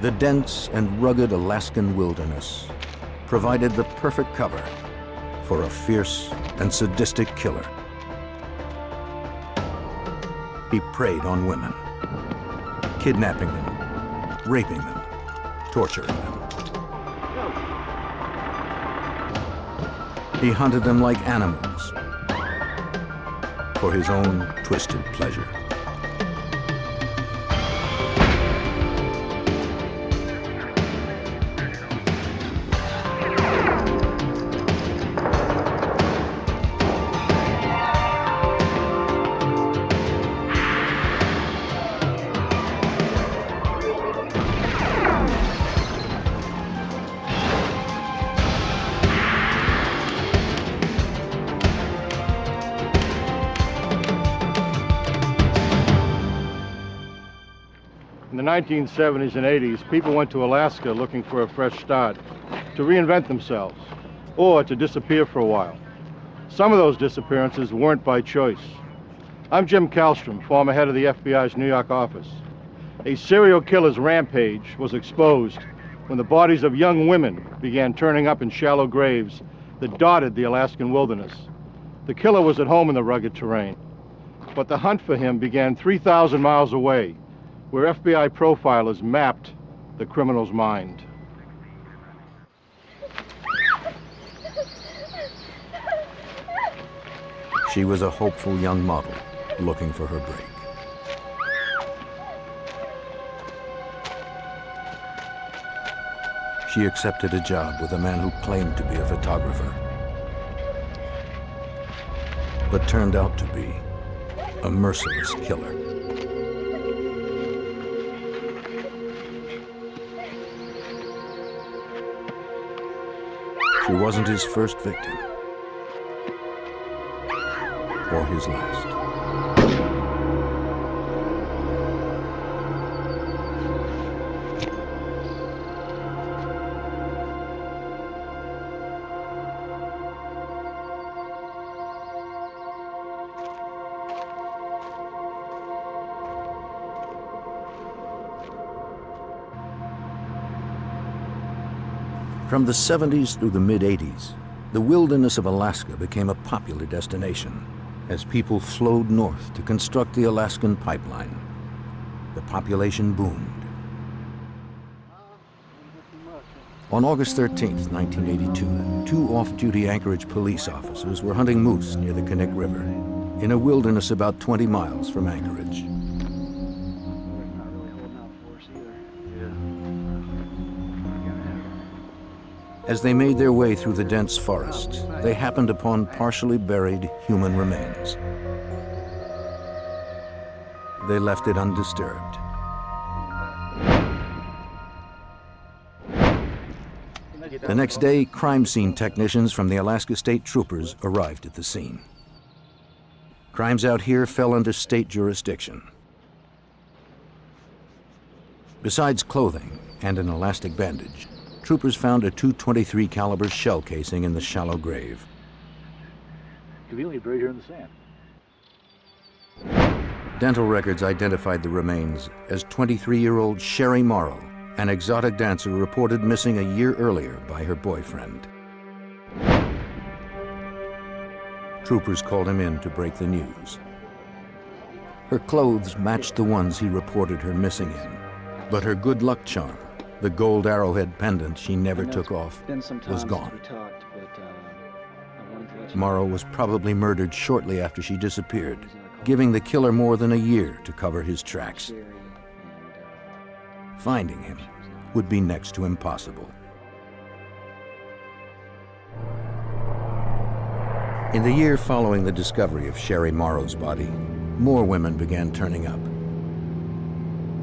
The dense and rugged Alaskan wilderness provided the perfect cover for a fierce and sadistic killer. He preyed on women, kidnapping them, raping them, torturing them. He hunted them like animals for his own twisted pleasure. In the 1970s and 80s, people went to Alaska looking for a fresh start, to reinvent themselves, or to disappear for a while. Some of those disappearances weren't by choice. I'm Jim Kallstrom, former head of the FBI's New York office. A serial killer's rampage was exposed when the bodies of young women began turning up in shallow graves that dotted the Alaskan wilderness. The killer was at home in the rugged terrain, but the hunt for him began 3,000 miles away, where FBI profilers mapped the criminal's mind. She was a hopeful young model looking for her break. She accepted a job with a man who claimed to be a photographer, but turned out to be a merciless killer. She wasn't his first victim, or his last. From the 70s through the mid-80s, the wilderness of Alaska became a popular destination as people flowed north to construct the Alaskan pipeline. The population boomed. On August 13th, 1982, two off-duty Anchorage police officers were hunting moose near the Knik River, in a wilderness about 20 miles from Anchorage. As they made their way through the dense forest, they happened upon partially buried human remains. They left it undisturbed. The next day, crime scene technicians from the Alaska State Troopers arrived at the scene. Crimes out here fell under state jurisdiction. Besides clothing and an elastic bandage, troopers found a .223 caliber shell casing in the shallow grave. Conveniently buried here in the sand. Dental records identified the remains as 23-year-old Sherry Morrow, an exotic dancer reported missing a year earlier by her boyfriend. Troopers called him in to break the news. Her clothes matched the ones he reported her missing in, but her good luck charm, the gold arrowhead pendant she never took off, was gone. Morrow was probably murdered shortly after she disappeared, giving the killer more than a year to cover his tracks. Finding him would be next to impossible. In the year following the discovery of Sherry Morrow's body, more women began turning up.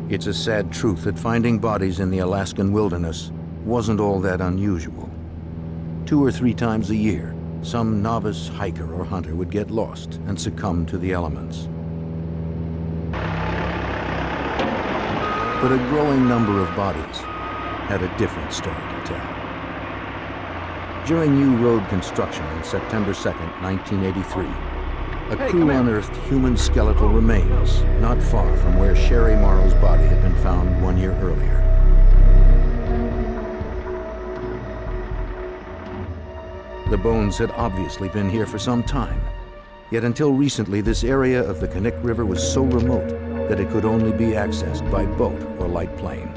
It's a sad truth that finding bodies in the Alaskan wilderness wasn't all that unusual. 2 or 3 times a year, some novice hiker or hunter would get lost and succumb to the elements. But a growing number of bodies had a different story to tell. During new road construction on September 2nd, 1983, a crew unearthed human skeletal remains not far from where Sherry Morrow's body had been found 1 year earlier. The bones had obviously been here for some time. Yet until recently, this area of the Connect River was so remote that it could only be accessed by boat or light plane.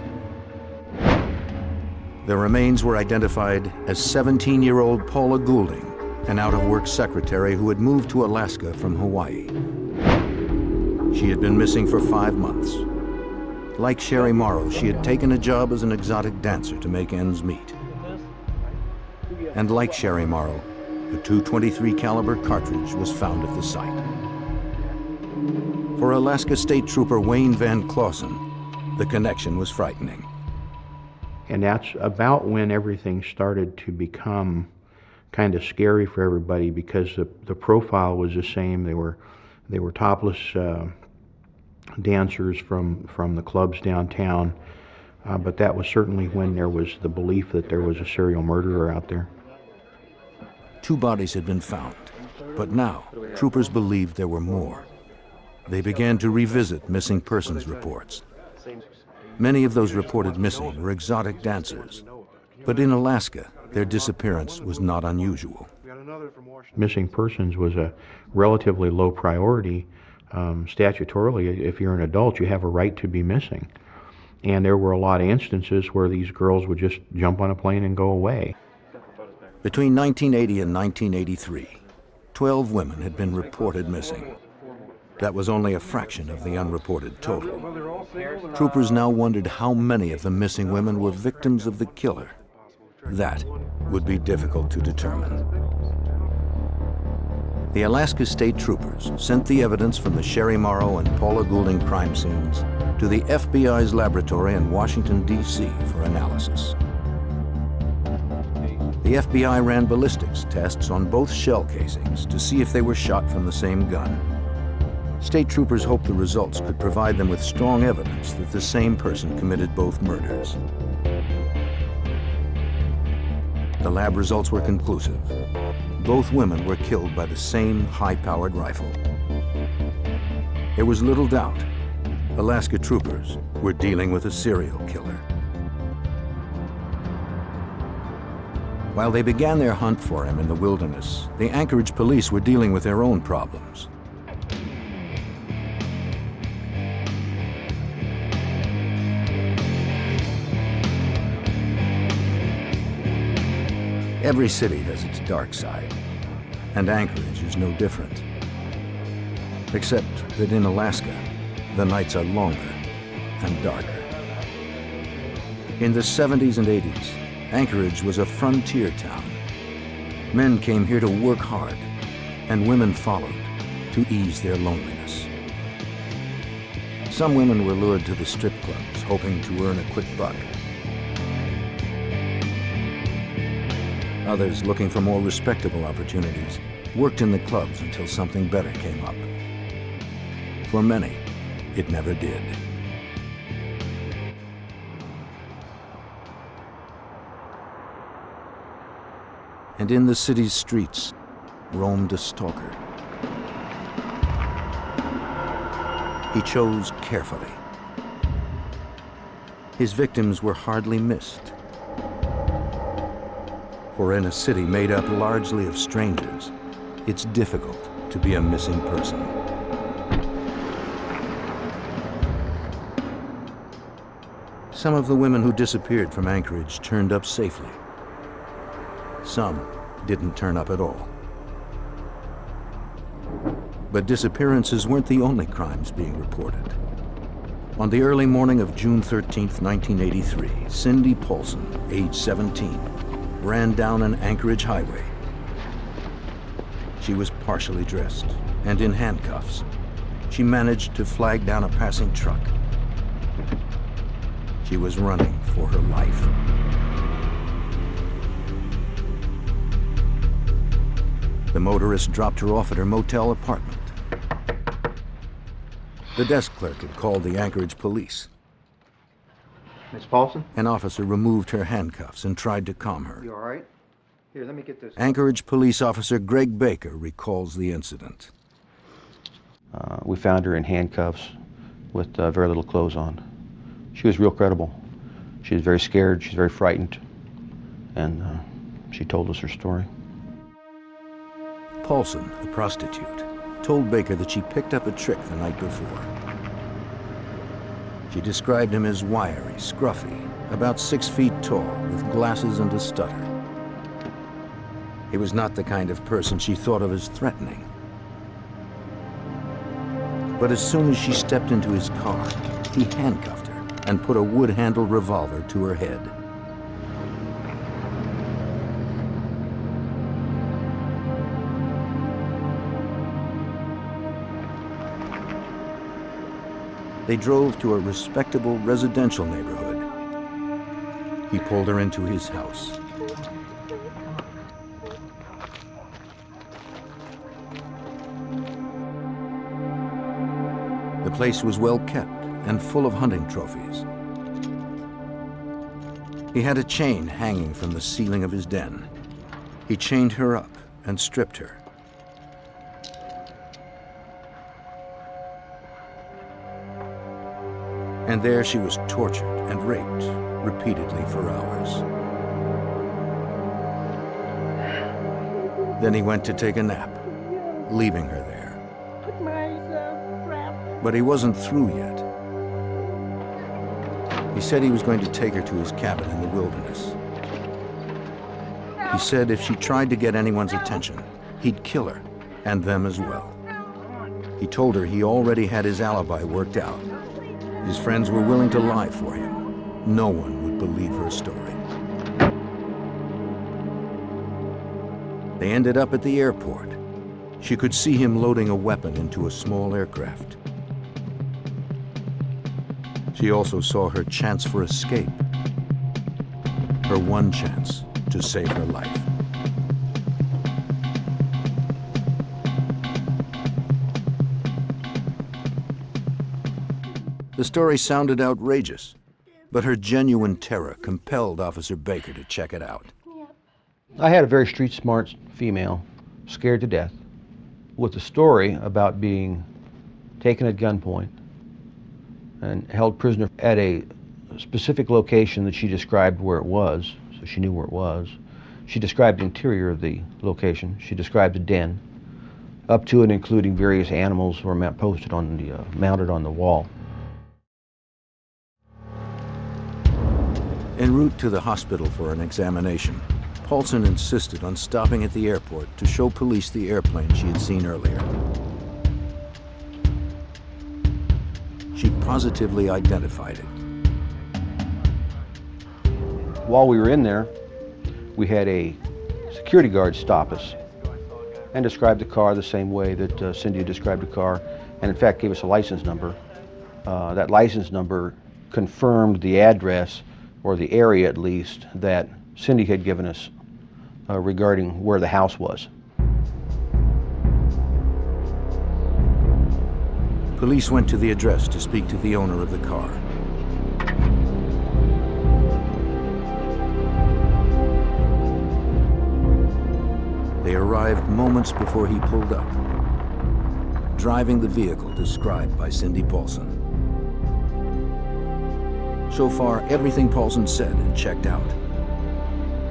The remains were identified as 17-year-old Paula Goulding, an out-of-work secretary who had moved to Alaska from Hawaii. She had been missing for 5 months. Like Sherry Morrow, she had taken a job as an exotic dancer to make ends meet. And like Sherry Morrow, a .223 caliber cartridge was found at the site. For Alaska State Trooper Wayne Van Clausen, the connection was frightening. And that's about when everything started to become kind of scary for everybody, because the profile was the same. They were topless dancers from the clubs downtown, but that was certainly when there was the belief that there was a serial murderer out there. 2 bodies had been found, but now troopers believed there were more. They began to revisit missing persons reports. Many of those reported missing were exotic dancers, but in Alaska, their disappearance was not unusual. Missing persons was a relatively low priority. Statutorily, if you're an adult, you have a right to be missing. And there were a lot of instances where these girls would just jump on a plane and go away. Between 1980 and 1983, 12 women had been reported missing. That was only a fraction of the unreported total. Troopers now wondered how many of the missing women were victims of the killer. That would be difficult to determine. The Alaska State Troopers sent the evidence from the Sherry Morrow and Paula Goulding crime scenes to the FBI's laboratory in Washington, D.C. for analysis. The FBI ran ballistics tests on both shell casings to see if they were shot from the same gun. State troopers hoped the results could provide them with strong evidence that the same person committed both murders. The lab results were conclusive. Both women were killed by the same high-powered rifle. There was little doubt. Alaska troopers were dealing with a serial killer. While they began their hunt for him in the wilderness, the Anchorage police were dealing with their own problems. Every city has its dark side, and Anchorage is no different. Except that in Alaska, the nights are longer and darker. In the 70s and 80s, Anchorage was a frontier town. Men came here to work hard, and women followed to ease their loneliness. Some women were lured to the strip clubs, hoping to earn a quick buck. Others, looking for more respectable opportunities, worked in the clubs until something better came up. For many, it never did. And in the city's streets roamed a stalker. He chose carefully. His victims were hardly missed. For in a city made up largely of strangers, it's difficult to be a missing person. Some of the women who disappeared from Anchorage turned up safely. Some didn't turn up at all. But disappearances weren't the only crimes being reported. On the early morning of June 13th, 1983, Cindy Paulson, age 17, ran down an Anchorage highway. She was partially dressed and in handcuffs. She managed to flag down a passing truck. She was running for her life. The motorist dropped her off at her motel apartment. The desk clerk had called the Anchorage police. Miss Paulson? An officer removed her handcuffs and tried to calm her. You all right? Here, let me get this. Anchorage police officer Greg Baker recalls the incident. We found her in handcuffs with very little clothes on. She was real credible. She was very scared, she was very frightened, and she told us her story. Paulson, the prostitute, told Baker that she picked up a trick the night before. She described him as wiry, scruffy, about 6 feet tall, with glasses and a stutter. He was not the kind of person she thought of as threatening. But as soon as she stepped into his car, he handcuffed her and put a wood-handled revolver to her head. They drove to a respectable residential neighborhood. He pulled her into his house. The place was well kept and full of hunting trophies. He had a chain hanging from the ceiling of his den. He chained her up and stripped her. And there she was tortured and raped repeatedly for hours. Then he went to take a nap, leaving her there. But he wasn't through yet. He said he was going to take her to his cabin in the wilderness. He said if she tried to get anyone's attention, he'd kill her, and them as well. He told her he already had his alibi worked out. His friends were willing to lie for him. No one would believe her story. They ended up at the airport. She could see him loading a weapon into a small aircraft. She also saw her chance for escape. Her one chance to save her life. The story sounded outrageous, but her genuine terror compelled Officer Baker to check it out. I had a very street-smart female, scared to death, with a story about being taken at gunpoint and held prisoner at a specific location that she described where it was, so she knew where it was. She described the interior of the location. She described the den, up to and including various animals were mounted on the wall. En route to the hospital for an examination, Paulson insisted on stopping at the airport to show police the airplane she had seen earlier. She positively identified it. While we were in there, we had a security guard stop us and describe the car the same way that Cindy described the car, and in fact gave us a license number. That license number confirmed the address, or the area at least, that Cindy had given us regarding where the house was. Police went to the address to speak to the owner of the car. They arrived moments before he pulled up, driving the vehicle described by Cindy Paulson. So far, everything Paulson said had checked out.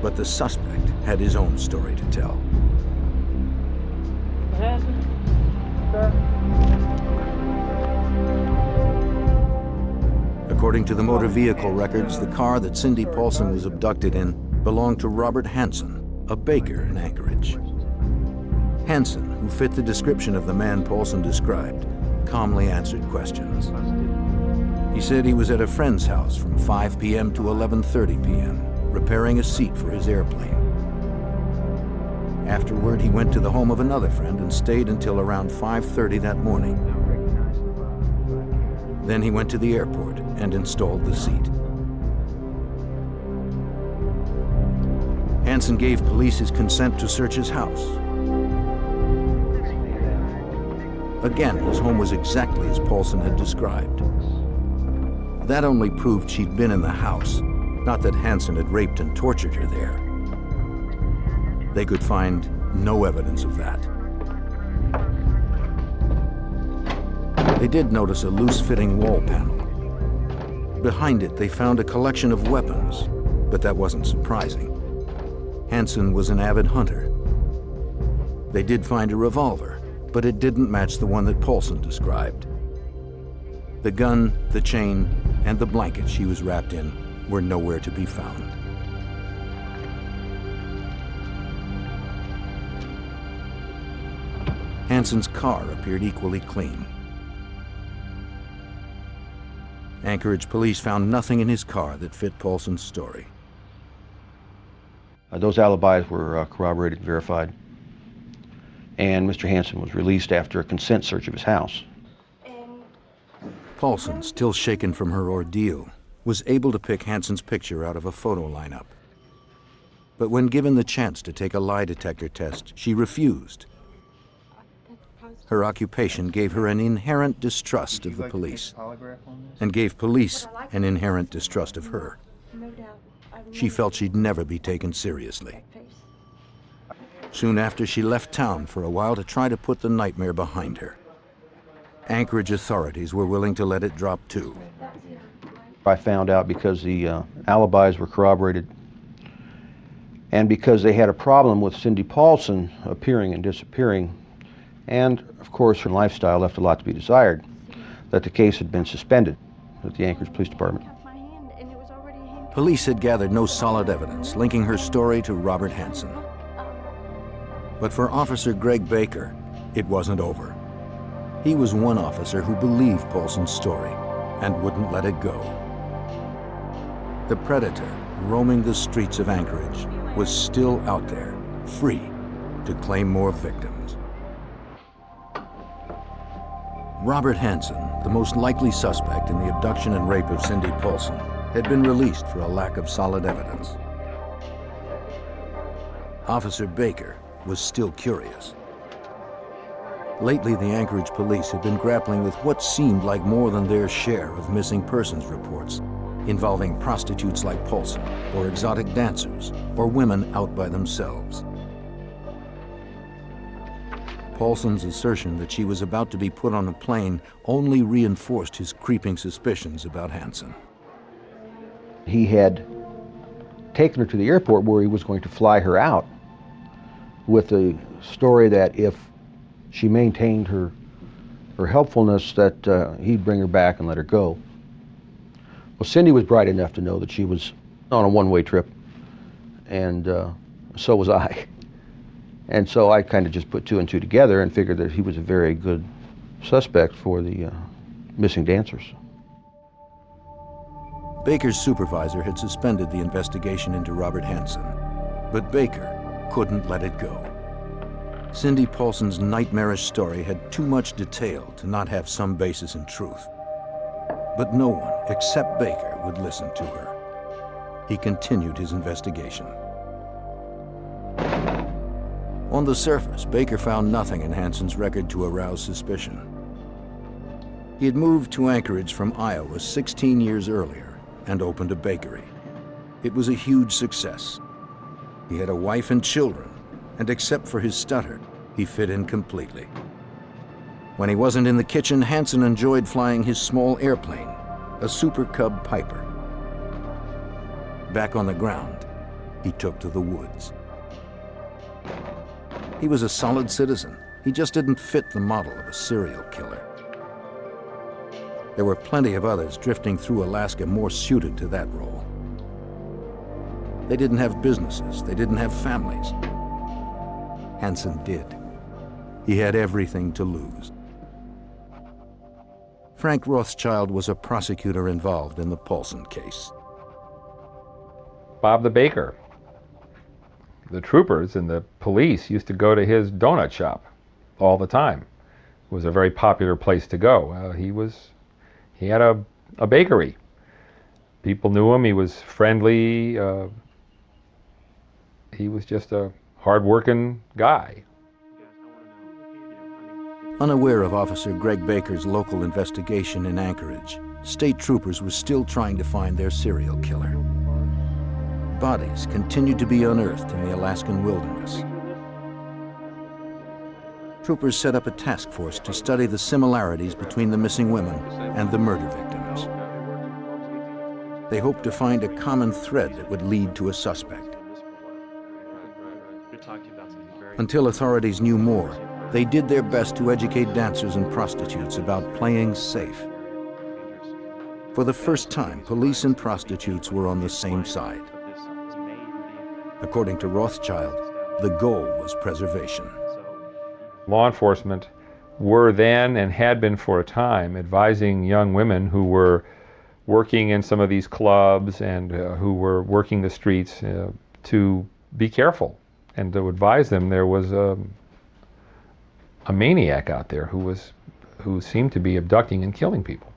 But the suspect had his own story to tell. According to the motor vehicle records, the car that Cindy Paulson was abducted in belonged to Robert Hanson, a baker in Anchorage. Hanson, who fit the description of the man Paulson described, calmly answered questions. He said he was at a friend's house from 5 p.m. to 11:30 p.m., repairing a seat for his airplane. Afterward, he went to the home of another friend and stayed until around 5:30 that morning. Then he went to the airport and installed the seat. Hanson gave police his consent to search his house. Again, his home was exactly as Paulson had described. That only proved she'd been in the house, not that Hanson had raped and tortured her there. They could find no evidence of that. They did notice a loose-fitting wall panel. Behind it, they found a collection of weapons, but that wasn't surprising. Hanson was an avid hunter. They did find a revolver, but it didn't match the one that Paulson described. The gun, the chain, and the blanket she was wrapped in were nowhere to be found. Hanson's car appeared equally clean. Anchorage police found nothing in his car that fit Paulson's story. Those alibis were corroborated and verified, and Mr. Hanson was released after a consent search of his house. Paulson, still shaken from her ordeal, was able to pick Hanson's picture out of a photo lineup. But when given the chance to take a lie detector test, she refused. Her occupation gave her an inherent distrust of the police, and gave police an inherent distrust of her. She felt she'd never be taken seriously. Soon after, she left town for a while to try to put the nightmare behind her. Anchorage authorities were willing to let it drop too. I found out because the alibis were corroborated, and because they had a problem with Cindy Paulson appearing and disappearing, and of course her lifestyle left a lot to be desired, that the case had been suspended at the Anchorage Police Department. Police had gathered no solid evidence linking her story to Robert Hanson. But for Officer Greg Baker, it wasn't over. He was one officer who believed Paulson's story and wouldn't let it go. The predator roaming the streets of Anchorage was still out there, free to claim more victims. Robert Hanson, the most likely suspect in the abduction and rape of Cindy Paulson, had been released for a lack of solid evidence. Officer Baker was still curious. Lately, the Anchorage police had been grappling with what seemed like more than their share of missing persons reports, involving prostitutes like Paulson, or exotic dancers, or women out by themselves. Paulson's assertion that she was about to be put on a plane only reinforced his creeping suspicions about Hanson. He had taken her to the airport where he was going to fly her out with the story that if she maintained her helpfulness, that he'd bring her back and let her go. Well, Cindy was bright enough to know that she was on a one-way trip, and so was I. And so I kind of just put two and two together and figured that he was a very good suspect for the missing dancers. Baker's supervisor had suspended the investigation into Robert Hanson, but Baker couldn't let it go. Cindy Paulson's nightmarish story had too much detail to not have some basis in truth. But no one except Baker would listen to her. He continued his investigation. On the surface, Baker found nothing in Hanson's record to arouse suspicion. He had moved to Anchorage from Iowa 16 years earlier and opened a bakery. It was a huge success. He had a wife and children, and except for his stutter, he fit in completely. When he wasn't in the kitchen, Hanson enjoyed flying his small airplane, a Super Cub Piper. Back on the ground, he took to the woods. He was a solid citizen. He just didn't fit the model of a serial killer. There were plenty of others drifting through Alaska more suited to that role. They didn't have businesses. They didn't have families. Hanson did. He had everything to lose. Frank Rothschild was a prosecutor involved in the Paulson case. Bob the baker. The troopers and the police used to go to his donut shop all the time. It was a very popular place to go. He had a bakery. People knew him. He was friendly. He was just a hard-working guy. Unaware of Officer Greg Baker's local investigation in Anchorage, state troopers were still trying to find their serial killer. Bodies continued to be unearthed in the Alaskan wilderness. Troopers set up a task force to study the similarities between the missing women and the murder victims. They hoped to find a common thread that would lead to a suspect. Until authorities knew more, they did their best to educate dancers and prostitutes about playing safe. For the first time, police and prostitutes were on the same side. According to Rothschild, the goal was preservation. Law enforcement were then and had been for a time advising young women who were working in some of these clubs and who were working the streets to be careful and to advise them there was a maniac out there who seemed to be abducting and killing people.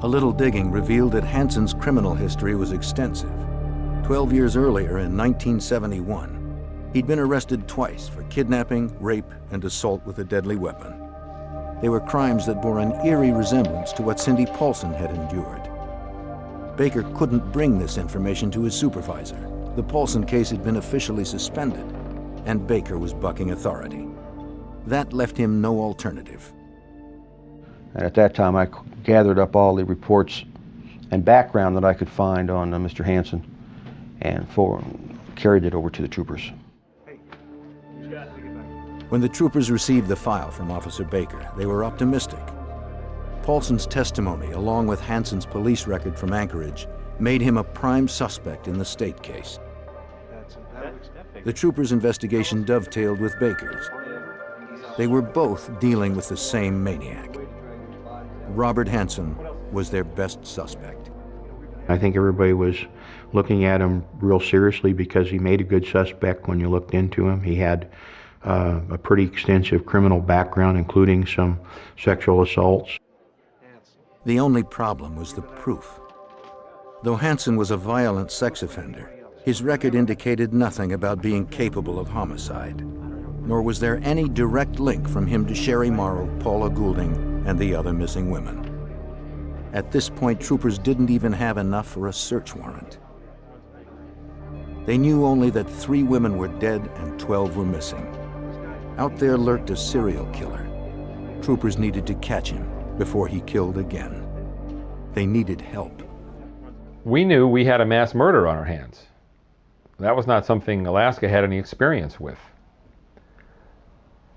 A little digging revealed that Hanson's criminal history was extensive. 12 years earlier, in 1971, he'd been arrested twice for kidnapping, rape, and assault with a deadly weapon. They were crimes that bore an eerie resemblance to what Cindy Paulson had endured. Baker couldn't bring this information to his supervisor. The Paulson case had been officially suspended, and Baker was bucking authority. That left him no alternative. And at that time, I gathered up all the reports and background that I could find on Mr. Hanson and carried it over to the troopers. When the troopers received the file from Officer Baker, they were optimistic. Paulson's testimony, along with Hanson's police record from Anchorage, made him a prime suspect in the state case. The troopers' investigation dovetailed with Baker's. They were both dealing with the same maniac. Robert Hanson was their best suspect. I think everybody was looking at him real seriously because he made a good suspect when you looked into him. He had a pretty extensive criminal background, including some sexual assaults. The only problem was the proof. Though Hanson was a violent sex offender, his record indicated nothing about being capable of homicide, nor was there any direct link from him to Sherry Morrow, Paula Goulding, and the other missing women. At this point, troopers didn't even have enough for a search warrant. They knew only that 3 women were dead and 12 were missing. Out there lurked a serial killer. Troopers needed to catch him before he killed again. They needed help. We knew we had a mass murder on our hands. That was not something Alaska had any experience with.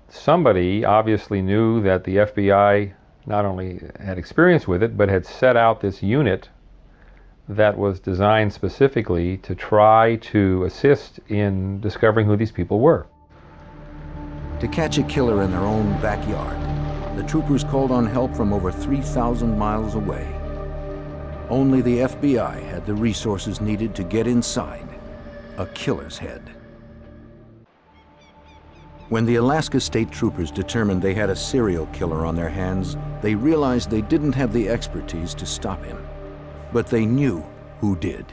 Somebody obviously knew that the FBI not only had experience with it, but had set out this unit that was designed specifically to try to assist in discovering who these people were. To catch a killer in their own backyard, the troopers called on help from over 3,000 miles away. Only the FBI had the resources needed to get inside a killer's head. When the Alaska State Troopers determined they had a serial killer on their hands, they realized they didn't have the expertise to stop him. But they knew who did.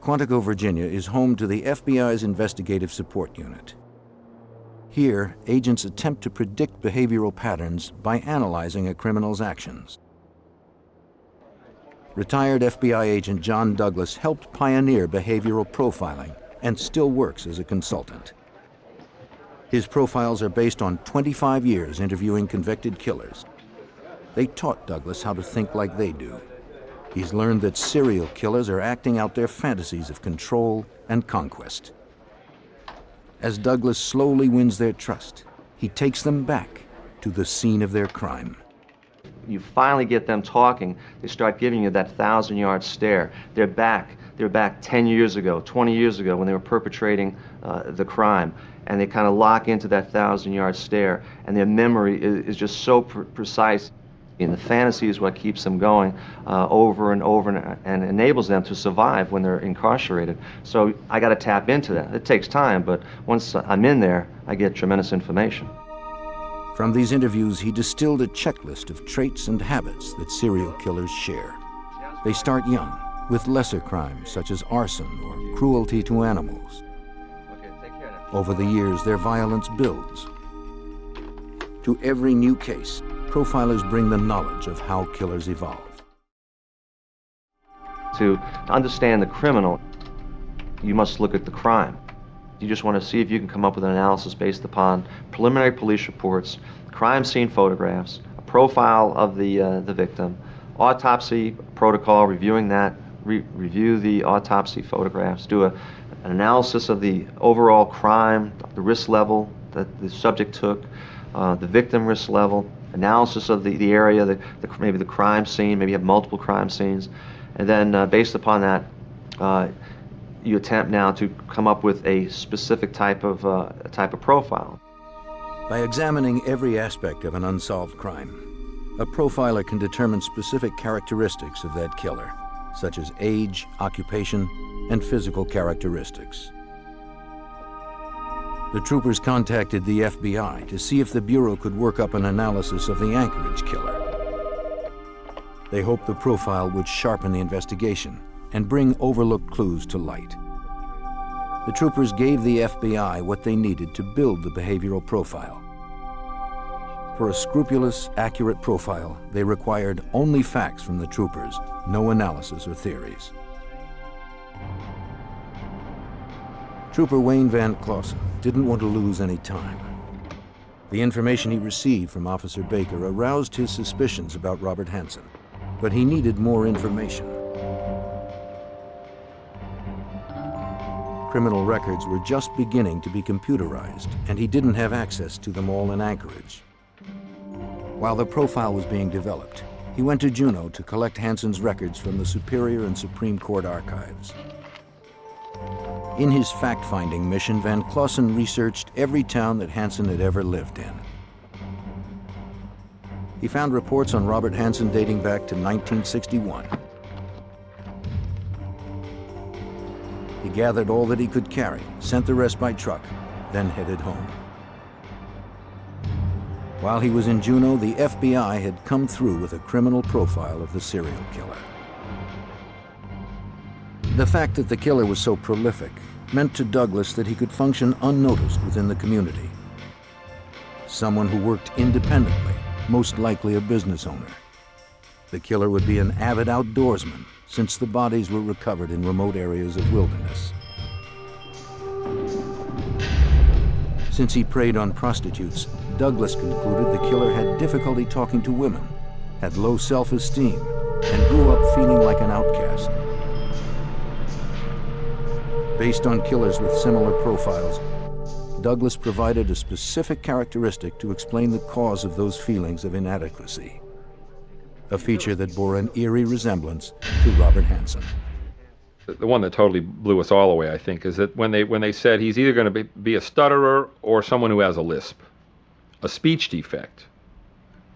Quantico, Virginia is home to the FBI's Investigative Support Unit. Here, agents attempt to predict behavioral patterns by analyzing a criminal's actions. Retired FBI agent John Douglas helped pioneer behavioral profiling and still works as a consultant. His profiles are based on 25 years interviewing convicted killers. They taught Douglas how to think like they do. He's learned that serial killers are acting out their fantasies of control and conquest. As Douglas slowly wins their trust, he takes them back to the scene of their crime. You finally get them talking, they start giving you that 1,000-yard stare. They're back 10 years ago, 20 years ago when they were perpetrating the crime, and they kind of lock into that 1,000-yard stare, and their memory is just so precise. And the fantasy is what keeps them going over and over and enables them to survive when they're incarcerated. So I got to tap into that. It takes time, but once I'm in there, I get tremendous information. From these interviews, he distilled a checklist of traits and habits that serial killers share. They start young, with lesser crimes such as arson or cruelty to animals. Over the years, their violence builds. To every new case, profilers bring the knowledge of how killers evolve. To understand the criminal, you must look at the crime. You just want to see if you can come up with an analysis based upon preliminary police reports, crime scene photographs, a profile of the victim, autopsy protocol, reviewing that review the autopsy photographs, do an analysis of the overall crime, the risk level that the subject took, the victim risk level, analysis of the area, maybe the crime scene, maybe you have multiple crime scenes, and then based upon that, you attempt now to come up with a specific type of profile. By examining every aspect of an unsolved crime, a profiler can determine specific characteristics of that killer, such as age, occupation, and physical characteristics. The troopers contacted the FBI to see if the Bureau could work up an analysis of the Anchorage killer. They hoped the profile would sharpen the investigation and bring overlooked clues to light. The troopers gave the FBI what they needed to build the behavioral profile. For a scrupulous, accurate profile, they required only facts from the troopers, no analysis or theories. Trooper Wayne Van Clausen didn't want to lose any time. The information he received from Officer Baker aroused his suspicions about Robert Hanson, but he needed more information. Criminal records were just beginning to be computerized, and he didn't have access to them all in Anchorage. While the profile was being developed, he went to Juneau to collect Hanson's records from the Superior and Supreme Court archives. In his fact-finding mission, Van Clausen researched every town that Hanson had ever lived in. He found reports on Robert Hanson dating back to 1961. He gathered all that he could carry, sent the rest by truck, then headed home. While he was in Juneau, the FBI had come through with a criminal profile of the serial killer. The fact that the killer was so prolific meant to Douglas that he could function unnoticed within the community. Someone who worked independently, most likely a business owner. The killer would be an avid outdoorsman, since the bodies were recovered in remote areas of wilderness. Since he preyed on prostitutes, Douglas concluded the killer had difficulty talking to women, had low self-esteem, and grew up feeling like an outcast. Based on killers with similar profiles, Douglas provided a specific characteristic to explain the cause of those feelings of inadequacy, a feature that bore an eerie resemblance to Robert Hanson. The one that totally blew us all away, I think, is that when they said he's either going to be a stutterer or someone who has a lisp, a speech defect.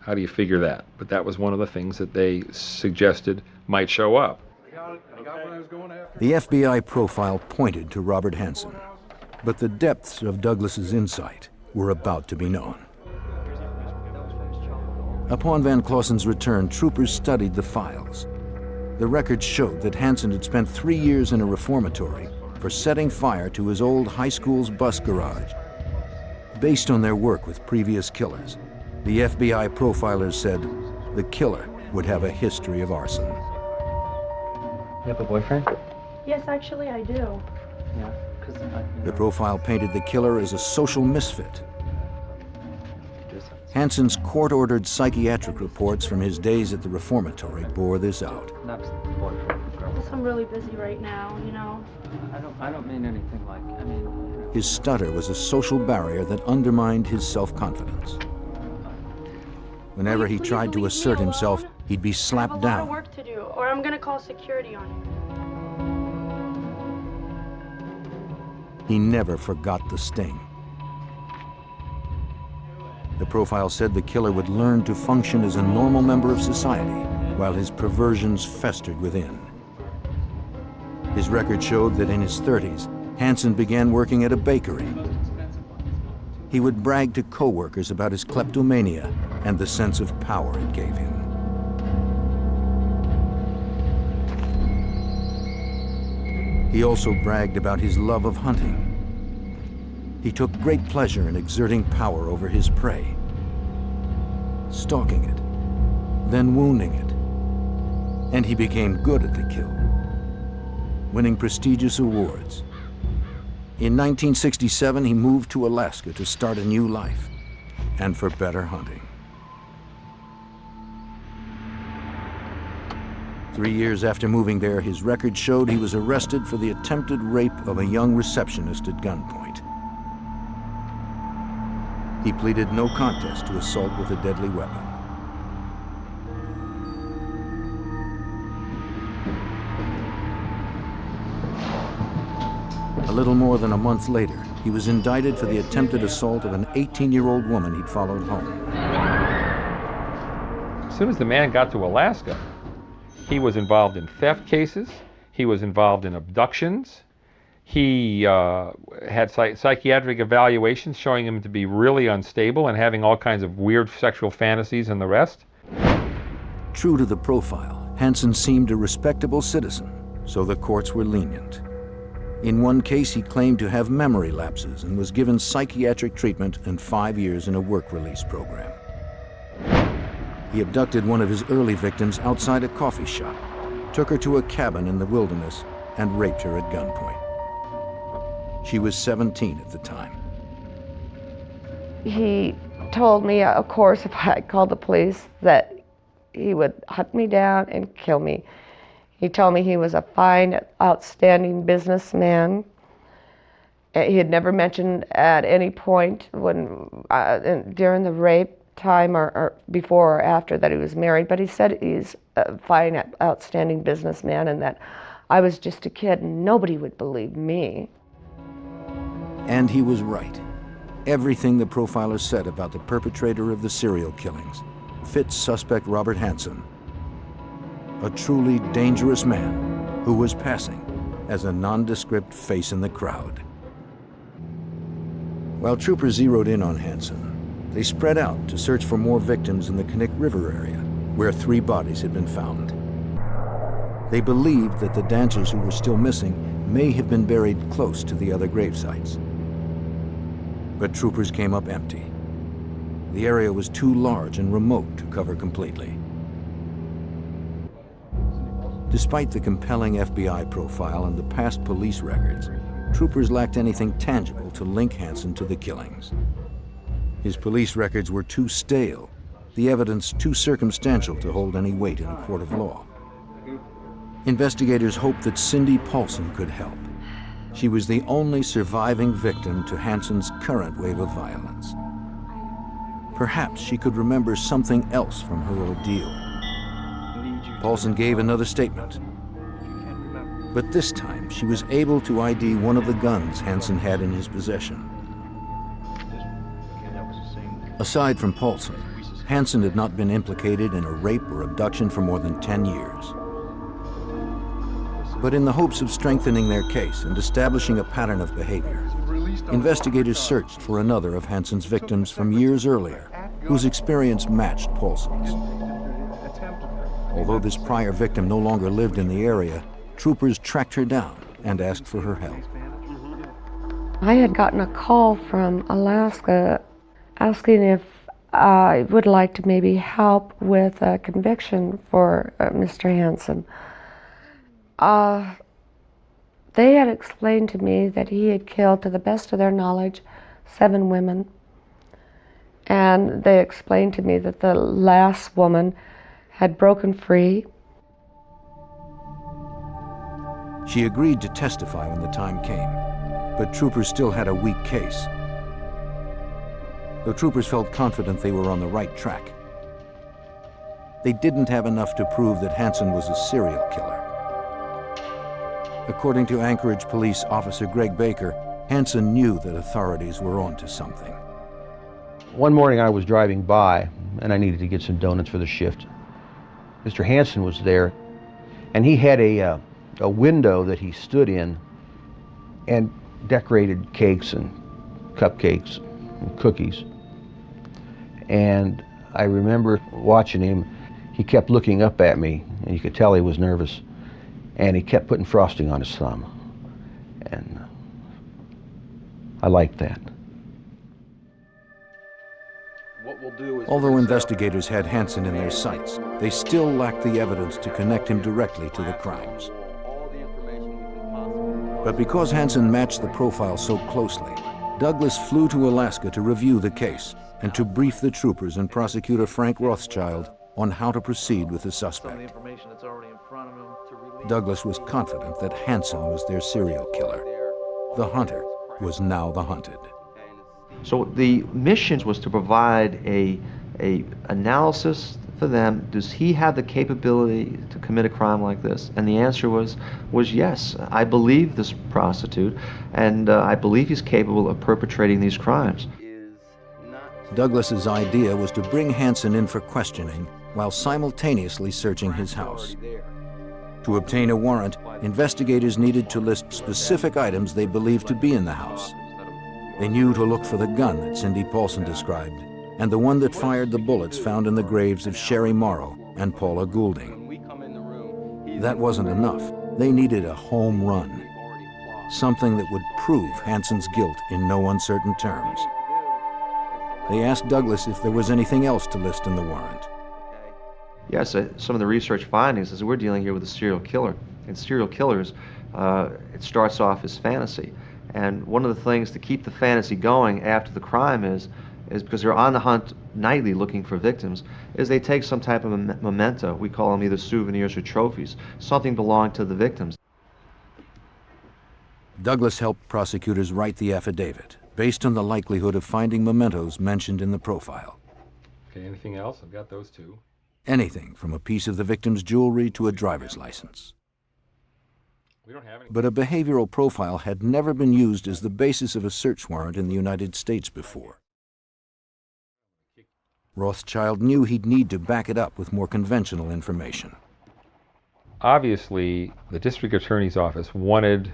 How do you figure that? But that was one of the things that they suggested might show up. The FBI profile pointed to Robert Hanson, but the depths of Douglas's insight were about to be known. Upon Van Clausen's return, troopers studied the files. The records showed that Hanson had spent 3 years in a reformatory for setting fire to his old high school's bus garage. Based on their work with previous killers, the FBI profilers said the killer would have a history of arson. You have a boyfriend? Yes, actually I do. Yeah. The profile painted the killer as a social misfit. Hanson's court-ordered psychiatric reports from his days at the reformatory bore this out. I'm really busy right now, you know. I don't mean anything like, His stutter was a social barrier that undermined his self-confidence. Whenever he tried to assert himself, he'd be slapped I have a lot of down. work to do, or I'm gonna call security on you. He never forgot the sting. The profile said the killer would learn to function as a normal member of society while his perversions festered within. His record showed that in his 30s, Hanson began working at a bakery. He would brag to co-workers about his kleptomania and the sense of power it gave him. He also bragged about his love of hunting. He took great pleasure in exerting power over his prey, stalking it, then wounding it. And he became good at the kill, winning prestigious awards. In 1967, he moved to Alaska to start a new life and for better hunting. 3 years after moving there, his record showed he was arrested for the attempted rape of a young receptionist at gunpoint. He pleaded no contest to assault with a deadly weapon. A little more than a month later, he was indicted for the attempted assault of an 18-year-old woman he'd followed home. As soon as the man got to Alaska, he was involved in theft cases, he was involved in abductions, he had psychiatric evaluations showing him to be really unstable and having all kinds of weird sexual fantasies and the rest. True to the profile, Hanson seemed a respectable citizen, so the courts were lenient. In one case, he claimed to have memory lapses and was given psychiatric treatment and 5 years in a work release program. He abducted one of his early victims outside a coffee shop, took her to a cabin in the wilderness, and raped her at gunpoint. She was 17 at the time. He told me, of course, if I called the police, that he would hunt me down and kill me. He told me he was a fine, outstanding businessman. He had never mentioned at any point when during the rape time or before or after that he was married, but he said he's a fine, outstanding businessman and that I was just a kid and nobody would believe me. And he was right. Everything the profiler said about the perpetrator of the serial killings fits suspect Robert Hanson, a truly dangerous man who was passing as a nondescript face in the crowd. While troopers zeroed in on Hanson, they spread out to search for more victims in the Knik River area, where 3 bodies had been found. They believed that the dancers who were still missing may have been buried close to the other grave sites. But troopers came up empty. The area was too large and remote to cover completely. Despite the compelling FBI profile and the past police records, troopers lacked anything tangible to link Hanson to the killings. His police records were too stale, the evidence too circumstantial to hold any weight in a court of law. Investigators hoped that Cindy Paulson could help. She was the only surviving victim to Hanson's current wave of violence. Perhaps she could remember something else from her ordeal. Paulson gave another statement, but this time she was able to ID one of the guns Hanson had in his possession. Aside from Paulson, Hanson had not been implicated in a rape or abduction for more than 10 years. But in the hopes of strengthening their case and establishing a pattern of behavior, investigators searched for another of Hanson's victims from years earlier, whose experience matched Paulson's. Although this prior victim no longer lived in the area, troopers tracked her down and asked for her help. I had gotten a call from Alaska asking if I would like to maybe help with a conviction for Mr. Hanson. They had explained to me that he had killed, to the best of their knowledge, 7 women. And they explained to me that the last woman had broken free. She agreed to testify when the time came, but troopers still had a weak case. Though troopers felt confident they were on the right track, they didn't have enough to prove that Hanson was a serial killer. According to Anchorage Police Officer Greg Baker, Hanson knew that authorities were onto something. One morning I was driving by and I needed to get some donuts for the shift. Mr. Hanson was there, and he had a window that he stood in and decorated cakes and cupcakes and cookies. And I remember watching him. He kept looking up at me, and you could tell he was nervous. And he kept putting frosting on his thumb. And I liked that. Although investigators had Hanson in their sights, they still lacked the evidence to connect him directly to the crimes. But because Hanson matched the profile so closely, Douglas flew to Alaska to review the case and to brief the troopers and prosecutor Frank Rothschild on how to proceed with the suspect. information that's already in front of him to release. Douglas was confident that Hanson was their serial killer. The hunter was now the hunted. So the mission was to provide a analysis for them. Does he have the capability to commit a crime like this? And the answer was yes. I believe this prostitute, and I believe he's capable of perpetrating these crimes. Douglas's idea was to bring Hanson in for questioning while simultaneously searching his house. To obtain a warrant, investigators needed to list specific items they believed to be in the house. They knew to look for the gun that Cindy Paulson described, and the one that fired the bullets found in the graves of Sherry Morrow and Paula Goulding. That wasn't enough. They needed a home run, something that would prove Hanson's guilt in no uncertain terms. They asked Douglas if there was anything else to list in the warrant. Yes, some of the research findings is we're dealing here with a serial killer. And serial killers, it starts off as fantasy. And one of the things to keep the fantasy going after the crime is because they're on the hunt nightly looking for victims, is they take some type of memento. We call them either souvenirs or trophies, something belonging to the victims. Douglas helped prosecutors write the affidavit based on the likelihood of finding mementos mentioned in the profile. Okay, anything else? I've got those two. Anything from a piece of the victim's jewelry to a driver's license. We don't have any. But a behavioral profile had never been used as the basis of a search warrant in the United States before. Rothschild knew he'd need to back it up with more conventional information. Obviously, the district attorney's office wanted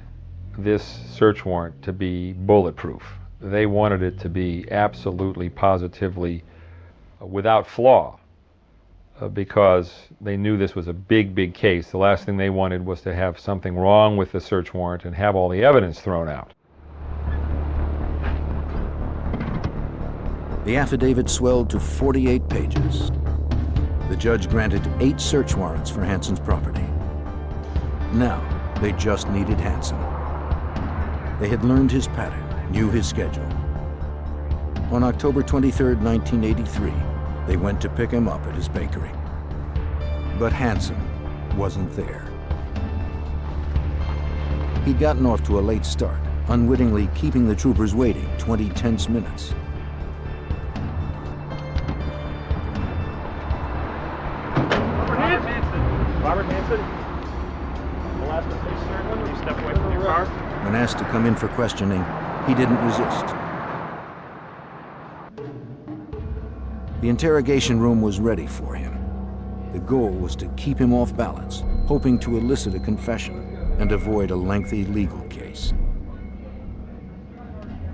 this search warrant to be bulletproof. They wanted it to be absolutely, positively, without flaw, because they knew this was a big, big case. The last thing they wanted was to have something wrong with the search warrant and have all the evidence thrown out. The affidavit swelled to 48 pages. The judge granted 8 search warrants for Hanson's property. Now, they just needed Hanson. They had learned his pattern, knew his schedule. On October 23, 1983, they went to pick him up at his bakery. But Hanson wasn't there. He'd gotten off to a late start, unwittingly keeping the troopers waiting 20 tense minutes. Robert Hanson? Alaska Police Sergeant, will you step away from your car? When asked to come in for questioning, he didn't resist. The interrogation room was ready for him. The goal was to keep him off balance, hoping to elicit a confession and avoid a lengthy legal case.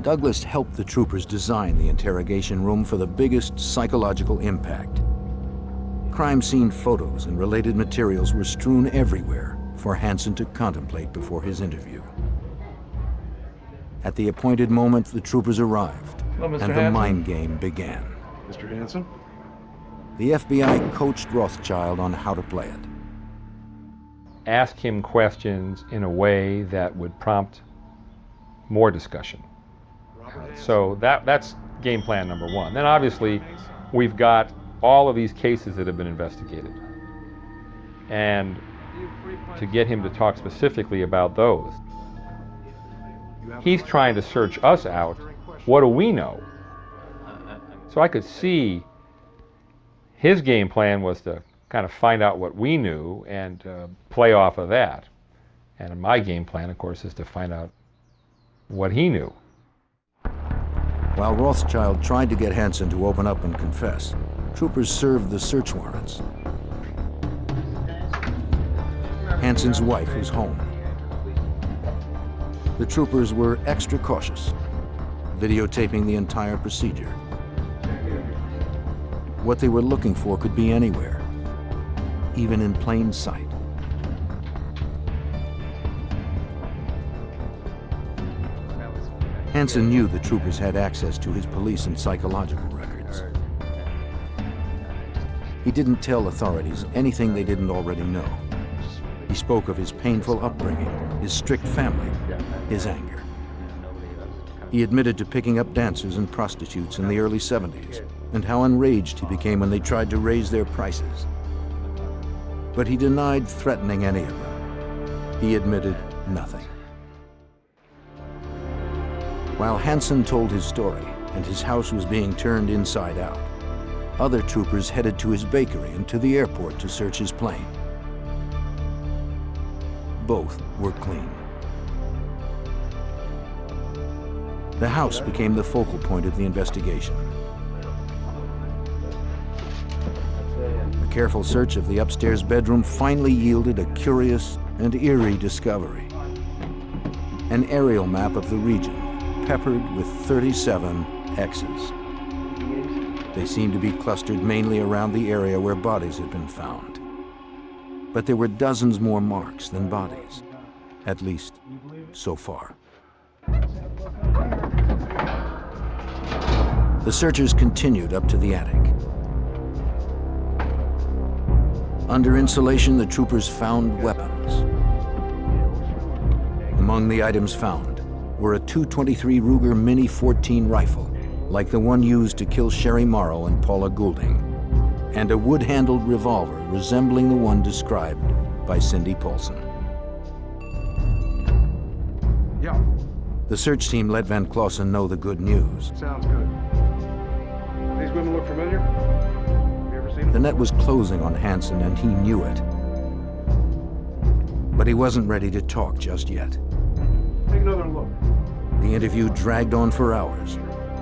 Douglas helped the troopers design the interrogation room for the biggest psychological impact. Crime scene photos and related materials were strewn everywhere for Hanson to contemplate before his interview. At the appointed moment, the troopers arrived, Hello, Mr. and the Hanson. mind game began. Mr. Hanson? The FBI coached Rothschild on how to play it. Ask him questions in a way that would prompt more discussion. So that's game plan number one. Then obviously, we've got all of these cases that have been investigated. And to get him to talk specifically about those, he's trying to search us out. What do we know? So I could see his game plan was to kind of find out what we knew and play off of that. And my game plan, of course, is to find out what he knew. While Rothschild tried to get Hanson to open up and confess, troopers served the search warrants. Hanson's wife was home. The troopers were extra cautious, videotaping the entire procedure. What they were looking for could be anywhere, even in plain sight. Hanson knew the troopers had access to his police and psychological records. He didn't tell authorities anything they didn't already know. He spoke of his painful upbringing, his strict family, his anger. He admitted to picking up dancers and prostitutes in the early 70s, and how enraged he became when they tried to raise their prices. but he denied threatening any of them. He admitted nothing. While Hanson told his story and his house was being turned inside out, other troopers headed to his bakery and to the airport to search his plane. Both were clean. The house became the focal point of the investigation. A careful search of the upstairs bedroom finally yielded a curious and eerie discovery. An aerial map of the region, peppered with 37 X's. They seemed to be clustered mainly around the area where bodies had been found. But there were dozens more marks than bodies, at least so far. The searchers continued up to the attic. Under insulation, the troopers found weapons. Among the items found were a .223 Ruger Mini 14 rifle, like the one used to kill Sherry Morrow and Paula Goulding, and a wood-handled revolver resembling the one described by Cindy Paulson. Yeah. The search team let Van Clausen know the good news. Sounds good. These women look familiar? Have you ever seen them? The net was closing on Hanson, and he knew it. But he wasn't ready to talk just yet. Take another look. The interview dragged on for hours.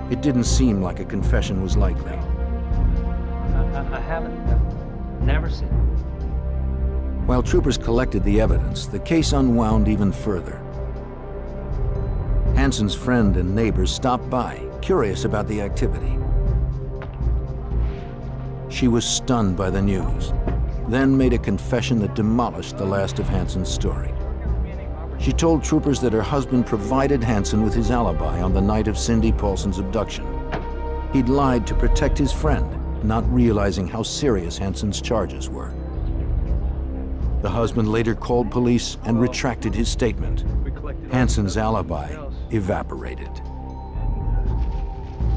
It didn't seem like a confession was likely. I haven't. I've never seen it. While troopers collected the evidence, the case unwound even further. Hanson's friend and neighbors stopped by, curious about the activity. She was stunned by the news, then made a confession that demolished the last of Hanson's story. She told troopers that her husband provided Hanson with his alibi on the night of Cindy Paulson's abduction. He'd lied to protect his friend, not realizing how serious Hanson's charges were. The husband later called police and retracted his statement. Hanson's alibi evaporated.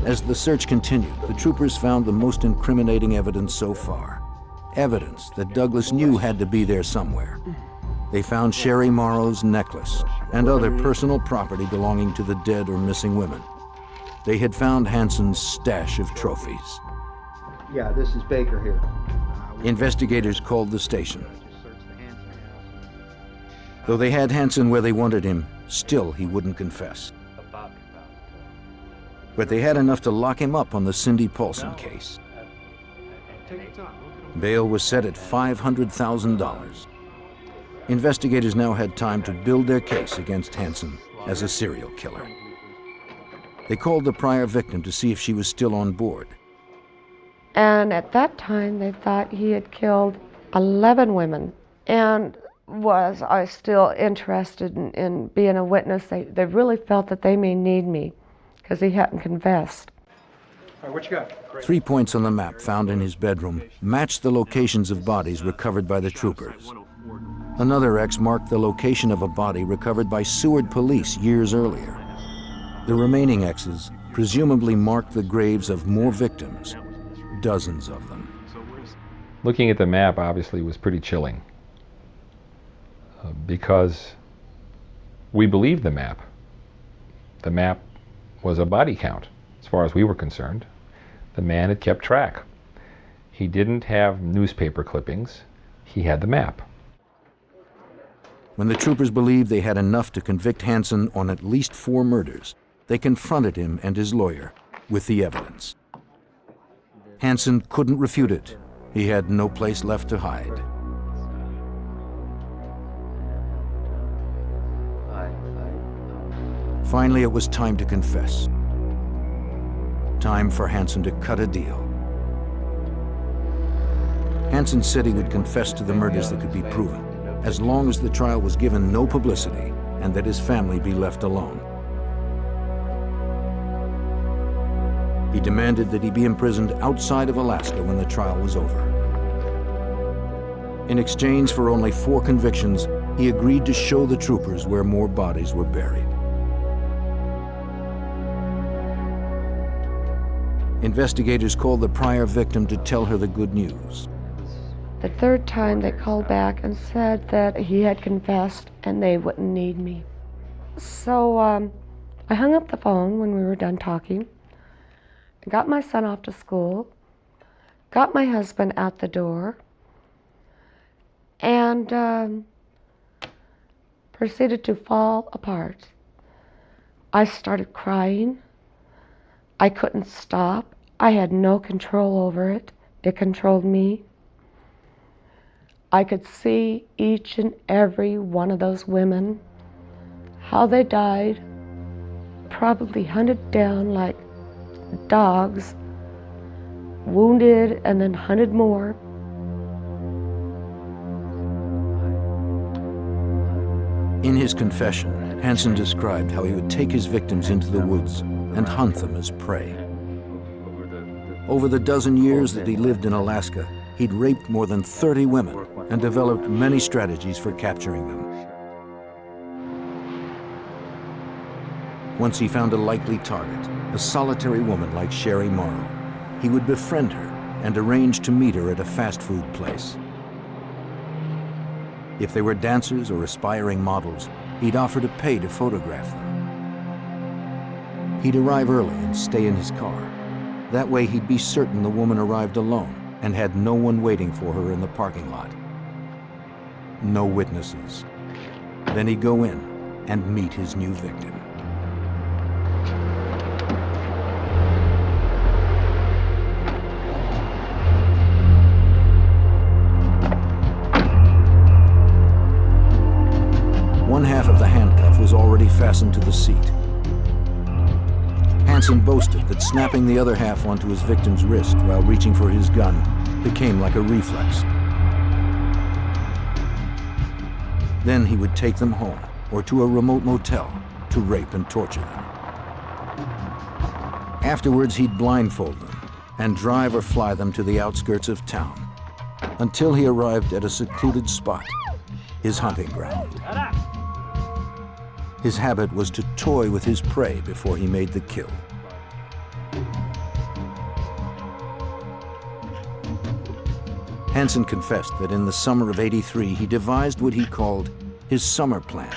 As the search continued, the troopers found the most incriminating evidence so far. Evidence that Douglas knew had to be there somewhere. They found Sherry Morrow's necklace and other personal property belonging to the dead or missing women. They had found Hanson's stash of trophies. Yeah, this is Baker here. Investigators called the station. Though they had Hanson where they wanted him, still he wouldn't confess. But they had enough to lock him up on the Cindy Paulson case. Bail was set at $500,000. Investigators now had time to build their case against Hanson as a serial killer. They called the prior victim to see if she was still on board. And at that time, they thought he had killed 11 women. And was I still interested in being a witness? They really felt that they may need me because he hadn't confessed. All right, what you got? 3 points on the map found in his bedroom matched the locations of bodies recovered by the troopers. Another X marked the location of a body recovered by Seward police years earlier. The remaining X's presumably marked the graves of more victims, dozens of them. Looking at the map obviously was pretty chilling because we believed the map. The map was a body count as far as we were concerned. The man had kept track. He didn't have newspaper clippings. He had the map. When the troopers believed they had enough to convict Hanson on at least 4 murders, they confronted him and his lawyer with the evidence. Hanson couldn't refute it. He had no place left to hide. Finally, it was time to confess. Time for Hanson to cut a deal. Hanson said he would confess to the murders that could be proven, as long as the trial was given no publicity and that his family be left alone. He demanded that he be imprisoned outside of Alaska when the trial was over. In exchange for only 4 convictions, he agreed to show the troopers where more bodies were buried. Investigators called the prior victim to tell her the good news. The third time they called back and said that he had confessed and they wouldn't need me. So I hung up the phone when we were done talking, got my son off to school, got my husband out the door, and proceeded to fall apart. I started crying. I couldn't stop. I had no control over it. It controlled me. I could see each and every one of those women, how they died, probably hunted down like dogs, wounded and then hunted more. In his confession, Hanson described how he would take his victims into the woods and hunt them as prey. Over the dozen years that he lived in Alaska, he'd raped more than 30 women and developed many strategies for capturing them. Once he found a likely target, a solitary woman like Sherry Morrow, he would befriend her and arrange to meet her at a fast food place. If they were dancers or aspiring models, he'd offer to pay to photograph them. He'd arrive early and stay in his car. That way he'd be certain the woman arrived alone and had no one waiting for her in the parking lot. No witnesses. Then he'd go in and meet his new victim. One half of the handcuff was already fastened to the seat. Hanson boasted that snapping the other half onto his victim's wrist while reaching for his gun became like a reflex. Then he would take them home or to a remote motel to rape and torture them. Afterwards, he'd blindfold them and drive or fly them to the outskirts of town until he arrived at a secluded spot, his hunting ground. His habit was to toy with his prey before he made the kill. Hanson confessed that in the summer of '83, he devised what he called his summer plan.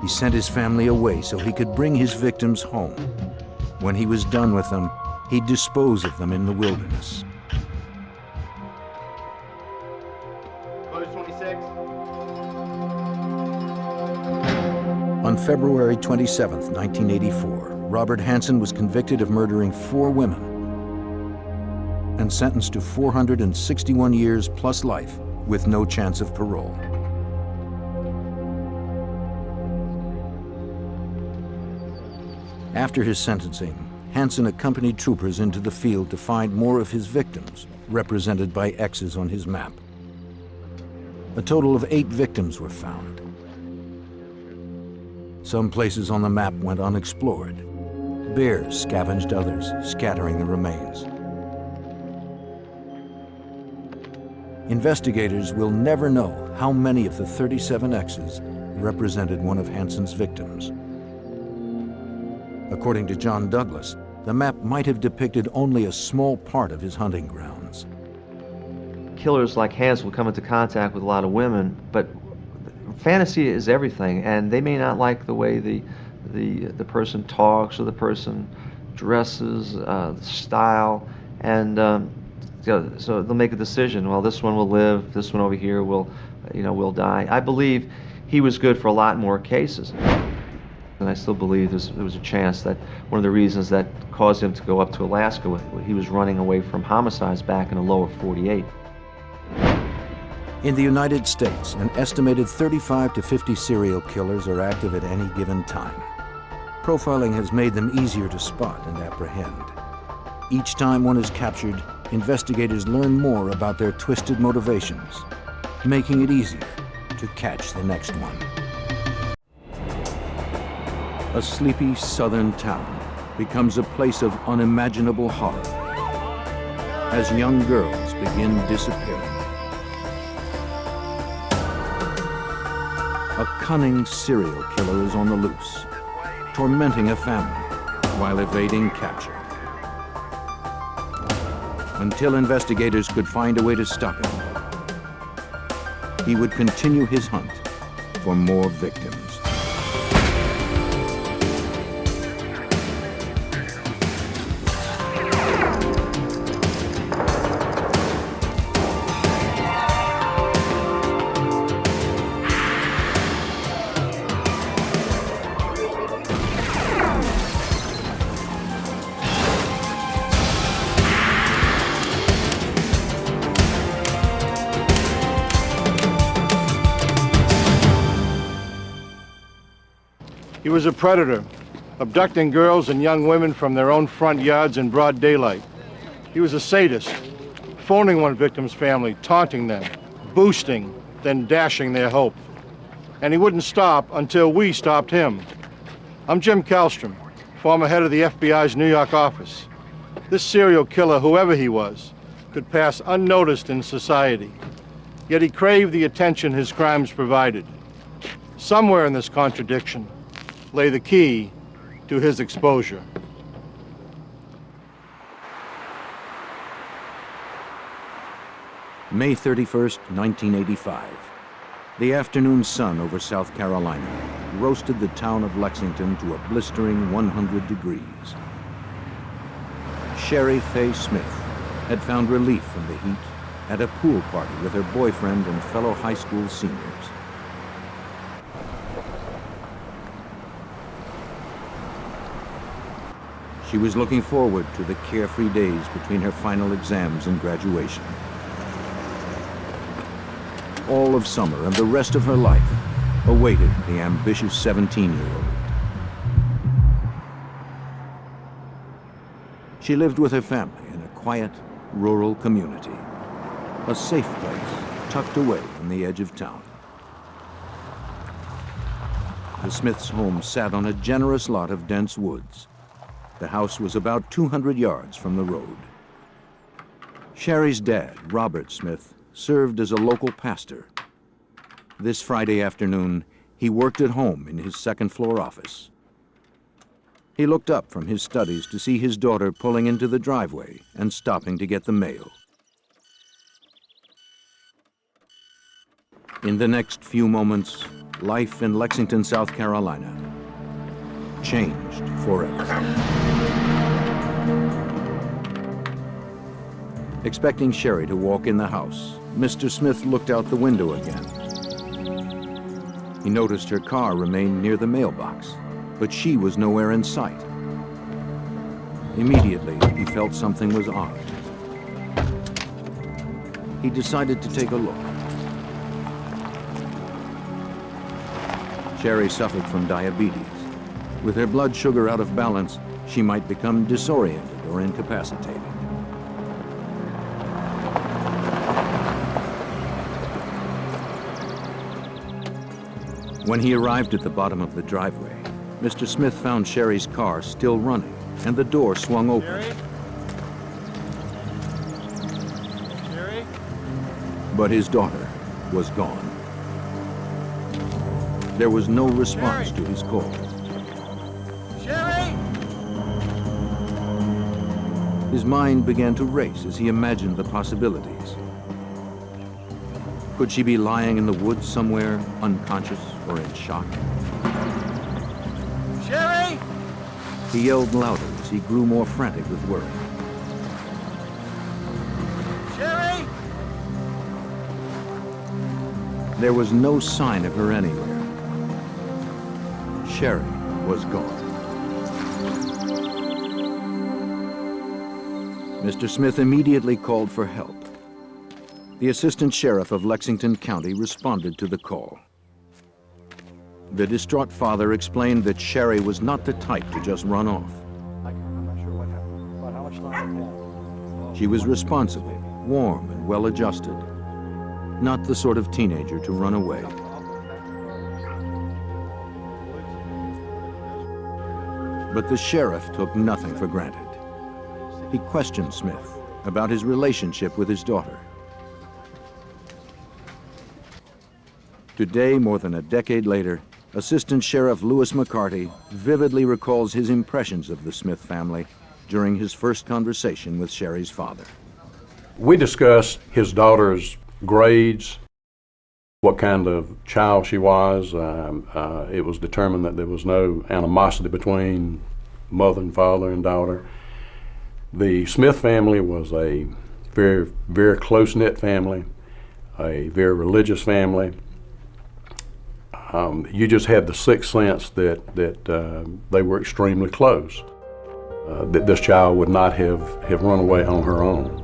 He sent his family away so he could bring his victims home. When he was done with them, he'd dispose of them in the wilderness. Close 26. On February 27, 1984, Robert Hanson was convicted of murdering 4 women and sentenced to 461 years plus life with no chance of parole. After his sentencing, Hanson accompanied troopers into the field to find more of his victims, represented by X's on his map. A total of 8 victims were found. Some places on the map went unexplored. Bears scavenged others, scattering the remains. Investigators will never know how many of the 37 X's represented one of Hanson's victims. According to John Douglas, the map might have depicted only a small part of his hunting grounds. Killers like Hanson will come into contact with a lot of women, but fantasy is everything, and they may not like the way the person talks or the person dresses, the style, and so they'll make a decision. Well, this one will live. This one over here will die. I believe he was good for a lot more cases, and I still believe there was a chance that one of the reasons that caused him to go up to Alaska, he was running away from homicides back in the lower 48. In the United States, an estimated 35 to 50 serial killers are active at any given time. Profiling has made them easier to spot and apprehend. Each time one is captured, investigators learn more about their twisted motivations, making it easier to catch the next one. A sleepy southern town becomes a place of unimaginable horror as young girls begin disappearing. A cunning serial killer is on the loose, tormenting a family while evading capture. Until investigators could find a way to stop him, he would continue his hunt for more victims. He was a predator, abducting girls and young women from their own front yards in broad daylight. He was a sadist, phoning one victim's family, taunting them, boosting, then dashing their hope. And he wouldn't stop until we stopped him. I'm Jim Kallstrom, former head of the FBI's New York office. This serial killer, whoever he was, could pass unnoticed in society. Yet he craved the attention his crimes provided. Somewhere in this contradiction lay the key to his exposure. May 31st, 1985. The afternoon sun over South Carolina roasted the town of Lexington to a blistering 100 degrees. Sherry Faye Smith had found relief from the heat at a pool party with her boyfriend and fellow high school seniors. She was looking forward to the carefree days between her final exams and graduation. All of summer and the rest of her life awaited the ambitious 17-year-old. She lived with her family in a quiet, rural community, a safe place tucked away on the edge of town. The Smiths' home sat on a generous lot of dense woods. The house was about 200 yards from the road. Sherry's dad, Robert Smith, served as a local pastor. This Friday afternoon, he worked at home in his second-floor office. He looked up from his studies to see his daughter pulling into the driveway and stopping to get the mail. In the next few moments, life in Lexington, South Carolina, changed forever. Expecting Sherry to walk in the house, Mr. Smith looked out the window again. He noticed her car remained near the mailbox, but she was nowhere in sight. Immediately, he felt something was odd. He decided to take a look. Sherry suffered from diabetes. With her blood sugar out of balance, she might become disoriented or incapacitated. When he arrived at the bottom of the driveway, Mr. Smith found Sherry's car still running and the door swung open. Sherry? But his daughter was gone. There was no response to his call. Sherry? His mind began to race as he imagined the possibilities. Could she be lying in the woods somewhere, unconscious or in shock? Sherry? He yelled louder as he grew more frantic with worry. Sherry? There was no sign of her anywhere. Sherry was gone. Mr. Smith immediately called for help. The assistant sheriff of Lexington County responded to the call. The distraught father explained that Sherry was not the type to just run off. I'm not sure what happened, but how much time it had. She was responsible, warm, and well-adjusted. Not the sort of teenager to run away. But the sheriff took nothing for granted. He questioned Smith about his relationship with his daughter. Today, more than a decade later, Assistant Sheriff Lewis McCarty vividly recalls his impressions of the Smith family during his first conversation with Sherry's father. We discussed his daughter's grades, what kind of child she was. It was determined that there was no animosity between mother and father and daughter. The Smith family was a very, very close-knit family, a very religious family. You just had the sixth sense that they were extremely close, that this child would not have run away on her own.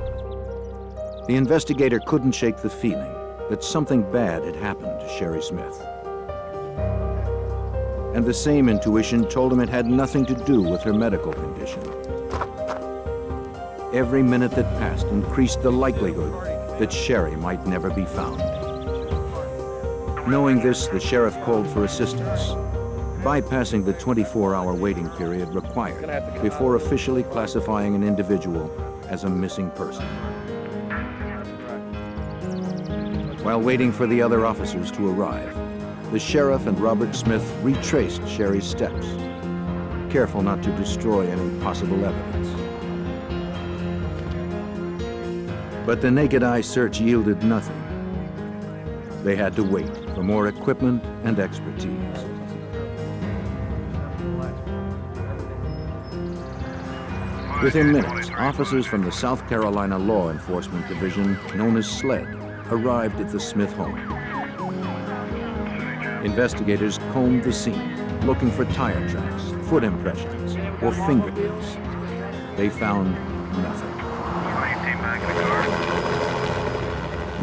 The investigator couldn't shake the feeling that something bad had happened to Sherry Smith. And the same intuition told him it had nothing to do with her medical condition. Every minute that passed increased the likelihood that Sherry might never be found. Knowing this, the sheriff called for assistance, bypassing the 24-hour waiting period required before officially classifying an individual as a missing person. While waiting for the other officers to arrive, the sheriff and Robert Smith retraced Sherry's steps, careful not to destroy any possible evidence. But the naked eye search yielded nothing. They had to wait for more equipment and expertise. Within minutes, officers from the South Carolina Law Enforcement Division, known as SLED, arrived at the Smith home. Investigators combed the scene, looking for tire tracks, foot impressions, or fingerprints. They found nothing.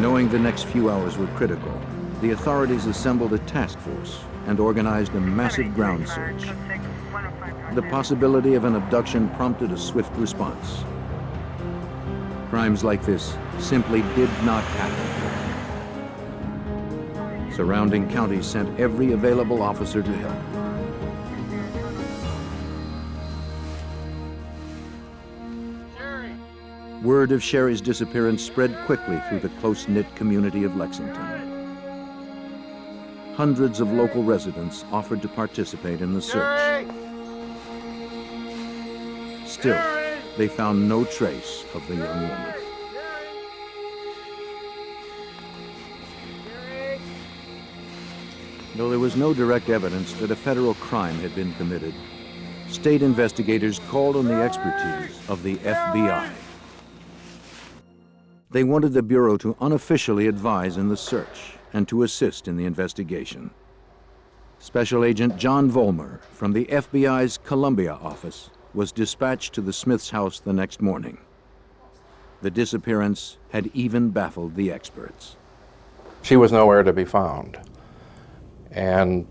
Knowing the next few hours were critical, the authorities assembled a task force and organized a massive ground search. The possibility of an abduction prompted a swift response. Crimes like this simply did not happen. Surrounding counties sent every available officer to help. Word of Sherry's disappearance spread quickly through the close-knit community of Lexington. Hundreds of local residents offered to participate in the search. Still, they found no trace of the young woman. Though there was no direct evidence that a federal crime had been committed, state investigators called on the expertise of the FBI. They wanted the Bureau to unofficially advise in the search and to assist in the investigation. Special Agent John Vollmer from the FBI's Columbia office was dispatched to the Smiths' house the next morning. The disappearance had even baffled the experts. She was nowhere to be found. And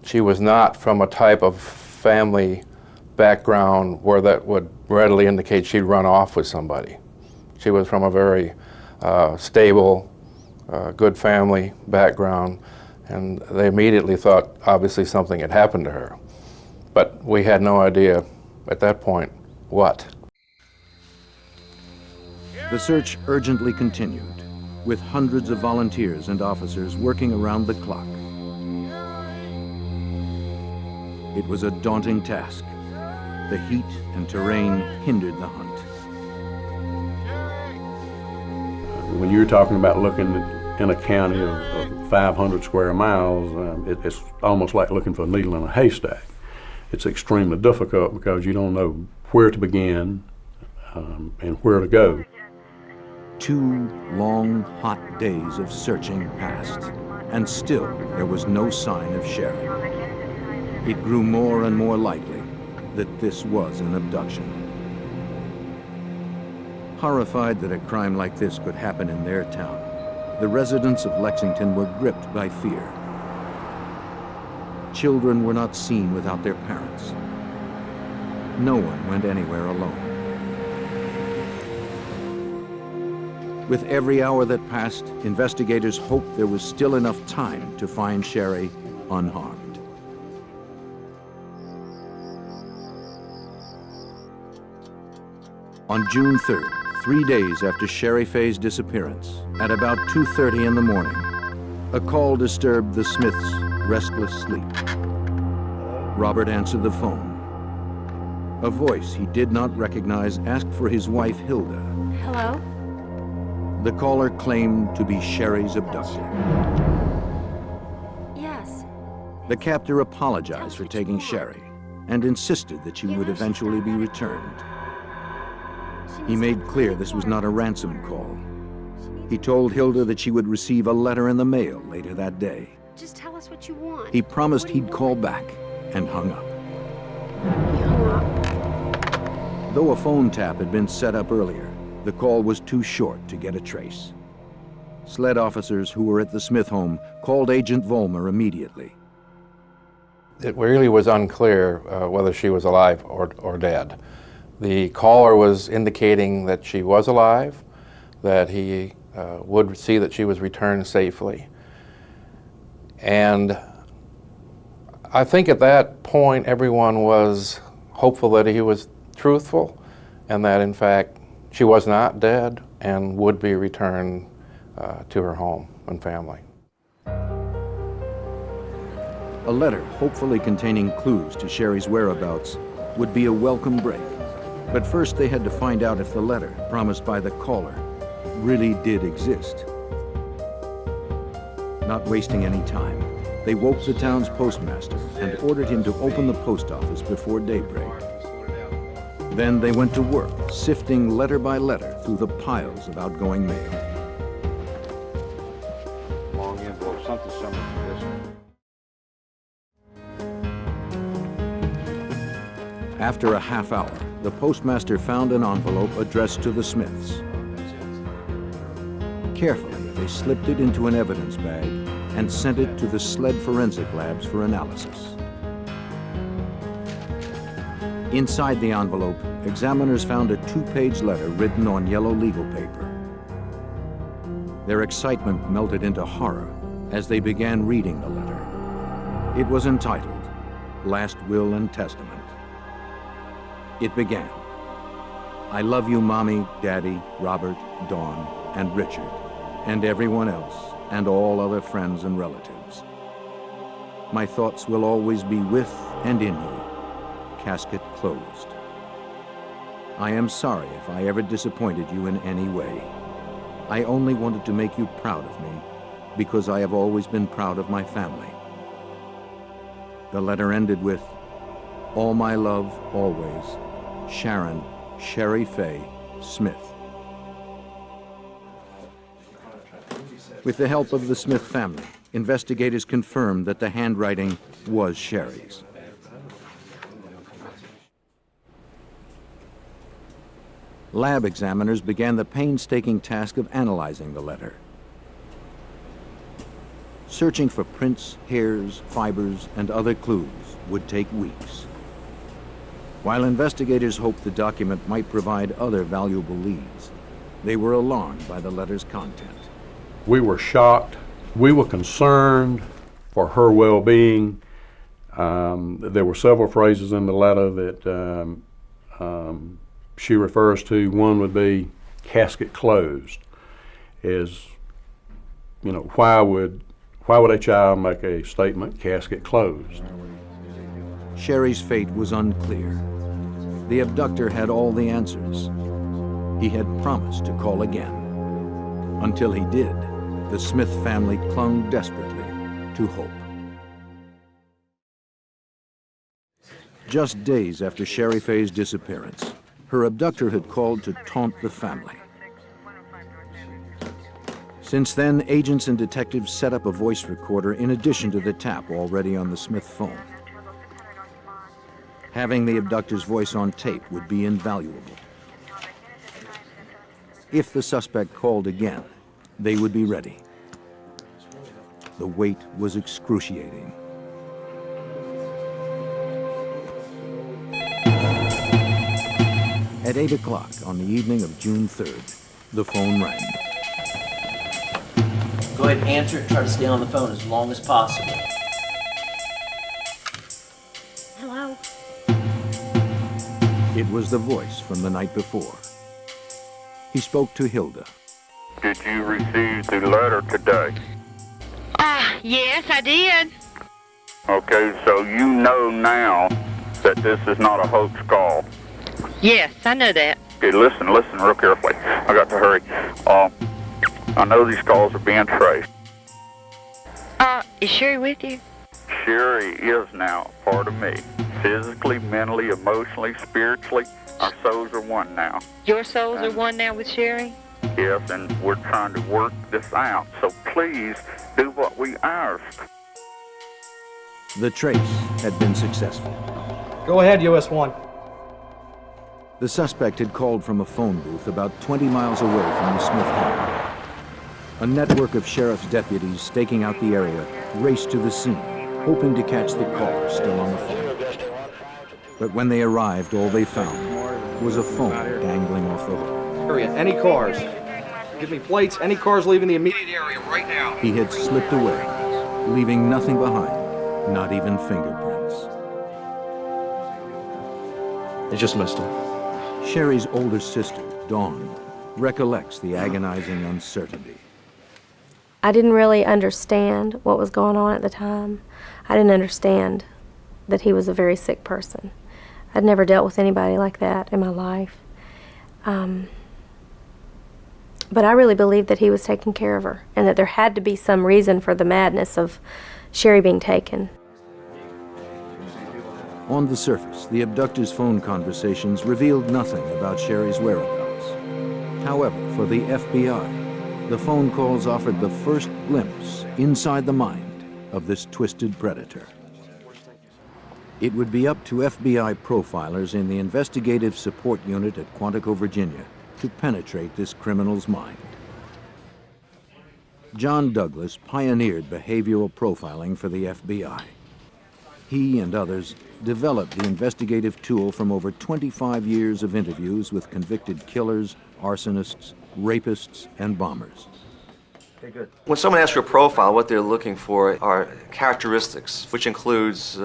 she was not from a type of family background where that would readily indicate she'd run off with somebody. She was from a very stable, good family background, and they immediately thought obviously something had happened to her. But we had no idea at that point what. The search urgently continued, with hundreds of volunteers and officers working around the clock. It was a daunting task. The heat and terrain hindered the hunt. When you're talking about looking in a county of 500 square miles, it's almost like looking for a needle in a haystack. It's extremely difficult because you don't know where to begin and where to go. 2 long, hot days of searching passed, and still there was no sign of Sherry. It grew more and more likely that this was an abduction. Horrified that a crime like this could happen in their town, the residents of Lexington were gripped by fear. Children were not seen without their parents. No one went anywhere alone. With every hour that passed, investigators hoped there was still enough time to find Sherry unharmed. On June 3rd, 3 days after Sherry Faye's disappearance, at about 2:30 in the morning, a call disturbed the Smiths' restless sleep. Robert answered the phone. A voice he did not recognize asked for his wife, Hilda. Hello? The caller claimed to be Sherry's abductor. Yes. The captor apologized for taking Sherry and insisted that she would eventually be returned. He made clear this was not a ransom call. He told Hilda that she would receive a letter in the mail later that day. Just tell us what you want. He promised he'd call back and hung up. He hung up. Though a phone tap had been set up earlier, the call was too short to get a trace. Sled officers who were at the Smith home called Agent Vollmer immediately. It really was unclear whether she was alive or dead. The caller was indicating that she was alive, that he would see that she was returned safely. And I think at that point everyone was hopeful that he was truthful and that in fact she was not dead and would be returned to her home and family. A letter, hopefully containing clues to Sherry's whereabouts, would be a welcome break. But first they had to find out if the letter, promised by the caller, really did exist. Not wasting any time, they woke the town's postmaster and ordered him to open the post office before daybreak. Then they went to work, sifting letter by letter through the piles of outgoing mail. Long envelope, something similar to this. After a half hour, the postmaster found an envelope addressed to the Smiths. Carefully, they slipped it into an evidence bag and sent it to the sled forensic labs for analysis. Inside the envelope, examiners found a 2-page letter written on yellow legal paper. Their excitement melted into horror as they began reading the letter. It was entitled, Last Will and Testament. It began, I love you, Mommy, Daddy, Robert, Dawn, and Richard, and everyone else, and all other friends and relatives. My thoughts will always be with and in you. Casket closed. I am sorry if I ever disappointed you in any way. I only wanted to make you proud of me because I have always been proud of my family. The letter ended with, all my love, always, Sharon, Sherry Faye, Smith. With the help of the Smith family, investigators confirmed that the handwriting was Sherry's. Lab examiners began the painstaking task of analyzing the letter. Searching for prints, hairs, fibers, and other clues would take weeks. While investigators hoped the document might provide other valuable leads, they were alarmed by the letter's content. We were shocked. We were concerned for her well-being. There were several phrases in the letter that she refers to. One would be casket closed. Is, you know, why would a child make a statement, casket closed? Sherry's fate was unclear. The abductor had all the answers. He had promised to call again. Until he did, the Smith family clung desperately to hope. Just days after Sherry Faye's disappearance, her abductor had called to taunt the family. Since then, agents and detectives set up a voice recorder in addition to the tap already on the Smith phone. Having the abductor's voice on tape would be invaluable. If the suspect called again, they would be ready. The wait was excruciating. At 8 o'clock on the evening of June 3rd, the phone rang. Go ahead and answer and try to stay on the phone as long as possible. Hello? It was the voice from the night before. He spoke to Hilda. Did you receive the letter today? Yes, I did. Okay, so you know now that this is not a hoax call. Yes, I know that. Okay, listen real carefully. I got to hurry. I know these calls are being traced. Is Sherry with you? Sherry is now a part of me. Physically, mentally, emotionally, spiritually, our souls are one now. Your souls are one now with Sherry? Yes, and we're trying to work this out. So please do what we ask. The trace had been successful. Go ahead, US 1. The suspect had called from a phone booth about 20 miles away from the Smith home. A network of sheriff's deputies staking out the area raced to the scene, hoping to catch the caller still on the phone. But when they arrived, all they found was a phone dangling off the hook. Area, any cars? Give me plates, any cars leaving the immediate area right now. He had slipped away, leaving nothing behind, not even fingerprints. They just missed him. Sherry's older sister, Dawn, recollects the agonizing uncertainty. I didn't really understand what was going on at the time. I didn't understand that he was a very sick person. I'd never dealt with anybody like that in my life. But I really believed that he was taking care of her and that there had to be some reason for the madness of Sherry being taken. On the surface, the abductor's phone conversations revealed nothing about Sherry's whereabouts. However, for the FBI, the phone calls offered the first glimpse inside the mind of this twisted predator. It would be up to FBI profilers in the Investigative Support Unit at Quantico, Virginia, to penetrate this criminal's mind. John Douglas pioneered behavioral profiling for the FBI. He and others developed the investigative tool from over 25 years of interviews with convicted killers, arsonists, rapists, and bombers. Okay, good. When someone asks for a profile, what they're looking for are characteristics, which includes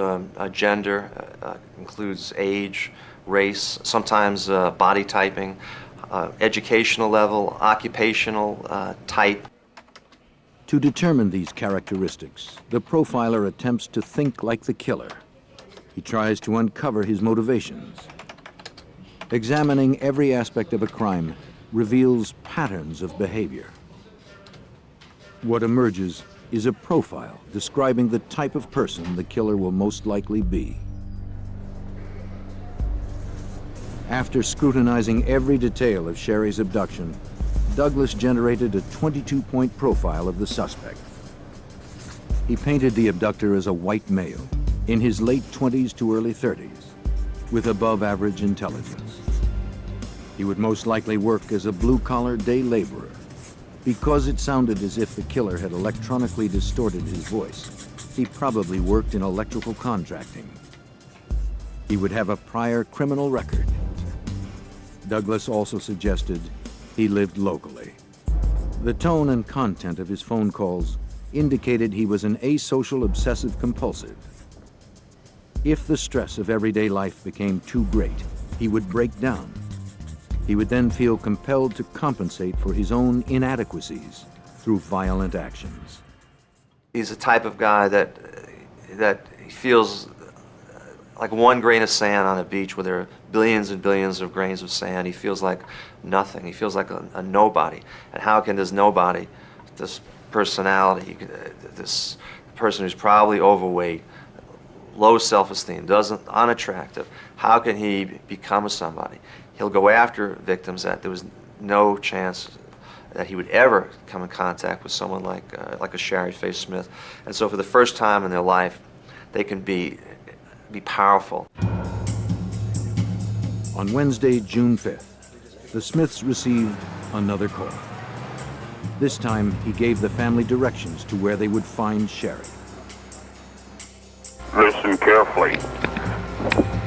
gender, includes age, race, sometimes body typing, educational level, occupational type. To determine these characteristics, the profiler attempts to think like the killer. He tries to uncover his motivations. Examining every aspect of a crime reveals patterns of behavior. What emerges is a profile describing the type of person the killer will most likely be. After scrutinizing every detail of Sherry's abduction, Douglas generated a 22-point profile of the suspect. He painted the abductor as a white male, in his late 20s to early 30s, with above-average intelligence. He would most likely work as a blue-collar day laborer. Because it sounded as if the killer had electronically distorted his voice, he probably worked in electrical contracting. He would have a prior criminal record. Douglas also suggested he lived locally. The tone and content of his phone calls indicated he was an asocial obsessive-compulsive. If the stress of everyday life became too great, he would break down. He would then feel compelled to compensate for his own inadequacies through violent actions. He's the type of guy that he feels like one grain of sand on a beach where there are billions and billions of grains of sand. He feels like nothing. He feels like a nobody. And how can this nobody, this personality, this person who's probably overweight, low self-esteem, unattractive, how can he become a somebody? He'll go after victims that there was no chance that he would ever come in contact with someone like a Sherry Faye Smith. And so for the first time in their life, they can be powerful. On Wednesday, June 5th, the Smiths received another call. This time, he gave the family directions to where they would find Sherry. Listen carefully.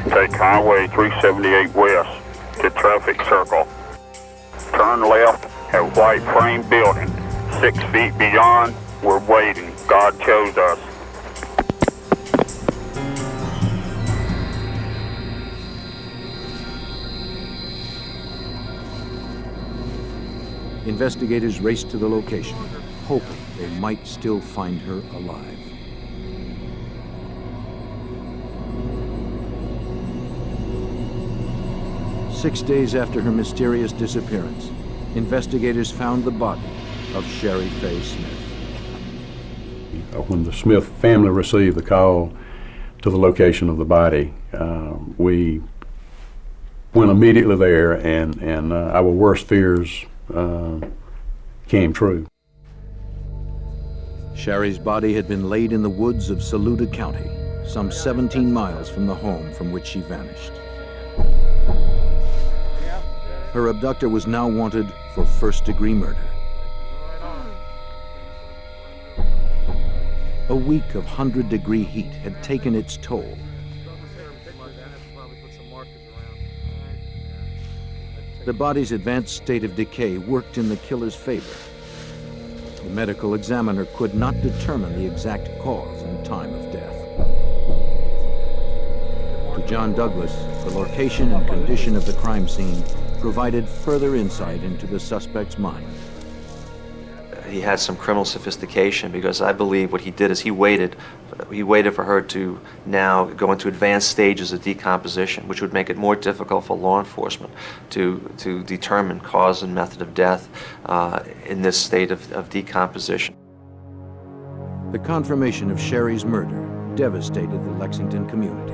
Take Highway 378 west to traffic circle. Turn left at white frame building. 6 feet beyond, we're waiting. God chose us. Investigators raced to the location, hoping they might still find her alive. "6 days after her mysterious disappearance, investigators found the body of Sherry Faye Smith. When the Smith family received the call to the location of the body, we went immediately there, and our worst fears came true. Sherry's body had been laid in the woods of Saluda County, some 17 miles from the home from which she vanished. Her abductor was now wanted for first-degree murder. A week of 100-degree heat had taken its toll. The body's advanced state of decay worked in the killer's favor. The medical examiner could not determine the exact cause and time of death. To John Douglas, the location and condition of the crime scene provided further insight into the suspect's mind. He had some criminal sophistication, because I believe what he did is he waited for her to now go into advanced stages of decomposition, which would make it more difficult for law enforcement to determine cause and method of death in this state of decomposition. The confirmation of Sherry's murder devastated the Lexington community.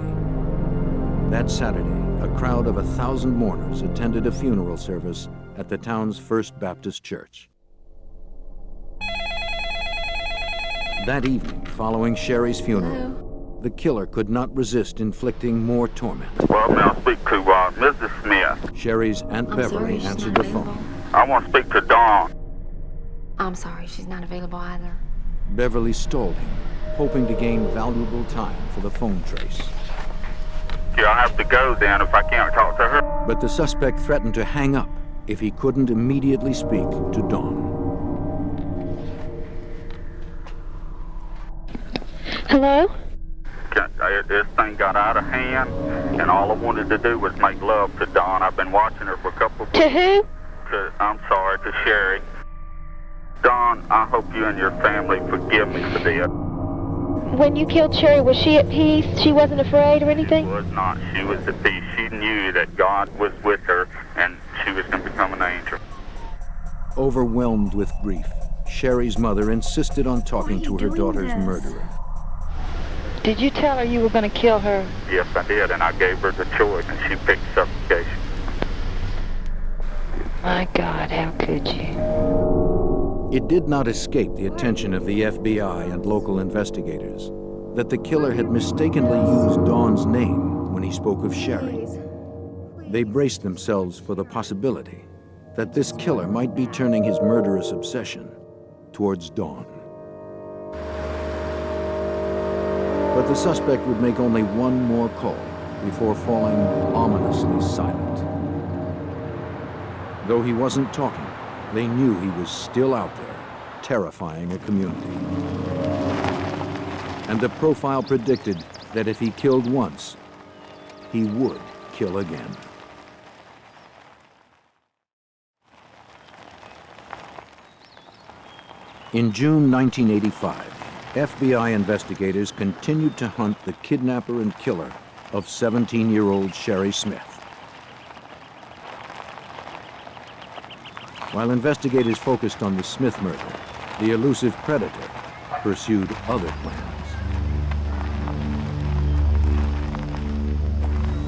That Saturday, a crowd of 1,000 mourners attended a funeral service at the town's First Baptist Church. That evening, following Sherry's funeral, the killer could not resist inflicting more torment. Well, may I speak to Mrs. Smith? Sherry's Aunt Beverly answered the phone. I want to speak to Dawn. I'm sorry, she's not available either. Beverly stalled him, hoping to gain valuable time for the phone trace. Yeah, I have to go then if I can't talk to her. But the suspect threatened to hang up if he couldn't immediately speak to Dawn. Hello? This thing got out of hand, and all I wanted to do was make love to Dawn. I've been watching her for a couple of weeks. To who? I'm sorry, to Sherry. Dawn, I hope you and your family forgive me for this. When you killed Sherry, was she at peace? She wasn't afraid or anything? She was not. She was at peace. She knew that God was with her, and she was going to become an angel. Overwhelmed with grief, Sherry's mother insisted on talking to her daughter's murderer. Did you tell her you were going to kill her? Yes, I did, and I gave her the choice, and she picked suffocation. My God, how could you? It did not escape the attention of the FBI and local investigators that the killer had mistakenly used Dawn's name when he spoke of Sherry. They braced themselves for the possibility that this killer might be turning his murderous obsession towards Dawn. But the suspect would make only one more call before falling ominously silent. Though he wasn't talking, they knew he was still out there, terrifying a community. And the profile predicted that if he killed once, he would kill again. In June 1985, FBI investigators continued to hunt the kidnapper and killer of 17-year-old Sherry Smith. While investigators focused on the Smith murder, the elusive predator pursued other plans.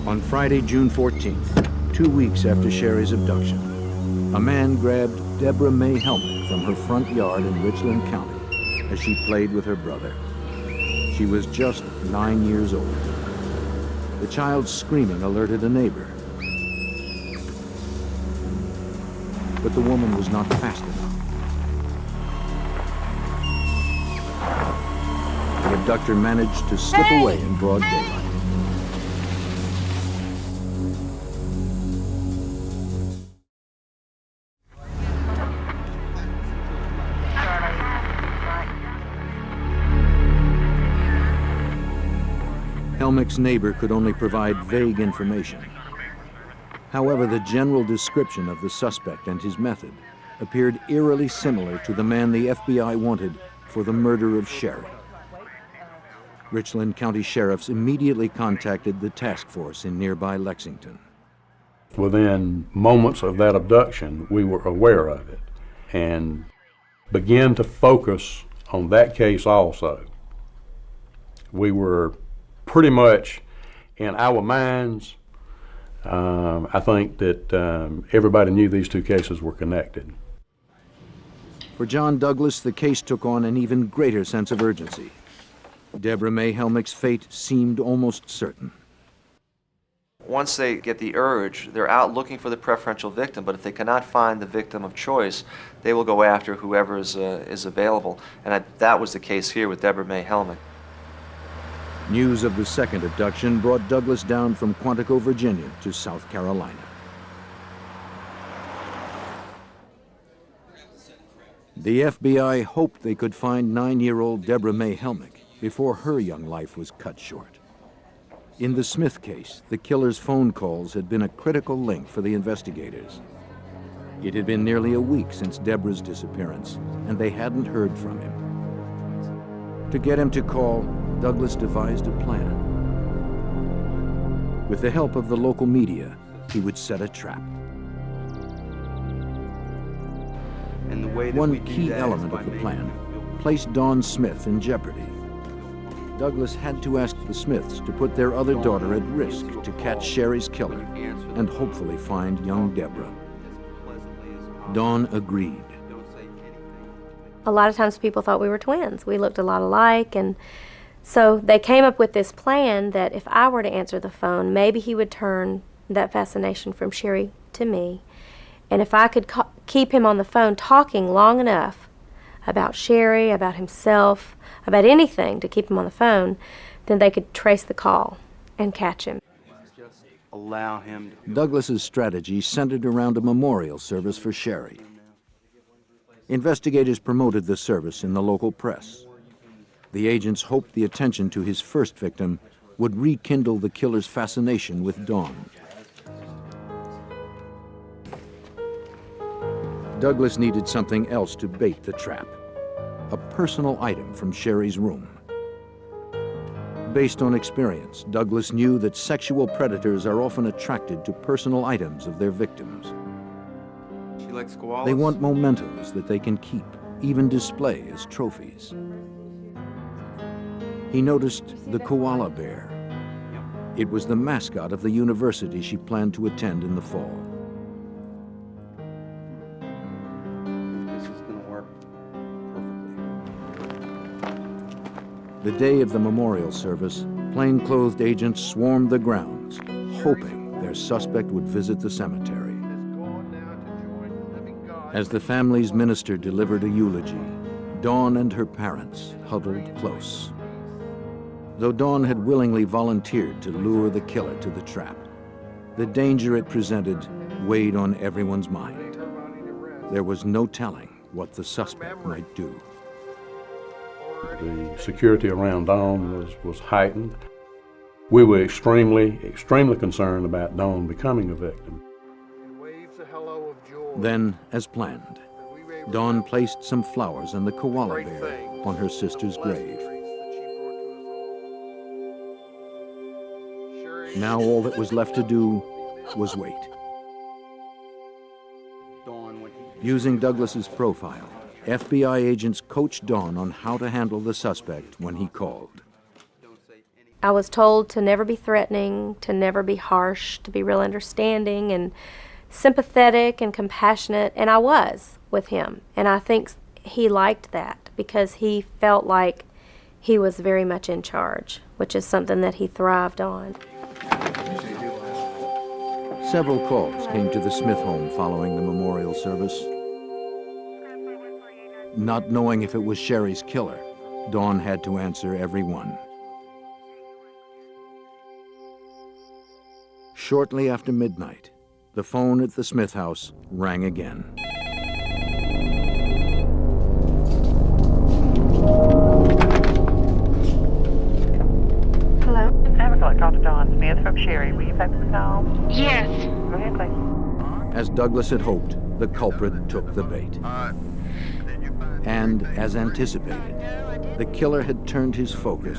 On Friday, June 14th, 2 weeks after Sherry's abduction, a man grabbed Deborah Mae Helmick from her front yard in Richland County as she played with her brother. She was just 9 years old. The child's screaming alerted a neighbor. But the woman was not fast enough. The abductor managed to slip away in broad daylight. Helmick's neighbor could only provide vague information. However, the general description of the suspect and his method appeared eerily similar to the man the FBI wanted for the murder of Sherry. Richland County sheriffs immediately contacted the task force in nearby Lexington. Within moments of that abduction, we were aware of it, and began to focus on that case also. We were pretty much in our minds, I think that everybody knew these two cases were connected. For John Douglas, the case took on an even greater sense of urgency. Deborah May Helmick's fate seemed almost certain. Once they get the urge, they're out looking for the preferential victim, but if they cannot find the victim of choice, they will go after whoever is available. And that was the case here with Deborah May Helmick. News of the second abduction brought Douglas down from Quantico, Virginia to South Carolina. The FBI hoped they could find 9-year-old Deborah May Helmick before her young life was cut short. In the Smith case, the killer's phone calls had been a critical link for the investigators. It had been nearly a week since Deborah's disappearance, and they hadn't heard from him. To get him to call, Douglas devised a plan. With the help of the local media, he would set a trap. And the way that One key element of the plan placed Dawn Smith in jeopardy. Douglas had to ask the Smiths to put their other daughter at risk to catch Sherry's killer and hopefully find young Deborah. Dawn agreed. A lot of times people thought we were twins. We looked a lot alike, and so they came up with this plan that if I were to answer the phone, maybe he would turn that fascination from Sherry to me. And if I could keep him on the phone talking long enough about Sherry, about himself, about anything to keep him on the phone, then they could trace the call and catch him. Allow him to... Douglas's strategy centered around a memorial service for Sherry. Investigators promoted the service in the local press. The agents hoped the attention to his first victim would rekindle the killer's fascination with Dawn. Douglas needed something else to bait the trap, a personal item from Sherry's room. Based on experience, Douglas knew that sexual predators are often attracted to personal items of their victims. She likes koalas. They want mementos that they can keep, even display as trophies. He noticed the koala bear. It was the mascot of the university she planned to attend in the fall. This is going to work perfectly. The day of the memorial service, plainclothed agents swarmed the grounds, hoping their suspect would visit the cemetery. As the family's minister delivered a eulogy, Dawn and her parents huddled close. Though Dawn had willingly volunteered to lure the killer to the trap, the danger it presented weighed on everyone's mind. There was no telling what the suspect might do. The security around Dawn was heightened. We were extremely concerned about Dawn becoming a victim. Then, as planned, Dawn placed some flowers and the koala bear on her sister's grave. Now all that was left to do was wait. Using Douglas's profile, FBI agents coached Dawn on how to handle the suspect when he called. I was told to never be threatening, to never be harsh, to be real understanding and sympathetic and compassionate, and I was with him. And I think he liked that because he felt like he was very much in charge, which is something that he thrived on. Several calls came to the Smith home following the memorial service. Not knowing if it was Sherry's killer, Dawn had to answer every one. Shortly after midnight, the phone at the Smith house rang again. Hello? I'd like to talk to Dawn Smith from Sherry. Will you take the call? Yes. Go ahead, please. As Douglas had hoped, the culprit took the bait. And as anticipated, the killer had turned his focus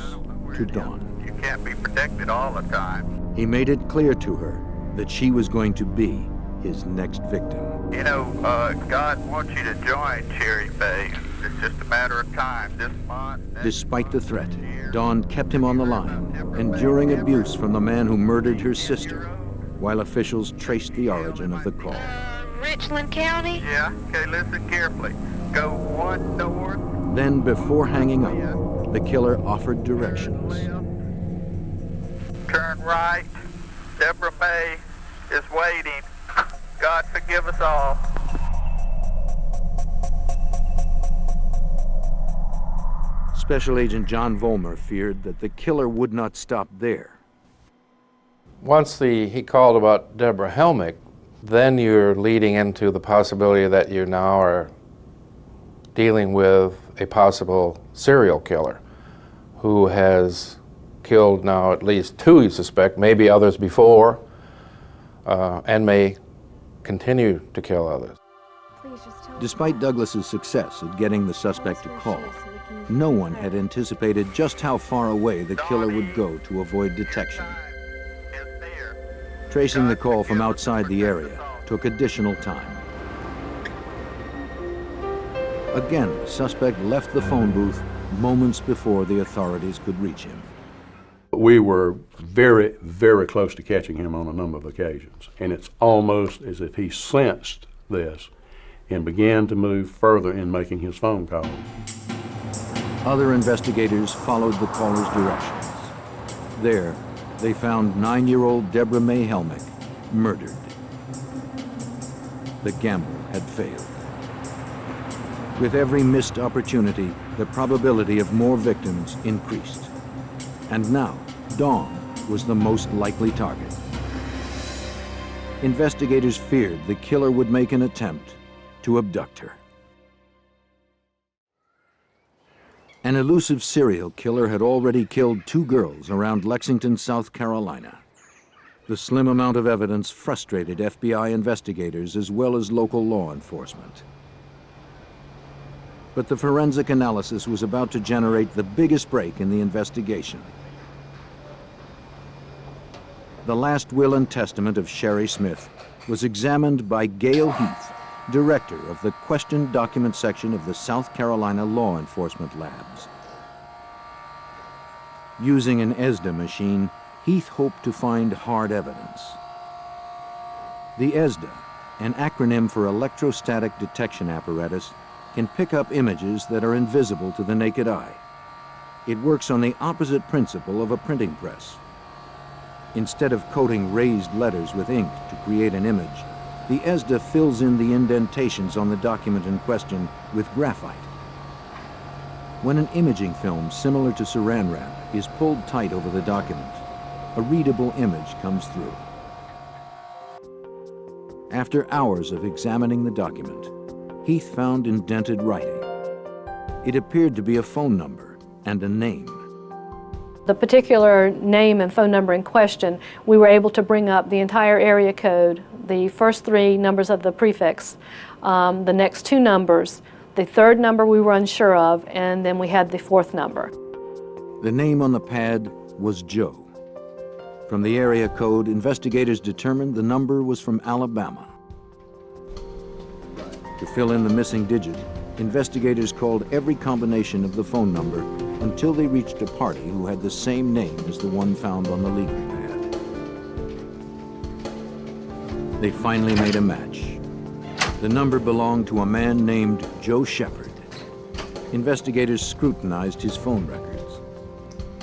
to Dawn. You can't be protected all the time. He made it clear to her that she was going to be his next victim. You know, God wants you to join Cherry Bay. It's just a matter of time. This month. Despite the threat, Dawn kept him on the line, enduring abuse from the man who murdered her sister, while officials traced the origin of the call. Richland County? Yeah, okay, listen carefully. Go 1 north. Then, before hanging up, the killer offered directions. Turn right. Deborah May is waiting. God forgive us all. Special Agent John Vollmer feared that the killer would not stop there. Once he called about Deborah Helmick, then you're leading into the possibility that you now are dealing with a possible serial killer who has killed now at least 2, you suspect, maybe others before, and may continue to kill others. Despite Douglas's success at getting the suspect to call, no one had anticipated just how far away the killer would go to avoid detection. Tracing the call from outside the area took additional time. Again, the suspect left the phone booth moments before the authorities could reach him. We were very, very close to catching him on a number of occasions, and it's almost as if he sensed this and began to move further in making his phone call. Other investigators followed the caller's directions. There, they found 9-year-old Deborah May Helmick murdered. The gamble had failed. With every missed opportunity, the probability of more victims increased. And now, Dawn was the most likely target. Investigators feared the killer would make an attempt to abduct her. An elusive serial killer had already killed 2 girls around Lexington, South Carolina. The slim amount of evidence frustrated FBI investigators as well as local law enforcement. But the forensic analysis was about to generate the biggest break in the investigation. The last will and testament of Sherry Smith was examined by Gail Heath, director of the Questioned Document section of the South Carolina Law Enforcement Labs. Using an ESDA machine, Heath hoped to find hard evidence. The ESDA, an acronym for Electrostatic Detection Apparatus, can pick up images that are invisible to the naked eye. It works on the opposite principle of a printing press. Instead of coating raised letters with ink to create an image, the ESDA fills in the indentations on the document in question with graphite. When an imaging film similar to Saran wrap is pulled tight over the document, a readable image comes through. After hours of examining the document, Heath found indented writing. It appeared to be a phone number and a name. The particular name and phone number in question, we were able to bring up the entire area code, the first 3 numbers of the prefix, the next 2 numbers, the 3rd number we were unsure of, and then we had the 4th number. The name on the pad was Joe. From the area code, investigators determined the number was from Alabama. To fill in the missing digit, investigators called every combination of the phone number until they reached a party who had the same name as the one found on the legal pad. They finally made a match. The number belonged to a man named Joe Shepard. Investigators scrutinized his phone records.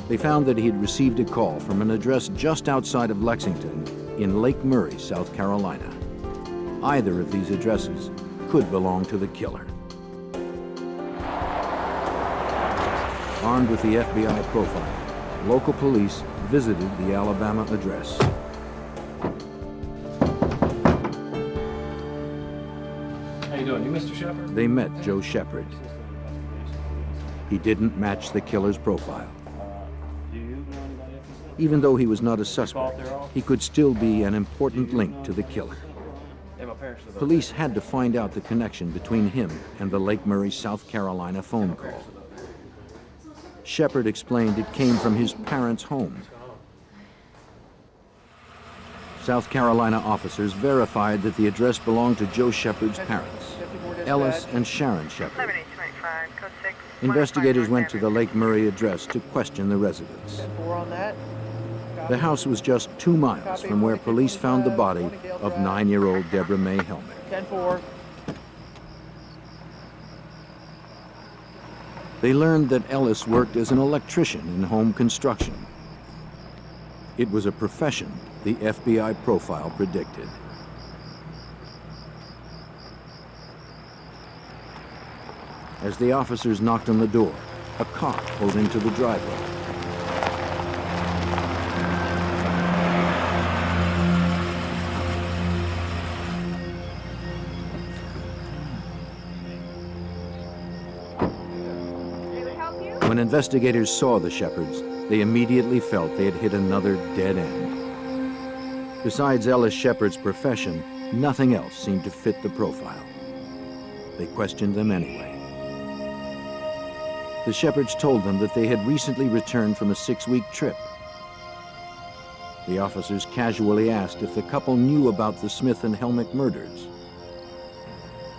They found that he had received a call from an address just outside of Lexington in Lake Murray, South Carolina. Either of these addresses could belong to the killer. Armed with the FBI profile, local police visited the Alabama address. How you doing? You Mr. Shepard? They met Joe Shepard. He didn't match the killer's profile. Even though he was not a suspect, he could still be an important link to the killer. Police had to find out the connection between him and the Lake Murray, South Carolina phone call. Shepard explained it came from his parents' home. South Carolina officers verified that the address belonged to Joe Shepard's parents, Ellis and Sharon Shepard. Investigators went to the Lake Murray address to question the residents. The house was just 2 miles from where police found the body of 9-year-old Deborah May Helmick. 10-4. They learned that Ellis worked as an electrician in home construction. It was a profession the FBI profile predicted. As the officers knocked on the door, a car pulled into the driveway. When investigators saw the Shepards, they immediately felt they had hit another dead end. Besides Ellis Shepard's profession, nothing else seemed to fit the profile. They questioned them anyway. The Shepards told them that they had recently returned from a 6-week trip. The officers casually asked if the couple knew about the Smith and Helmick murders.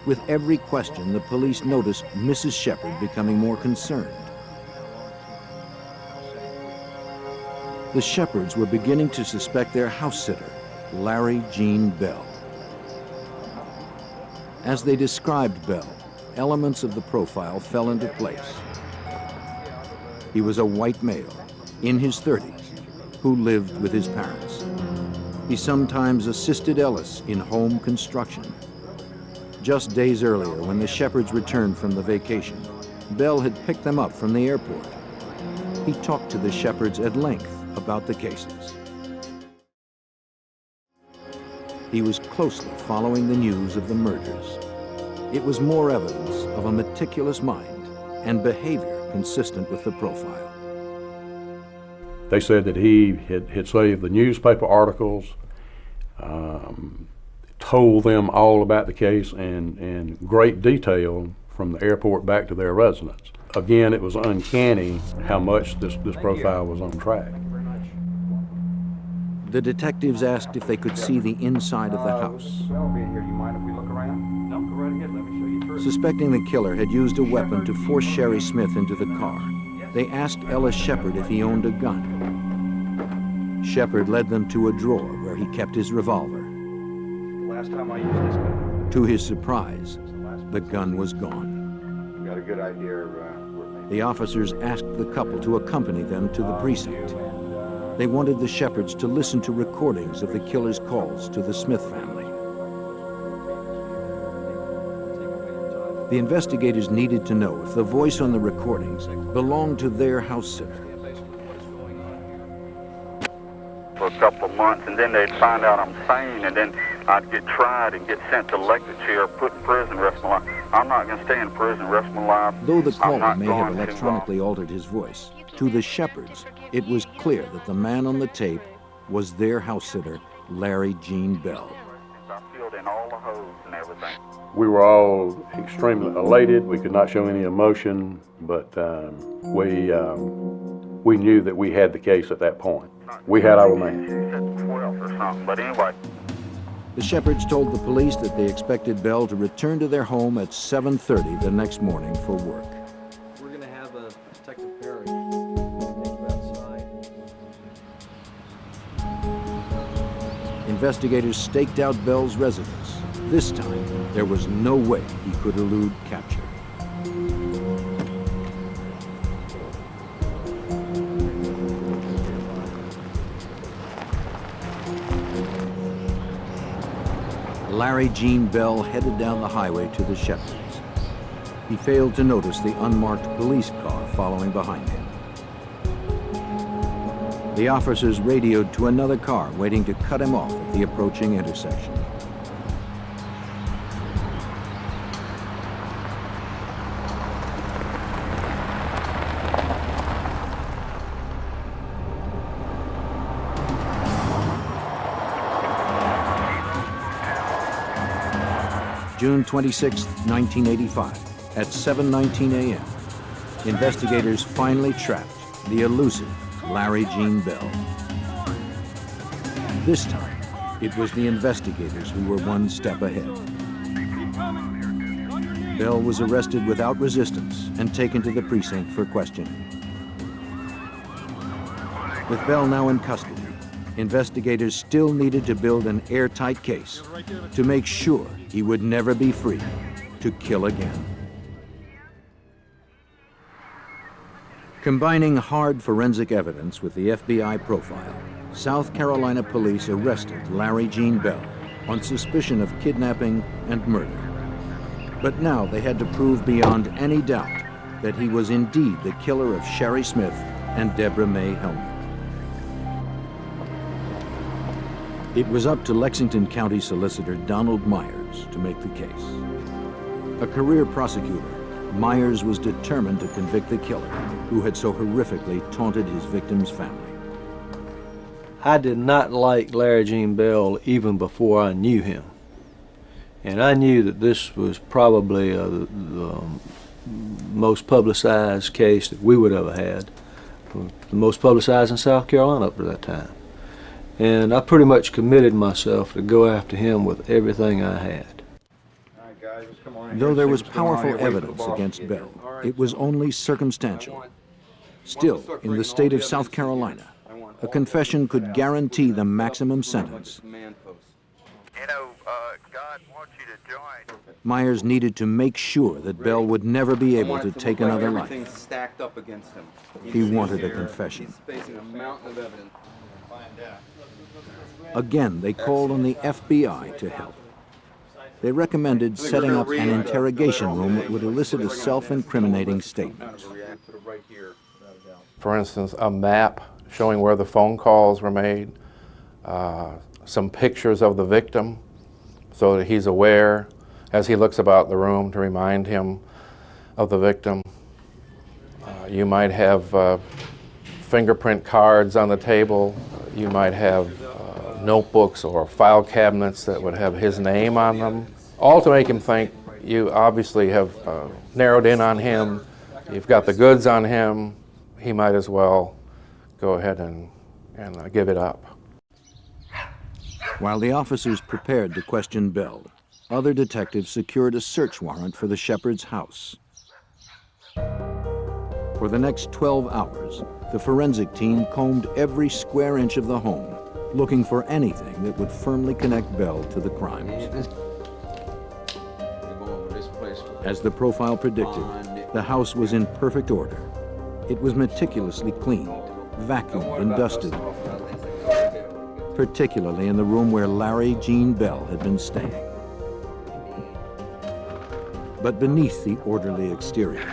With every question, the police noticed Mrs. Shepard becoming more concerned. The Shepards were beginning to suspect their house sitter, Larry Jean Bell. As they described Bell, elements of the profile fell into place. He was a white male, in his 30s, who lived with his parents. He sometimes assisted Ellis in home construction. Just days earlier, when the Shepards returned from the vacation, Bell had picked them up from the airport. He talked to the Shepards at length about the cases. He was closely following the news of the murders. It was more evidence of a meticulous mind and behavior consistent with the profile. They said that he had saved the newspaper articles, told them all about the case in great detail from the airport back to their residence. Again, it was uncanny how much this profile was on track. The detectives asked if they could see the inside of the house. Suspecting the killer had used a weapon to force Sherry Smith into the car, they asked Ellis Shepard if he owned a gun. Shepard led them to a drawer where he kept his revolver. Last time I used this gun. To his surprise, the gun was gone. Got a good idea. The officers asked the couple to accompany them to the precinct. They wanted the Shepards to listen to recordings of the killer's calls to the Smith family. The investigators needed to know if the voice on the recordings belonged to their house sitter. For a couple of months, and then they'd find out I'm sane, and then I'd get tried and get sent to electric chair, put in prison the rest of my life. I'm not going to stay in prison the rest of my life. Though the caller may have electronically altered his voice, to the Shepards, it was clear that the man on the tape was their house sitter, Larry Jean Bell. I filled in all the holes and everything. We were all extremely elated. We could not show any emotion, but we knew that we had the case at that point. We had our man. But anyway. The Shepards told the police that they expected Bell to return to their home at 7:30 the next morning for work. We're going to have a Detective Perry take you outside. Investigators staked out Bell's residence. This time, there was no way he could elude capture. Larry Jean Bell headed down the highway to the Shepards. He failed to notice the unmarked police car following behind him. The officers radioed to another car waiting to cut him off at the approaching intersection. June 26, 1985, at 7:19 a.m., investigators finally trapped the elusive Larry Jean Bell. This time, It was the investigators who were one step ahead. Bell was arrested without resistance and taken to the precinct for questioning. With Bell now in custody, investigators still needed to build an airtight case to make sure he would never be free to kill again. Combining hard forensic evidence with the FBI profile, South Carolina police arrested Larry Gene Bell on suspicion of kidnapping and murder. But now they had to prove beyond any doubt that he was indeed the killer of Sherry Smith and Deborah May Hellman. It was up to Lexington County Solicitor Donald Myers to make the case. A career prosecutor, Myers was determined to convict the killer who had so horrifically taunted his victim's family. I did not like Larry Gene Bell even before I knew him. And I knew that this was probably the most publicized case that we would ever had. The most publicized in South Carolina up to that time. And I pretty much committed myself to go after him with everything I had. Though there was powerful evidence against Bell, it was only circumstantial. Still, in the state of South Carolina, a confession could guarantee the maximum sentence. Myers needed to make sure that Bell would never be able to take another life. Stacked up against him. He wanted a confession. He's facing a mountain of evidence. Again, they called on the FBI to help. They recommended setting up an interrogation room that would elicit a self-incriminating statement. For instance, a map showing where the phone calls were made, some pictures of the victim so that he's aware as he looks about the room to remind him of the victim. You might have fingerprint cards on the table. You might have notebooks or file cabinets that would have his name on them, all to make him think you obviously have narrowed in on him, you've got the goods on him, he might as well go ahead and give it up. While the officers prepared to question Bell, other detectives secured a search warrant for the Shepherd's house. For the next 12 hours, the forensic team combed every square inch of the home, looking for anything that would firmly connect Bell to the crimes. As the profile predicted, the house was in perfect order. It was meticulously cleaned, vacuumed, and dusted, particularly in the room where Larry Gene Bell had been staying. But beneath the orderly exterior,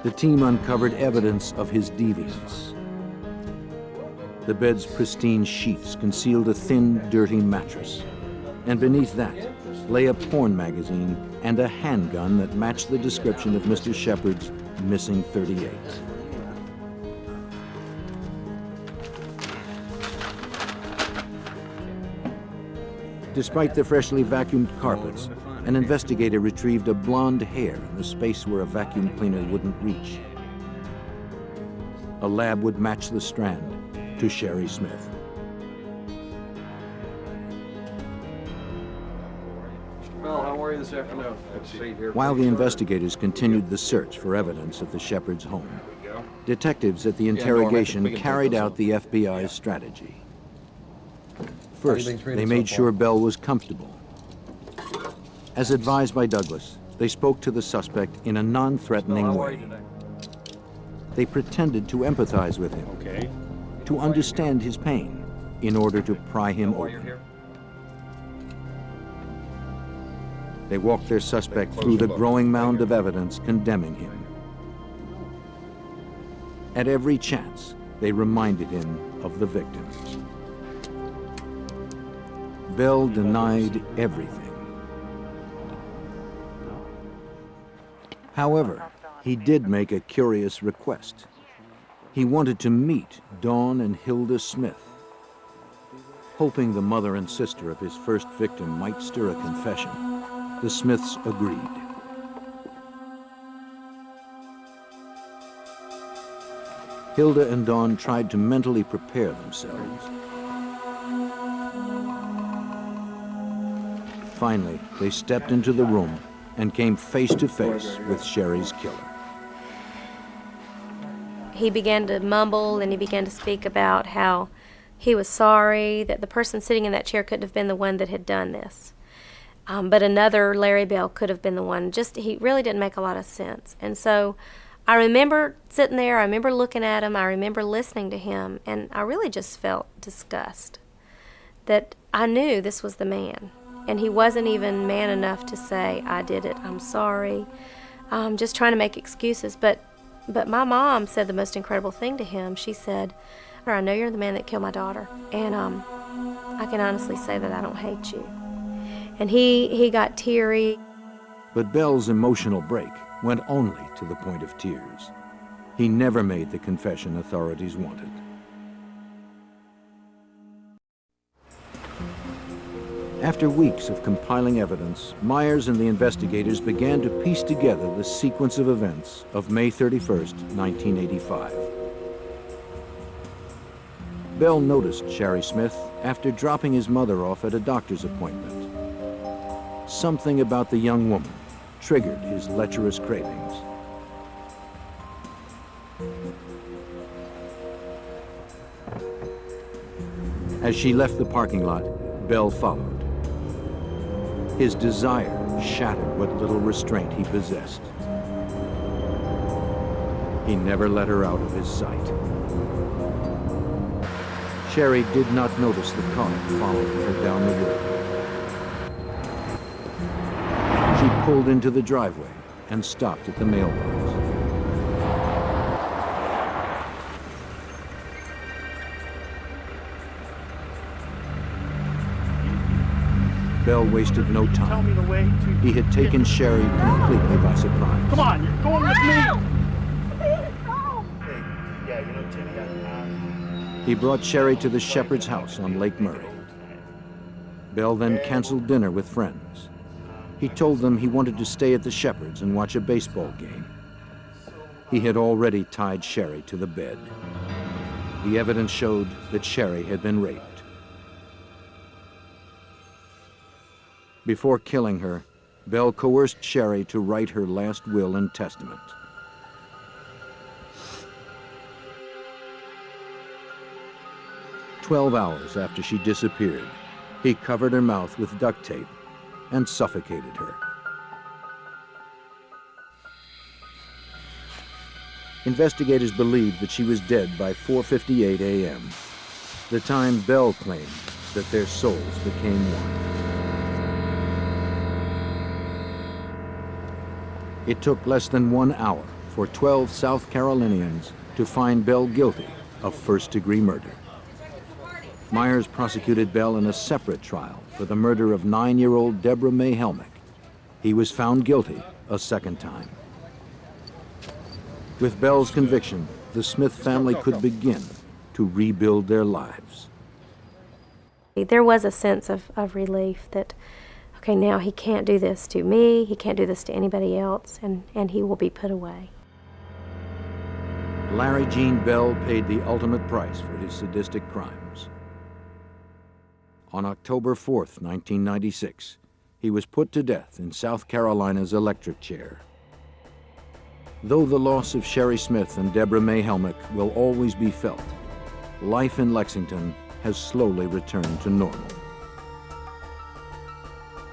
the team uncovered evidence of his deviance. The bed's pristine sheets concealed a thin, dirty mattress, and beneath that lay a porn magazine and a handgun that matched the description of Mr. Shepherd's missing .38. Despite the freshly vacuumed carpets, an investigator retrieved a blonde hair in the space where a vacuum cleaner wouldn't reach. A lab would match the strand to Sherry Smith. Mr. Bell, how are you this afternoon? While the investigators continued the search for evidence at the Shepherd's home, detectives at the interrogation carried out the FBI's strategy. First, they made sure Bell was comfortable. As advised by Douglas, they spoke to the suspect in a non-threatening way. They pretended to empathize with him, to understand his pain, in order to pry him open. They walked their suspect through the growing mound of evidence condemning him. At every chance, they reminded him of the victims. Bell denied everything. However, he did make a curious request. He wanted to meet Dawn and Hilda Smith. Hoping the mother and sister of his first victim might stir a confession, the Smiths agreed. Hilda and Dawn tried to mentally prepare themselves. Finally, they stepped into the room and came face to face with Sherry's killer. He began to mumble and he began to speak about how he was sorry that the person sitting in that chair couldn't have been the one that had done this. But another Larry Bell could have been the one. He really didn't make a lot of sense. And so I remember sitting there, I remember looking at him, I remember listening to him, and I really just felt disgust. That I knew this was the man. And he wasn't even man enough to say, I did it, I'm sorry. Just trying to make excuses. But my mom said the most incredible thing to him. She said, I know you're the man that killed my daughter, and I can honestly say that I don't hate you. And he got teary. But Bell's emotional break went only to the point of tears. He never made the confession authorities wanted. After weeks of compiling evidence, Myers and the investigators began to piece together the sequence of events of May 31st, 1985. Bell noticed Sherry Smith after dropping his mother off at a doctor's appointment. Something about the young woman triggered his lecherous cravings. As she left the parking lot, Bell followed. His desire shattered what little restraint he possessed. He never let her out of his sight. Sherry did not notice the car following her down the road. She pulled into the driveway and stopped at the mailbox. Bell wasted no time. Tell me the way to... He had taken Sherry completely by surprise. Come on, you're going with me! He brought Sherry to the Shepherd's house on Lake Murray. Bell then canceled dinner with friends. He told them he wanted to stay at the Shepherd's and watch a baseball game. He had already tied Sherry to the bed. The evidence showed that Sherry had been raped. Before killing her, Bell coerced Sherry to write her last will and testament. "12 hours after she disappeared, he covered her mouth with duct tape and suffocated her. Investigators believed that she was dead by 4:58 a.m., the time Bell claimed that their souls became one. It took less than 1 hour for 12 South Carolinians to find Bell guilty of first-degree murder. Myers prosecuted Bell in a separate trial for the murder of 9-year-old Deborah May Helmick. He was found guilty a second time. With Bell's conviction, the Smith family could begin to rebuild their lives. There was a sense of relief that, okay, now he can't do this to me, he can't do this to anybody else, and he will be put away. Larry Gene Bell paid the ultimate price for his sadistic crimes. On October 4th, 1996, he was put to death in South Carolina's electric chair. Though the loss of Sherry Smith and Deborah May Helmick will always be felt, life in Lexington has slowly returned to normal.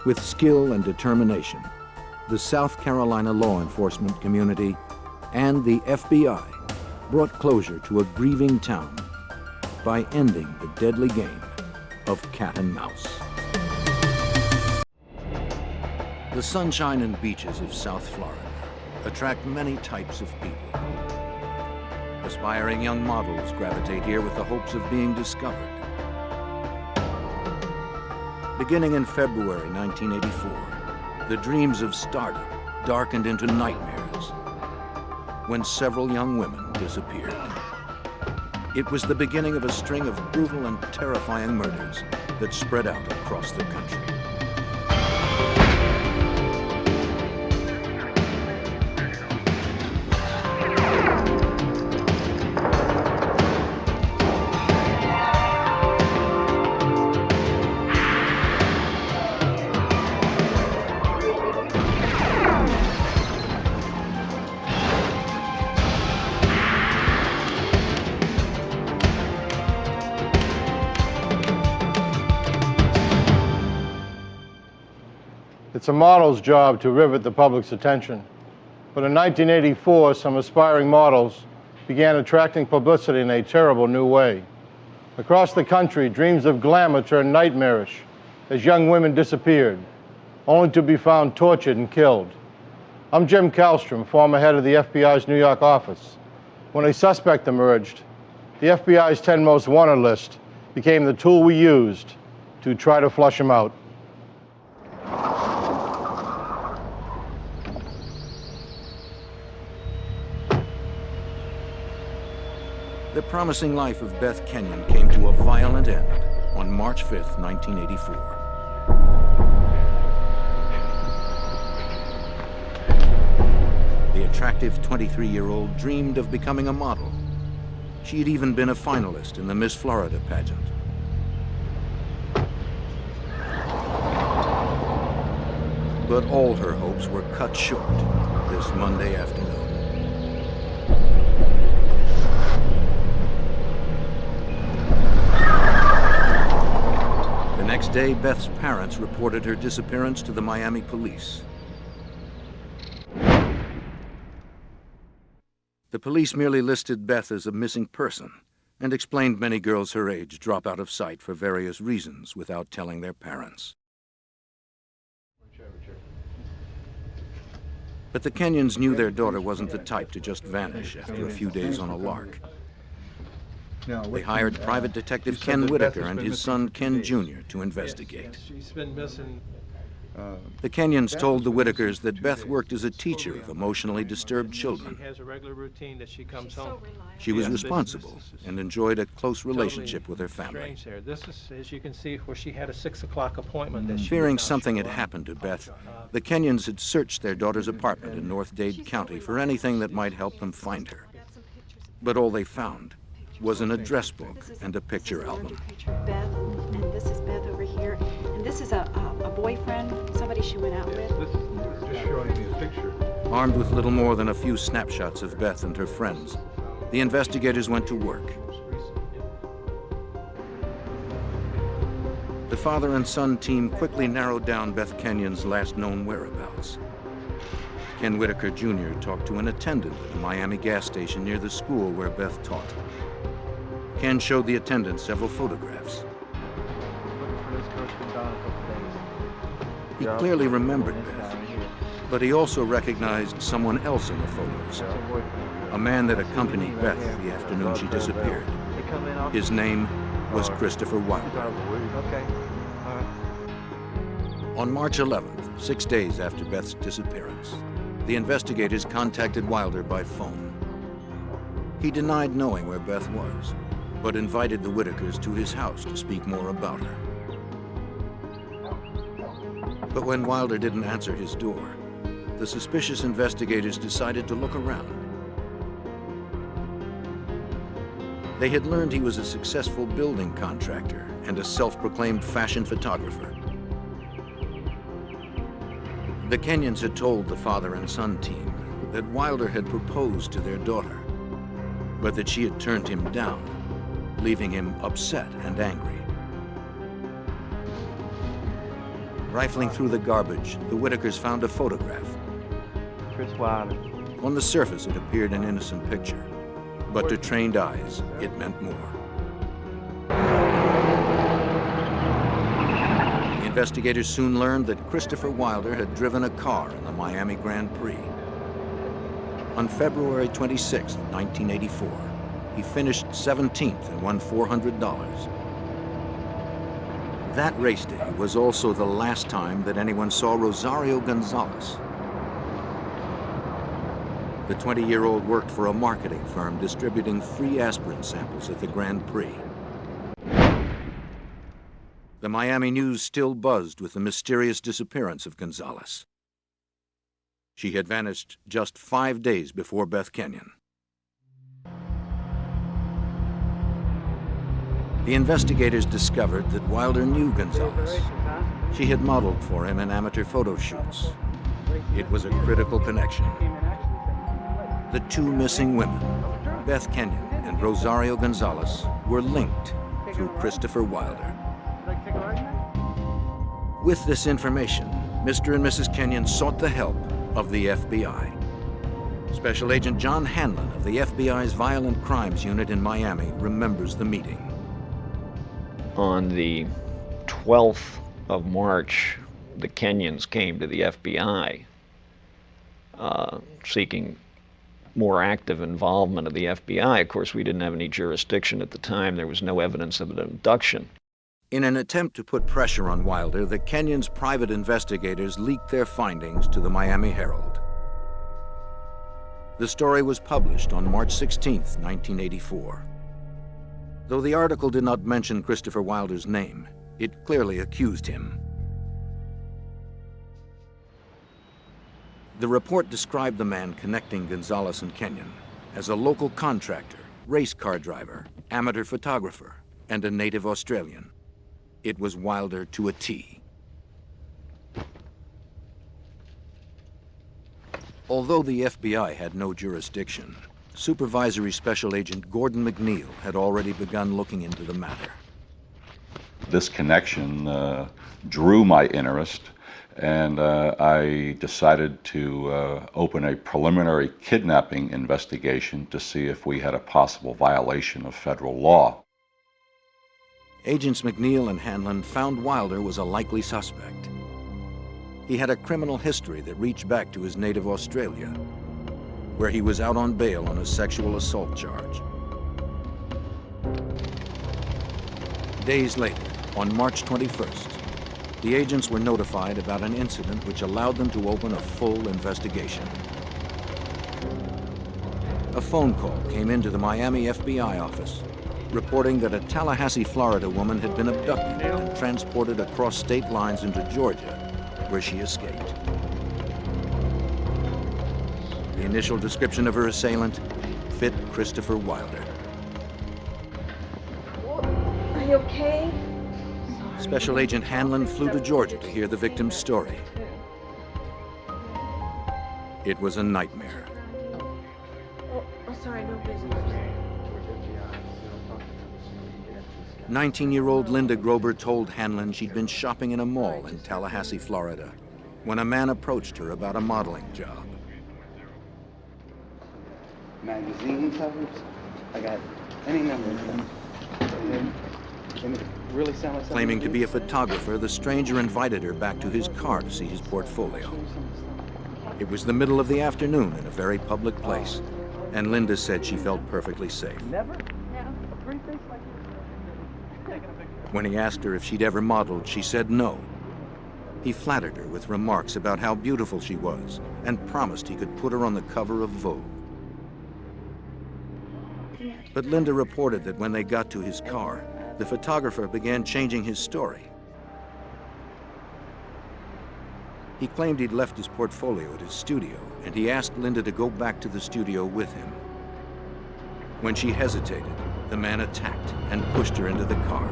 With skill and determination, the South Carolina law enforcement community and the FBI brought closure to a grieving town by ending the deadly game of cat and mouse. The sunshine and beaches of South Florida attract many types of people. Aspiring young models gravitate here with the hopes of being discovered. Beginning in February 1984, the dreams of stardom darkened into nightmares when several young women disappeared. It was the beginning of a string of brutal and terrifying murders that spread out across the country. It's a model's job to rivet the public's attention. But in 1984, some aspiring models began attracting publicity in a terrible new way. Across the country, dreams of glamour turned nightmarish as young women disappeared, only to be found tortured and killed. I'm Jim Kallstrom, former head of the FBI's New York office. When a suspect emerged, the FBI's 10 most wanted list became the tool we used to try to flush him out. The promising life of Beth Kenyon came to a violent end on March 5th, 1984. The attractive 23-year-old dreamed of becoming a model. She had even been a finalist in the Miss Florida pageant. But all her hopes were cut short this Monday afternoon. The next day, Beth's parents reported her disappearance to the Miami police. The police merely listed Beth as a missing person and explained many girls her age drop out of sight for various reasons without telling their parents. But the Kenyons knew their daughter wasn't the type to just vanish after a few days on a lark. They hired private detective Ken Whitaker and his son Ken Jr. to investigate. She's been missing. The Kenyons told the Whitakers that Beth worked as a teacher of emotionally disturbed children. She has a regular routine that she comes home. She was responsible and enjoyed a close relationship with her family. Strange there. This is, as you can see, where she had a 6 o'clock appointment. That she Fearing did not something show had up. happened to Beth, the Kenyons had searched their daughter's apartment in North Dade County for anything that might help them find her. But all they found was an address book and a picture album. Picture of Beth, and this is Beth over here, and this is a boyfriend, somebody she went out with. Just showing me a picture. Armed with little more than a few snapshots of Beth and her friends, the investigators went to work. The father and son team quickly narrowed down Beth Kenyon's last known whereabouts. Ken Whitaker Jr. talked to an attendant at a Miami gas station near the school where Beth taught. Ken showed the attendant several photographs. He clearly remembered Beth, but he also recognized someone else in the photos, a man that accompanied Beth the afternoon she disappeared. His name was Christopher Wilder. On March 11th, 6 days after Beth's disappearance, the investigators contacted Wilder by phone. He denied knowing where Beth was, but invited the Whitakers to his house to speak more about her. But when Wilder didn't answer his door, the suspicious investigators decided to look around. They had learned he was a successful building contractor and a self-proclaimed fashion photographer. The Kenyons had told the father and son team that Wilder had proposed to their daughter, but that she had turned him down, leaving him upset and angry. Rifling through the garbage, the Whitakers found a photograph. Chris Wilder. On the surface, it appeared an innocent picture, but to trained eyes, it meant more. The investigators soon learned that Christopher Wilder had driven a car in the Miami Grand Prix. On February 26, 1984, he finished 17th and won $400. That race day was also the last time that anyone saw Rosario Gonzalez. The 20-year-old worked for a marketing firm distributing free aspirin samples at the Grand Prix. The Miami news still buzzed with the mysterious disappearance of Gonzalez. She had vanished just 5 days before Beth Kenyon. The investigators discovered that Wilder knew Gonzalez. She had modeled for him in amateur photo shoots. It was a critical connection. The two missing women, Beth Kenyon and Rosario Gonzalez, were linked through Christopher Wilder. With this information, Mr. and Mrs. Kenyon sought the help of the FBI. Special Agent John Hanlon of the FBI's Violent Crimes Unit in Miami remembers the meeting. On the 12th of March, the Kenyons came to the FBI seeking more active involvement of the FBI. Of course, we didn't have any jurisdiction at the time. There was no evidence of an abduction. In an attempt to put pressure on Wilder, the Kenyons' private investigators leaked their findings to the Miami Herald. The story was published on March 16, 1984. Though the article did not mention Christopher Wilder's name, it clearly accused him. The report described the man connecting Gonzalez and Kenyon as a local contractor, race car driver, amateur photographer, and a native Australian. It was Wilder to a T. Although the FBI had no jurisdiction, Supervisory Special Agent Gordon McNeil had already begun looking into the matter. This connection drew my interest, and I decided to open a preliminary kidnapping investigation to see if we had a possible violation of federal law. Agents McNeil and Hanlon found Wilder was a likely suspect. He had a criminal history that reached back to his native Australia, where he was out on bail on a sexual assault charge. Days later, on March 21st, the agents were notified about an incident which allowed them to open a full investigation. A phone call came into the Miami FBI office reporting that a Tallahassee, Florida woman had been abducted and transported across state lines into Georgia, where she escaped. The initial description of her assailant fit Christopher Wilder. Are you okay? Special Agent Hanlon flew to Georgia to hear the victim's story. It was a nightmare. Oh, sorry, no visitors. 19-year-old Linda Grober told Hanlon she'd been shopping in a mall in Tallahassee, Florida, when a man approached her about a modeling job. Magazine covers? I got any number of them. They really sound like Claiming to be a photographer, the stranger invited her back to his car to see his portfolio. It was the middle of the afternoon in a very public place, and Linda said she felt perfectly safe. Never? No. A pretty face like this? When he asked her if she'd ever modeled, she said no. He flattered her with remarks about how beautiful she was and promised he could put her on the cover of Vogue. But Linda reported that when they got to his car, the photographer began changing his story. He claimed he'd left his portfolio at his studio, and he asked Linda to go back to the studio with him. When she hesitated, the man attacked and pushed her into the car.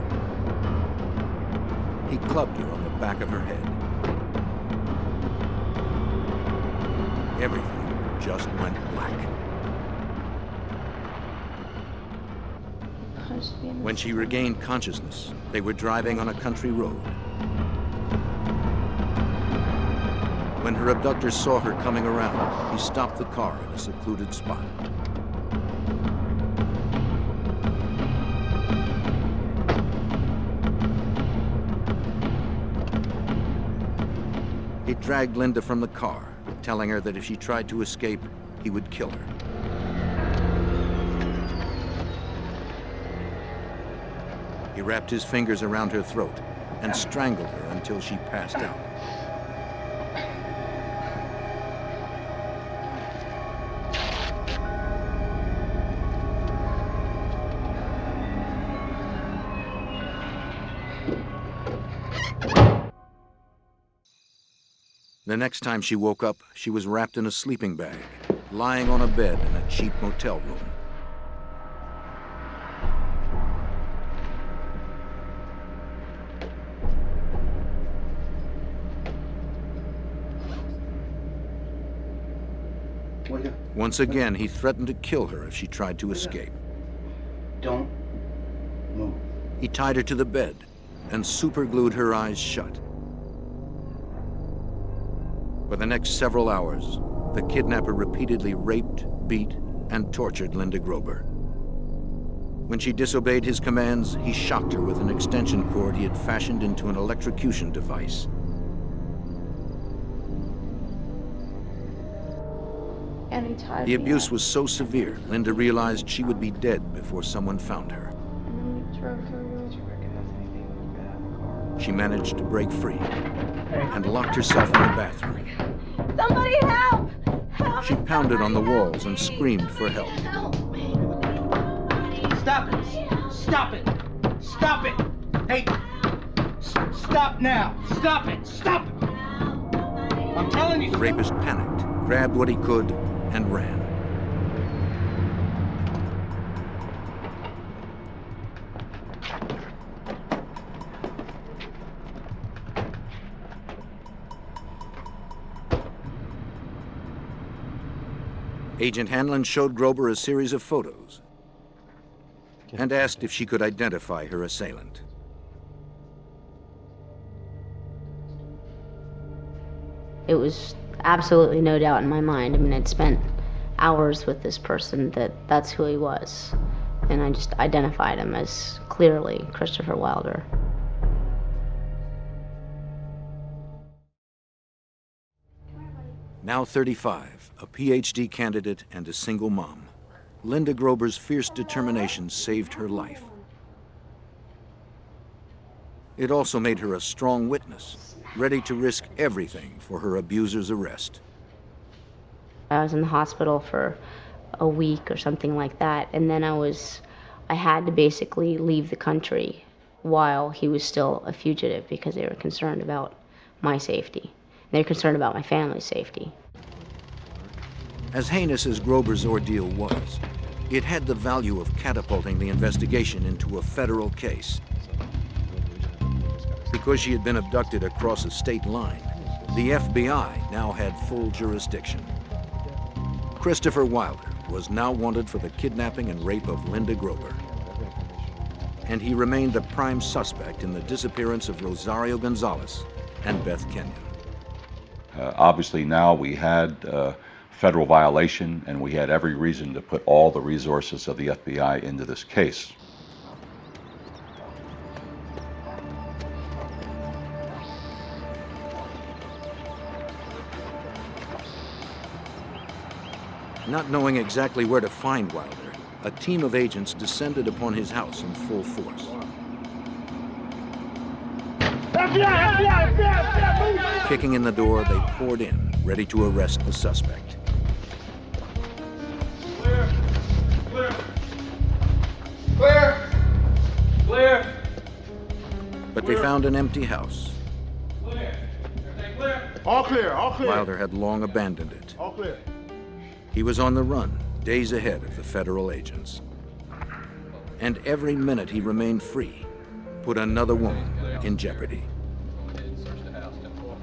He clubbed her on the back of her head. Everything just went black. When she regained consciousness, they were driving on a country road. When her abductors saw her coming around, he stopped the car in a secluded spot. He dragged Linda from the car, telling her that if she tried to escape, he would kill her. He wrapped his fingers around her throat and strangled her until she passed out. The next time she woke up, she was wrapped in a sleeping bag, lying on a bed in a cheap motel room. Once again, he threatened to kill her if she tried to escape. Don't move. He tied her to the bed and superglued her eyes shut. For the next several hours, the kidnapper repeatedly raped, beat, and tortured Linda Grober. When she disobeyed his commands, he shocked her with an extension cord he had fashioned into an electrocution device. And he tied The me abuse up. was so severe, Linda realized she would be dead before someone found her. And then we drove through. She managed to break free and locked herself in the bathroom. Somebody help! Help! She pounded on the walls and screamed for help. Help me! Stop it! Stop it! Stop it! Hey! Stop now! Stop it! Stop it! I'm telling you! The rapist panicked, grabbed what he could, and ran. Agent Hanlon showed Grober a series of photos and asked if she could identify her assailant. It was absolutely no doubt in my mind. I mean, I'd spent hours with this person that's who he was. And I just identified him as clearly Christopher Wilder. Now 35, a PhD candidate and a single mom, Linda Grober's fierce determination saved her life. It also made her a strong witness, ready to risk everything for her abuser's arrest. I was in the hospital for a week or something like that, and then I had to basically leave the country while he was still a fugitive because they were concerned about my safety. They were concerned about my family's safety. As heinous as Grober's ordeal was, it had the value of catapulting the investigation into a federal case. Because she had been abducted across a state line, the FBI now had full jurisdiction. Christopher Wilder was now wanted for the kidnapping and rape of Linda Grober. And he remained the prime suspect in the disappearance of Rosario Gonzalez and Beth Kenyon. Obviously now we had federal violation, and we had every reason to put all the resources of the FBI into this case. Not knowing exactly where to find Wilder, a team of agents descended upon his house in full force. Kicking in the door, they poured in, ready to arrest the suspect. Clear! Clear! But they found an empty house. Clear! Everything clear? All clear, all clear. Wilder had long abandoned it. All clear. He was on the run, days ahead of the federal agents. And every minute he remained free put another woman in jeopardy.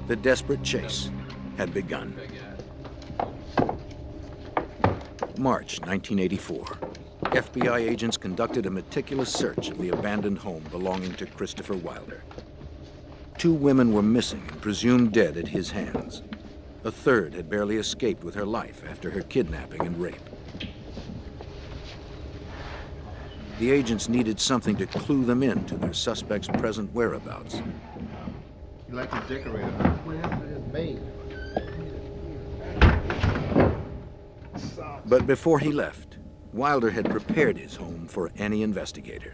The desperate chase had begun. March 1984. FBI agents conducted a meticulous search of the abandoned home belonging to Christopher Wilder. 2 women were missing and presumed dead at his hands. A third had barely escaped with her life after her kidnapping and rape. The agents needed something to clue them in to their suspect's present whereabouts. You like to decorate it, huh? What happened to his maid? But before he left, Wilder had prepared his home for any investigator.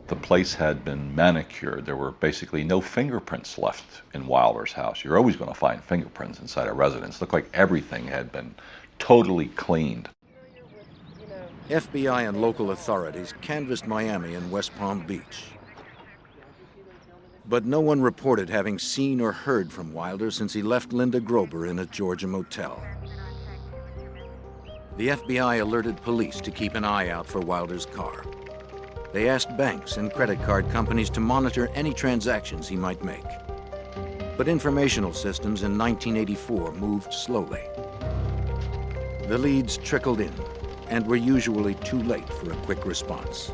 The place had been manicured. There were basically no fingerprints left in Wilder's house. You're always going to find fingerprints inside a residence. It looked like everything had been totally cleaned. FBI and local authorities canvassed Miami and West Palm Beach. But no one reported having seen or heard from Wilder since he left Linda Grober in a Georgia motel. The FBI alerted police to keep an eye out for Wilder's car. They asked banks and credit card companies to monitor any transactions he might make. But informational systems in 1984 moved slowly. The leads trickled in and were usually too late for a quick response.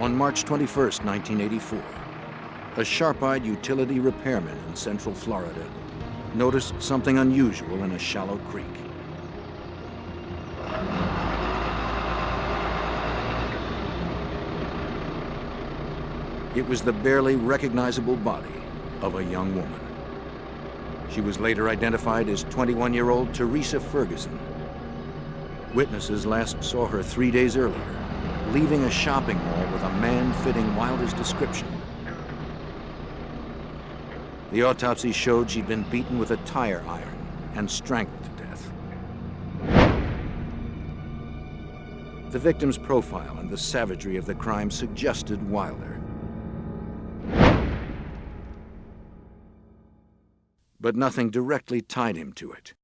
On March 21st, 1984, a sharp-eyed utility repairman in Central Florida noticed something unusual in a shallow creek. It was the barely recognizable body of a young woman. She was later identified as 21-year-old Teresa Ferguson. Witnesses last saw her 3 days earlier, leaving a shopping mall with a man fitting Wilder's description. The autopsy showed she'd been beaten with a tire iron and strangled to death. The victim's profile and the savagery of the crime suggested Wilder. But nothing directly tied him to it.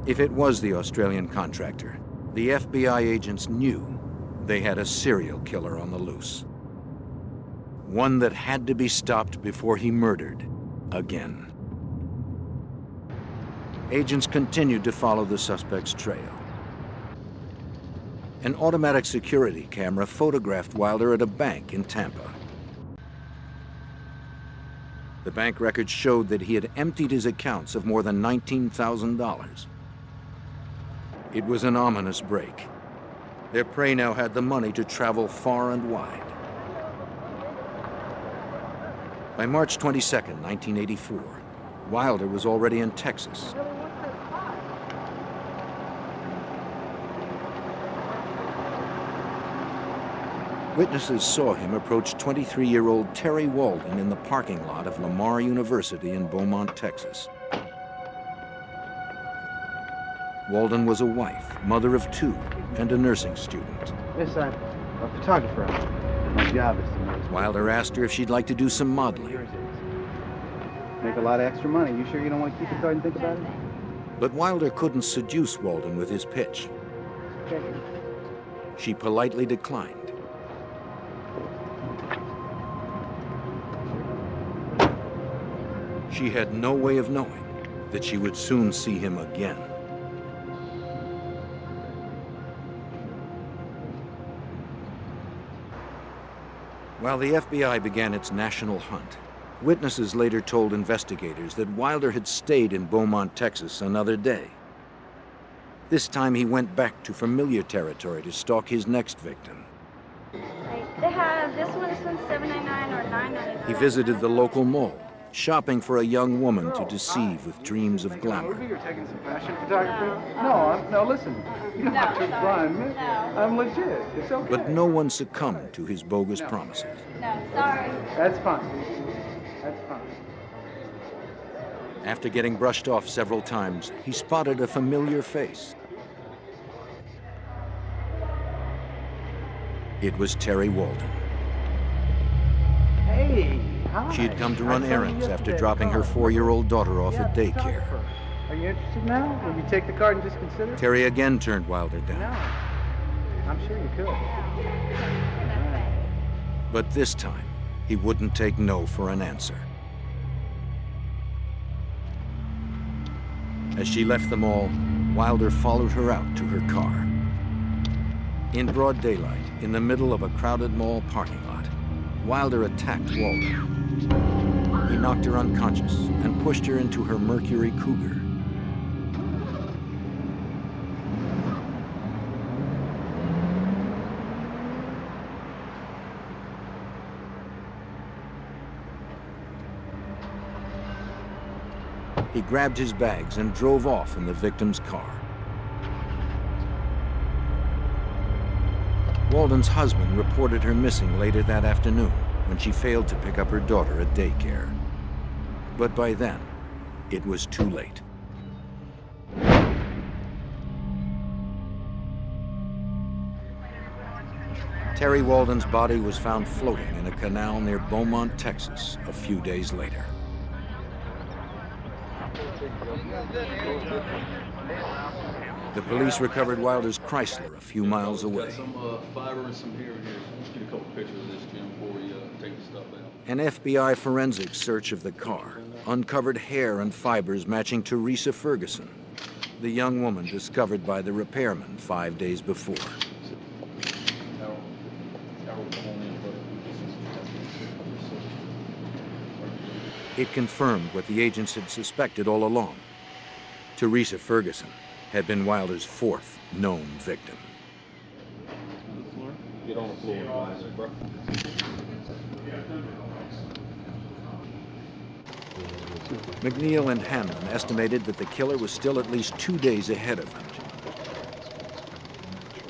If it was the Australian contractor, the FBI agents knew they had a serial killer on the loose. One that had to be stopped before he murdered again. Agents continued to follow the suspect's trail. An automatic security camera photographed Wilder at a bank in Tampa. The bank records showed that he had emptied his accounts of more than $19,000. It was an ominous break. Their prey now had the money to travel far and wide. By March 22nd, 1984, Wilder was already in Texas. Witnesses saw him approach 23-year-old Terry Walden in the parking lot of Lamar University in Beaumont, Texas. Walden was a wife, mother of two, and a nursing student. Yes, I'm a photographer. My job is to make. Wilder asked her if she'd like to do some modeling. Make a lot of extra money. You sure you don't want to keep the card and think about it? But Wilder couldn't seduce Walden with his pitch. Okay. She politely declined. She had no way of knowing that she would soon see him again. While the FBI began its national hunt, witnesses later told investigators that Wilder had stayed in Beaumont, Texas another day. This time he went back to familiar territory to stalk his next victim. They have this one's $7.99 or $9.99. He visited the local mall, shopping for a young woman to deceive with dreams of glamour. You're taking some fashion photography? No, listen. You don't have to blind me. I'm legit. It's okay. But no one succumbed to his bogus promises. No, sorry. That's fine. That's fine. After getting brushed off several times, he spotted a familiar face. It was Terry Walden. Hey, hi. She had come to run errands after dropping her 4-year-old daughter off at daycare. Are you interested now? Will you take the card and just consider? Terry again turned Wilder down. No. I'm sure you could. But this time, he wouldn't take no for an answer. As she left the mall, Wilder followed her out to her car. In broad daylight, in the middle of a crowded mall parking lot, Wilder attacked Walden. He knocked her unconscious and pushed her into her Mercury Cougar. He grabbed his bags and drove off in the victim's car. Walden's husband reported her missing later that afternoon when she failed to pick up her daughter at daycare. But by then, it was too late. Terry Walden's body was found floating in a canal near Beaumont, Texas, a few days later. The police recovered Wilder's Chrysler a few miles away. Got some fiber and some hair in here. Let's get a couple pictures of this, Jim, before we take the stuff out. An FBI forensic search of the car uncovered hair and fibers matching Teresa Ferguson, the young woman discovered by the repairman 5 days before. It confirmed what the agents had suspected all along. Teresa Ferguson had been Wilder's fourth known victim. Get on the floor, bro. McNeil and Hanson estimated that the killer was still at least 2 days ahead of them.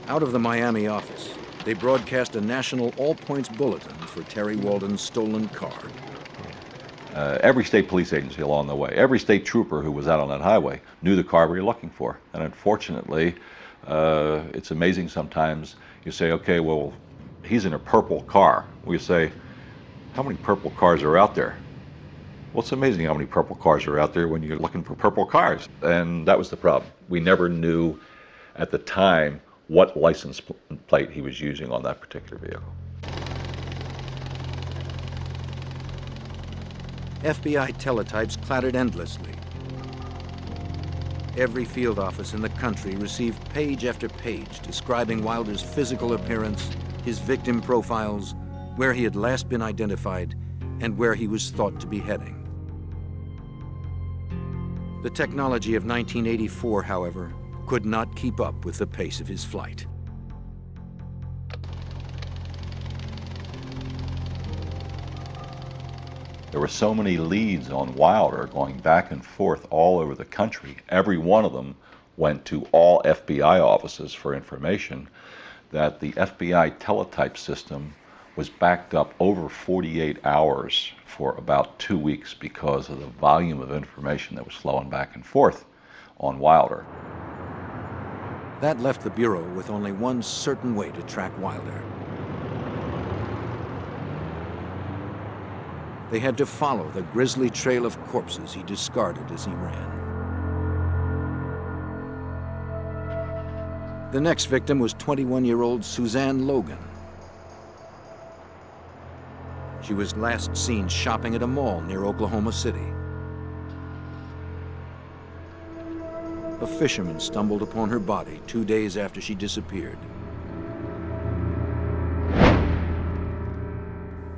Out of the Miami office, they broadcast a national all-points bulletin for Terry Walden's stolen car. Every state police agency along the way, every state trooper who was out on that highway knew the car we were looking for. And unfortunately, it's amazing sometimes you say, okay, well, he's in a purple car. We say, how many purple cars are out there? Well, it's amazing how many purple cars are out there when you're looking for purple cars. And that was the problem. We never knew at the time what license plate he was using on that particular vehicle. FBI teletypes clattered endlessly. Every field office in the country received page after page describing Wilder's physical appearance, his victim profiles, where he had last been identified, and where he was thought to be heading. The technology of 1984, however, could not keep up with the pace of his flight. There were so many leads on Wilder going back and forth all over the country. Every one of them went to all FBI offices for information, that the FBI teletype system was backed up over 48 hours for about 2 weeks because of the volume of information that was flowing back and forth on Wilder. That left the Bureau with only one certain way to track Wilder. They had to follow the grisly trail of corpses he discarded as he ran. The next victim was 21-year-old Suzanne Logan. She was last seen shopping at a mall near Oklahoma City. A fisherman stumbled upon her body 2 days after she disappeared.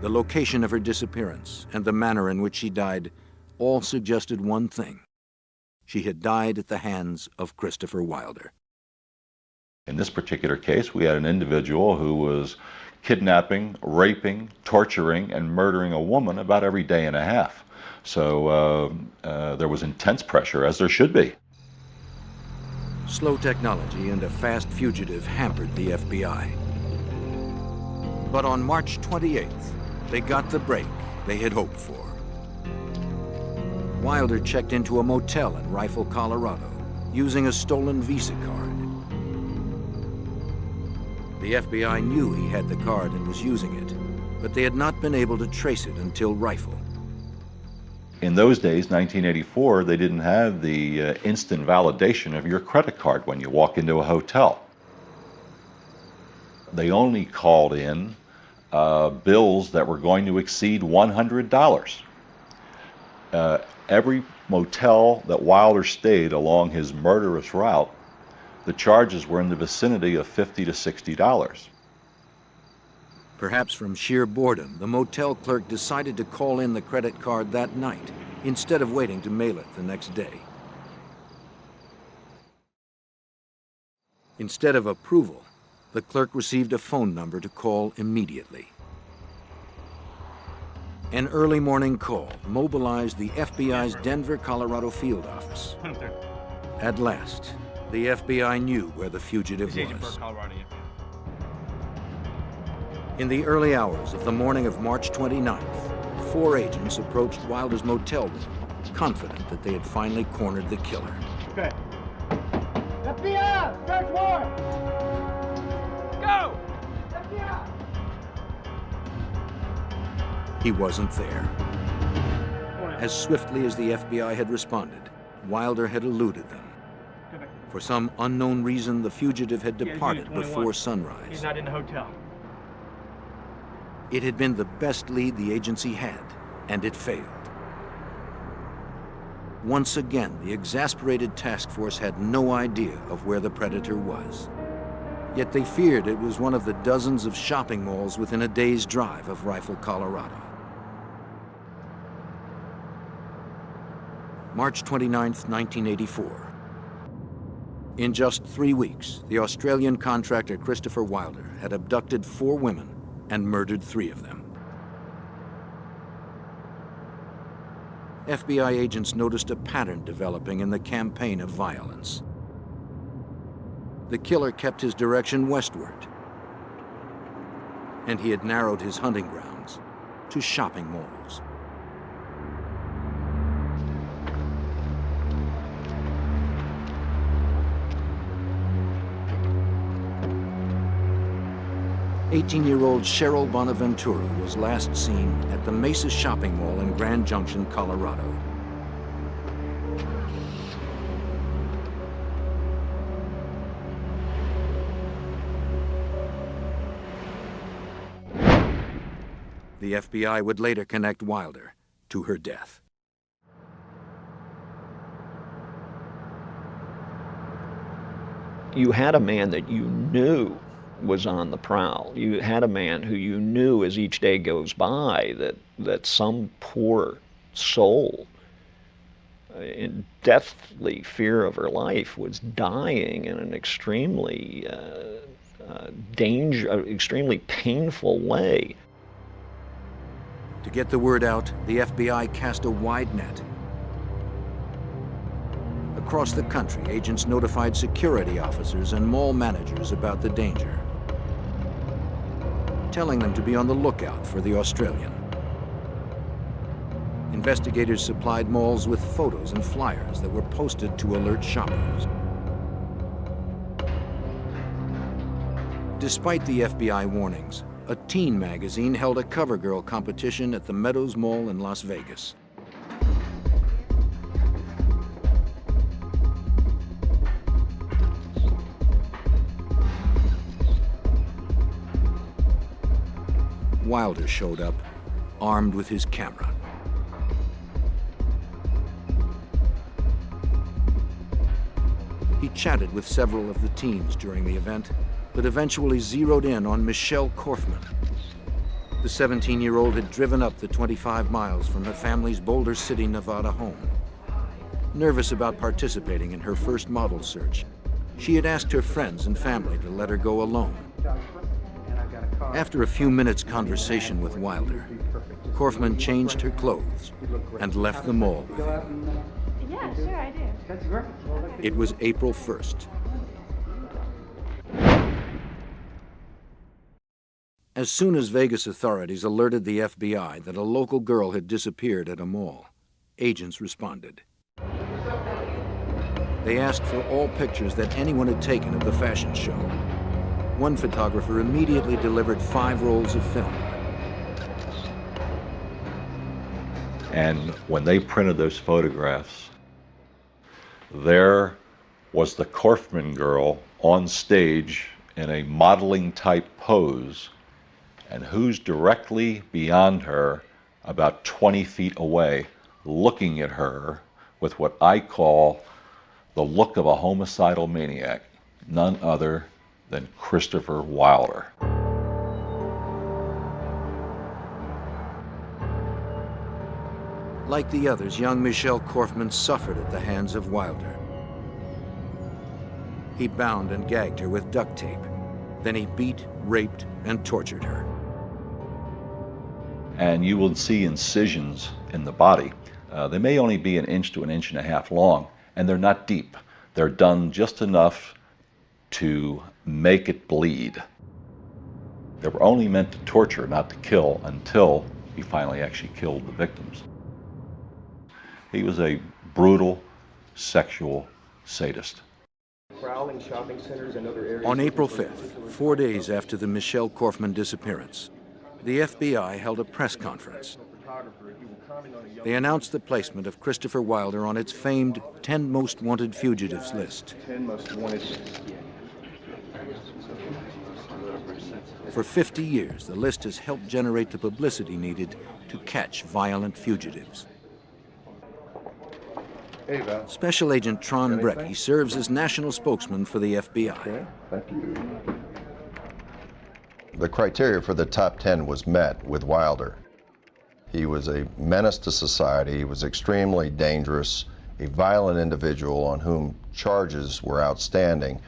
The location of her disappearance and the manner in which she died all suggested one thing. She had died at the hands of Christopher Wilder. In this particular case, we had an individual who was kidnapping, raping, torturing, and murdering a woman about every day and a half. So there was intense pressure, as there should be. Slow technology and a fast fugitive hampered the FBI. But on March 28th, they got the break they had hoped for. Wilder checked into a motel in Rifle, Colorado, using a stolen Visa card. The FBI knew he had the card and was using it, but they had not been able to trace it until Rifle. In those days, 1984, they didn't have the instant validation of your credit card when you walk into a hotel. They only called in bills that were going to exceed $100. Every motel that Wilder stayed along his murderous route, the charges were in the vicinity of $50 to $60. Perhaps from sheer boredom, the motel clerk decided to call in the credit card that night, instead of waiting to mail it the next day. Instead of approval, the clerk received a phone number to call immediately. An early morning call mobilized the FBI's Denver, Colorado field office. At last, the FBI knew where the fugitive was. In the early hours of the morning of March 29th, 4 agents approached Wilder's motel room, confident that they had finally cornered the killer. Okay. FBI! Search warrant! Go! FBI! He wasn't there. As swiftly as the FBI had responded, Wilder had eluded them. For some unknown reason, the fugitive had departed before sunrise. He's not in the hotel. It had been the best lead the agency had, and it failed. Once again, the exasperated task force had no idea of where the predator was. Yet they feared it was one of the dozens of shopping malls within a day's drive of Rifle, Colorado. March 29, 1984. In just 3 weeks, the Australian contractor Christopher Wilder had abducted 4 women and murdered 3 of them. FBI agents noticed a pattern developing in the campaign of violence. The killer kept his direction westward, and he had narrowed his hunting grounds to shopping malls. "18-year-old Cheryl Bonaventura was last seen at the Mesa Shopping Mall in Grand Junction, Colorado. The FBI would later connect Wilder to her death. You had a man that you knew was on the prowl. You had a man who you knew as each day goes by that some poor soul in deathly fear of her life was dying in an extremely extremely painful way. To get the word out, the FBI cast a wide net. Across the country, agents notified security officers and mall managers about the danger, telling them to be on the lookout for the Australian. Investigators supplied malls with photos and flyers that were posted to alert shoppers. Despite the FBI warnings, a teen magazine held a cover girl competition at the Meadows Mall in Las Vegas. Wilder showed up, armed with his camera. He chatted with several of the teens during the event, but eventually zeroed in on Michelle Korfman. The 17-year-old had driven up the 25 miles from her family's Boulder City, Nevada home. Nervous about participating in her first model search, she had asked her friends and family to let her go alone. After a few minutes' conversation with Wilder, Korfman changed her clothes and left the mall with him. Yeah, sure, I do. That's great. It was April 1st. As soon as Vegas authorities alerted the FBI that a local girl had disappeared at a mall, agents responded. They asked for all pictures that anyone had taken of the fashion show. One photographer immediately delivered 5 rolls of film. And when they printed those photographs, there was the Korfman girl on stage in a modeling type pose, and who's directly beyond her, about 20 feet away, looking at her with what I call the look of a homicidal maniac, none other than Christopher Wilder. Like the others, young Michelle Korfman suffered at the hands of Wilder. He bound and gagged her with duct tape. Then he beat, raped, and tortured her. And you will see incisions in the body. They may only be 1 inch to 1.5 inches long, and they're not deep. They're done just enough to make it bleed. They were only meant to torture, not to kill, until he finally actually killed the victims. He was a brutal sexual sadist. Prowling shopping centers and other areas. On April 5th, 4 days after the Michelle Korfman disappearance, the FBI held a press conference. They announced the placement of Christopher Wilder on its famed 10 Most Wanted Fugitives list. 10 most wanted. For 50 years, the list has helped generate the publicity needed to catch violent fugitives. Hey, Val. Special Agent Tron Brecky serves as national spokesman for the FBI. Okay, thank you. The criteria for the top 10 was met with Wilder. He was a menace to society, he was extremely dangerous, a violent individual on whom charges were outstanding,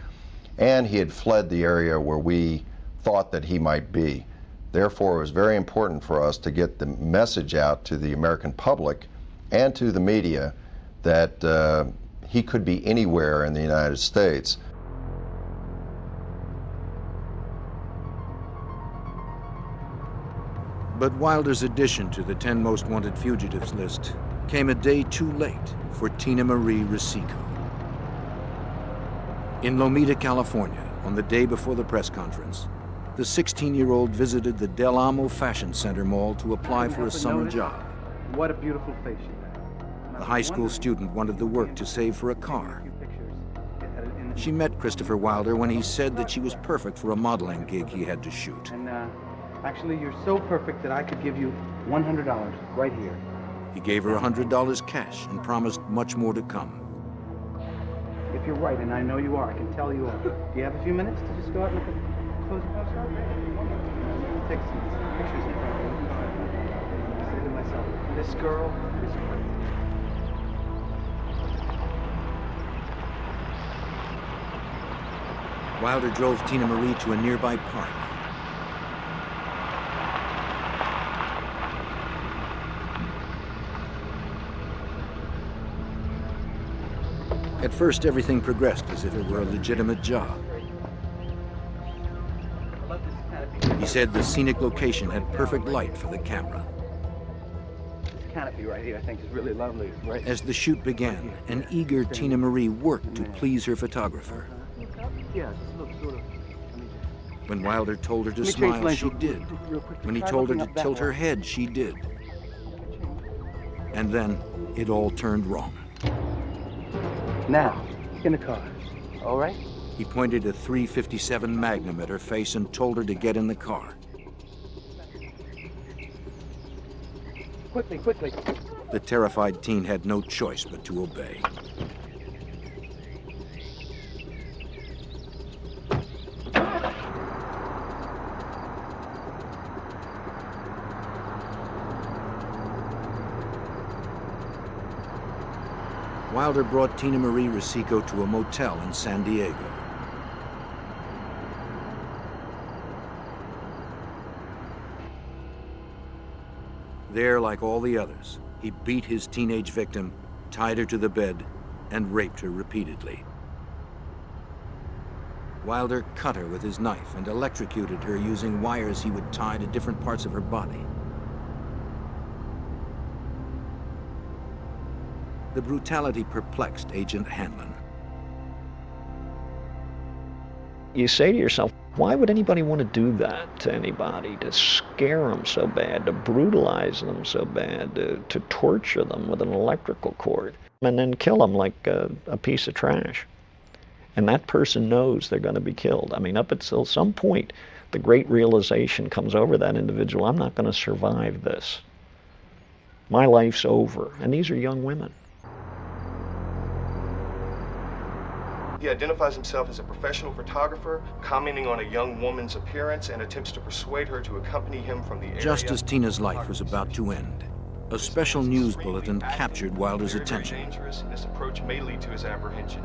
and he had fled the area where we thought that he might be. Therefore, it was very important for us to get the message out to the American public and to the media that he could be anywhere in the United States. But Wilder's addition to the 10 most wanted fugitives list came a day too late for Tina Marie Risico. In Lomita, California, on the day before the press conference, the 16-year-old visited the Del Amo Fashion Center mall to apply for a summer job. What a beautiful face you have. The high school student wanted the work to save for a car. She met Christopher Wilder when he said that she was perfect for a modeling gig he had to shoot. And actually, you're so perfect that I could give you $100 right here. He gave her $100 cash and promised much more to come. If you're right, and I know you are, I can tell you are. Do you have a few minutes to just go out and look at close your house? Take some pictures in front of you. I say to myself, this girl is perfect. Wilder drove Tina Marie to a nearby park. At first, everything progressed as if it were a legitimate job. He said the scenic location had perfect light for the camera. This canopy right here, I think, is really lovely. Right? As the shoot began, an eager Tina Marie worked to please her photographer. Yeah, just look sort of. When Wilder told her to Let me change smile, lanes she did. real quick. When he Try told her looking to up that tilt her way. head, she did. And then it all turned wrong. Now, in the car. All right? He pointed a .357 Magnum at her face and told her to get in the car. Quickly, quickly. The terrified teen had no choice but to obey. Wilder brought Tina Marie Risico to a motel in San Diego. There, like all the others, he beat his teenage victim, tied her to the bed, and raped her repeatedly. Wilder cut her with his knife and electrocuted her using wires he would tie to different parts of her body. The brutality perplexed Agent Hanlon. You say to yourself, why would anybody want to do that to anybody? To scare them so bad, to brutalize them so bad, to torture them with an electrical cord, and then kill them like a piece of trash. And that person knows they're going to be killed. I mean, up until some point, the great realization comes over that individual, I'm not going to survive this. My life's over. And these are young women. He identifies himself as a professional photographer, commenting on a young woman's appearance and attempts to persuade her to accompany him from the area. Just as Tina's life was about to end, a special news bulletin captured Wilder's attention. Very dangerous, and this approach may lead to his apprehension.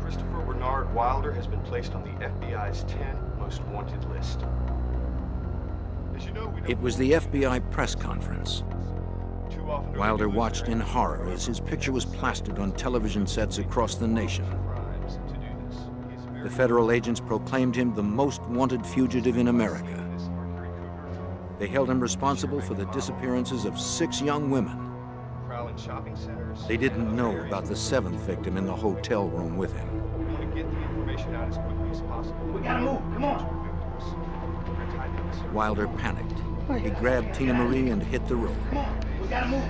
Christopher Bernard Wilder has been placed on the FBI's 10 most wanted list. As you know, It was the FBI press conference. Wilder watched in horror as his picture was plastered on television sets across the nation. The federal agents proclaimed him the most wanted fugitive in America. They held him responsible for the disappearances of 6 young women. They didn't know about the 7th victim in the hotel room with him. We want to get the information out as quickly as possible. We gotta move, come on. Wilder panicked. He grabbed Tina Marie and hit the road. Come on, we gotta move.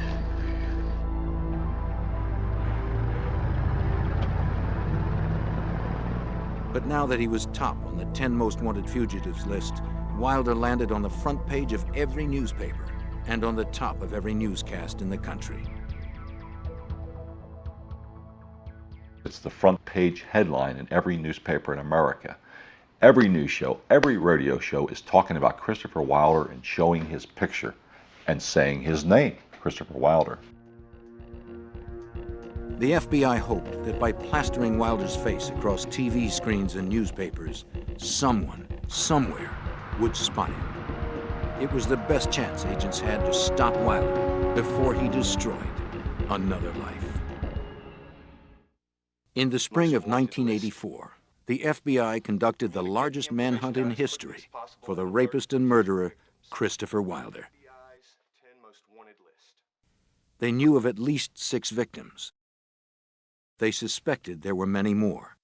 But now that he was top on the 10 most wanted fugitives list, Wilder landed on the front page of every newspaper and on the top of every newscast in the country. It's the front page headline in every newspaper in America. Every news show, every radio show is talking about Christopher Wilder and showing his picture and saying his name, Christopher Wilder. The FBI hoped that by plastering Wilder's face across TV screens and newspapers, someone, somewhere, would spot him. It was the best chance agents had to stop Wilder before he destroyed another life. In the spring of 1984, the FBI conducted the largest manhunt in history for the rapist and murderer, Christopher Wilder. They knew of at least 6 victims. They suspected there were many more.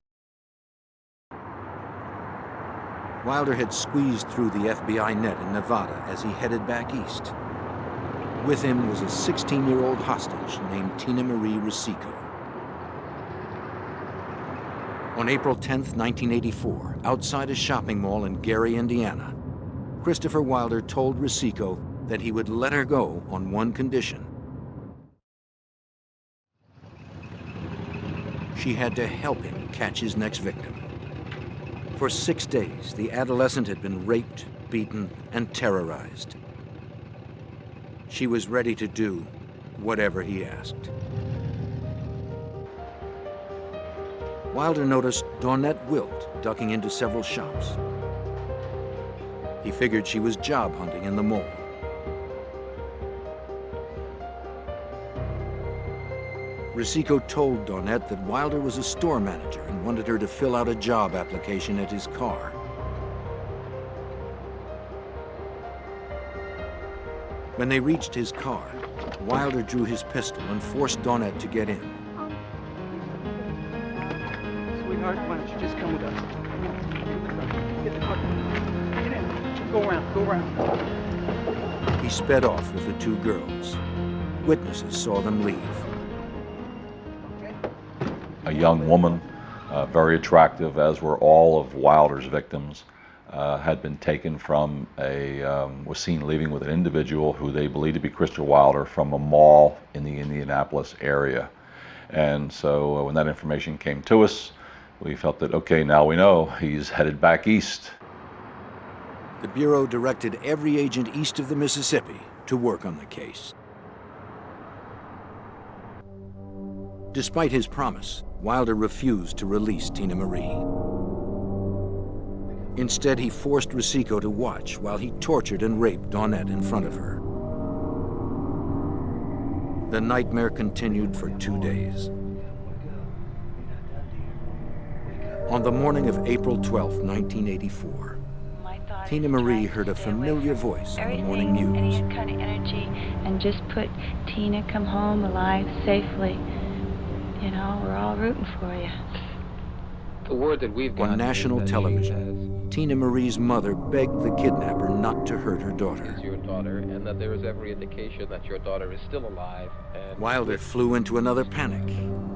Wilder had squeezed through the FBI net in Nevada as he headed back east. With him was a 16-year-old hostage named Tina Marie Rosico. On April 10, 1984, outside a shopping mall in Gary, Indiana, Christopher Wilder told Rosico that he would let her go on one condition. She had to help him catch his next victim. For 6 days, the adolescent had been raped, beaten, and terrorized. She was ready to do whatever he asked. Wilder noticed Dawnette Wilt ducking into several shops. He figured she was job hunting in the mall. Rosico told Dawnette that Wilder was a store manager and wanted her to fill out a job application at his car. When they reached his car, Wilder drew his pistol and forced Dawnette to get in. Sweetheart, why don't you just come with us? Get the car. Get in. Go around. He sped off with the 2 girls. Witnesses saw them leave. A young woman, very attractive, as were all of Wilder's victims, had been taken from was seen leaving with an individual who they believed to be Christopher Wilder from a mall in the Indianapolis area. And so when that information came to us, we felt that, okay, now we know he's headed back east. The Bureau directed every agent east of the Mississippi to work on the case. Despite his promise, Wilder refused to release Tina Marie. Instead, he forced Rosico to watch while he tortured and raped Dawnette in front of her. The nightmare continued for 2 days. On the morning of April 12, 1984, Tina Marie heard a familiar voice on the morning news. Any kind of energy, and just put Tina come home alive safely. You know, we're all rooting for you. The word that we've got on national television, Tina Marie's mother begged the kidnapper not to hurt her daughter. Your daughter, and that there is every indication that your daughter is still alive. And Wilder flew into another panic.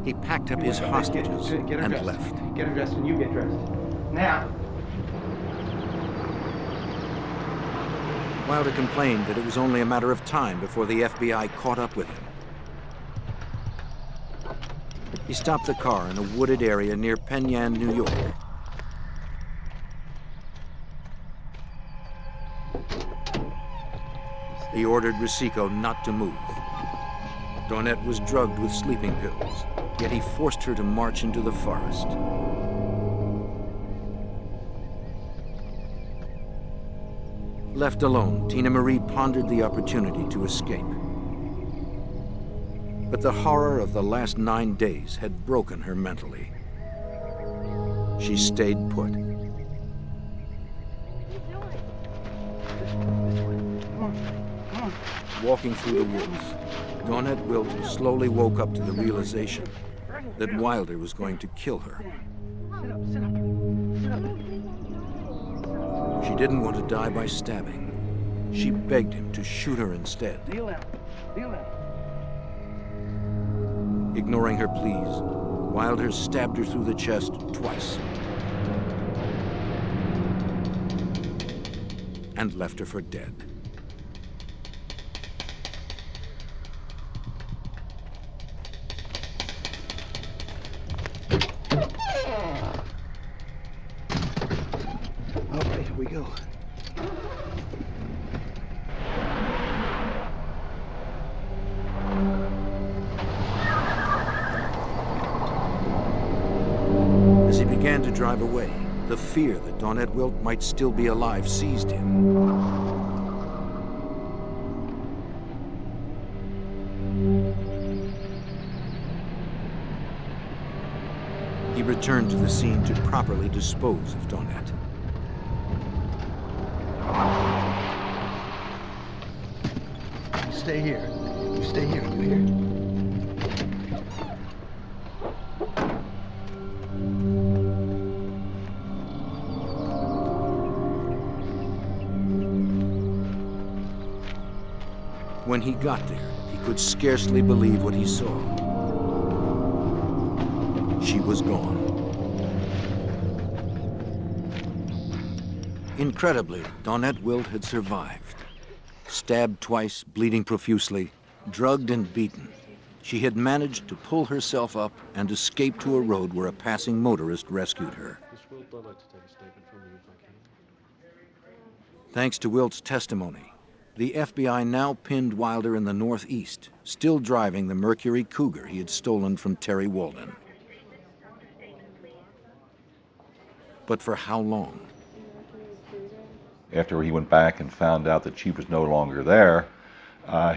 He packed up his hostages and left. Get her dressed and you get dressed. Now. Wilder complained that it was only a matter of time before the FBI caught up with him. He stopped the car in a wooded area near Penn Yan, New York. He ordered Rosico not to move. Dawnette was drugged with sleeping pills, yet he forced her to march into the forest. Left alone, Tina Marie pondered the opportunity to escape. But the horror of the last 9 days had broken her mentally. She stayed put. Walking through the woods, Dawnette Wilt slowly woke up to the realization that Wilder was going to kill her. She didn't want to die by stabbing. She begged him to shoot her instead. Ignoring her pleas, Wilder stabbed her through the chest twice and left her for dead. Okay, here we go. As he began to drive away, the fear that Dawnette Wilt might still be alive seized him. He returned to the scene to properly dispose of Dawnette. You stay here. You stay here. You hear? When he got there, he could scarcely believe what he saw. She was gone. Incredibly, Dawnette Wilt had survived. Stabbed twice, bleeding profusely, drugged and beaten, she had managed to pull herself up and escape to a road where a passing motorist rescued her. Thanks to Wilt's testimony, the FBI now pinned Wilder in the Northeast, still driving the Mercury Cougar he had stolen from Terry Walden. But for how long? After he went back and found out that she was no longer there,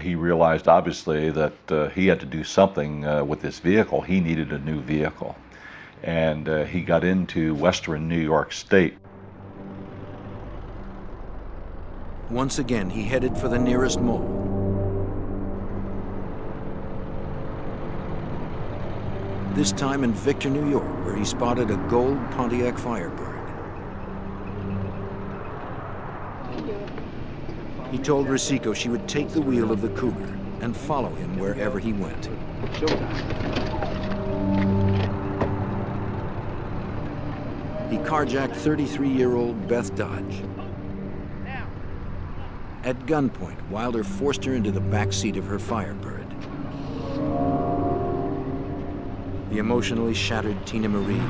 he realized obviously that he had to do something with this vehicle. He needed a new vehicle. And he got into western New York State. Once again, he headed for the nearest mall. This time in Victor, New York, where he spotted a gold Pontiac Firebird. He told Rosico she would take the wheel of the Cougar and follow him wherever he went. He carjacked 33-year-old Beth Dodge. At gunpoint, Wilder forced her into the back seat of her Firebird. The emotionally shattered Tina Marie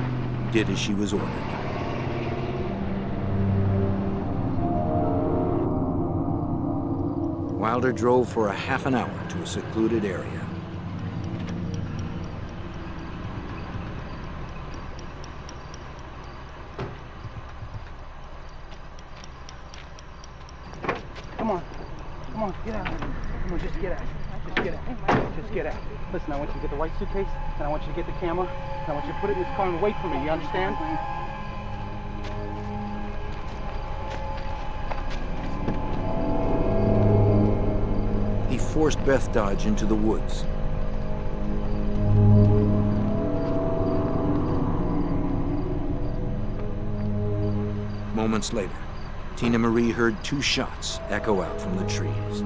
did as she was ordered. Wilder drove for a half an hour to a secluded area. Come on, get out. Come on, just get out. Just get out. Just get out. Listen, I want you to get the white suitcase, and I want you to get the camera, and I want you to put it in this car and wait for me, you understand? He forced Beth Dodge into the woods. Moments later, Tina Marie heard 2 shots echo out from the trees.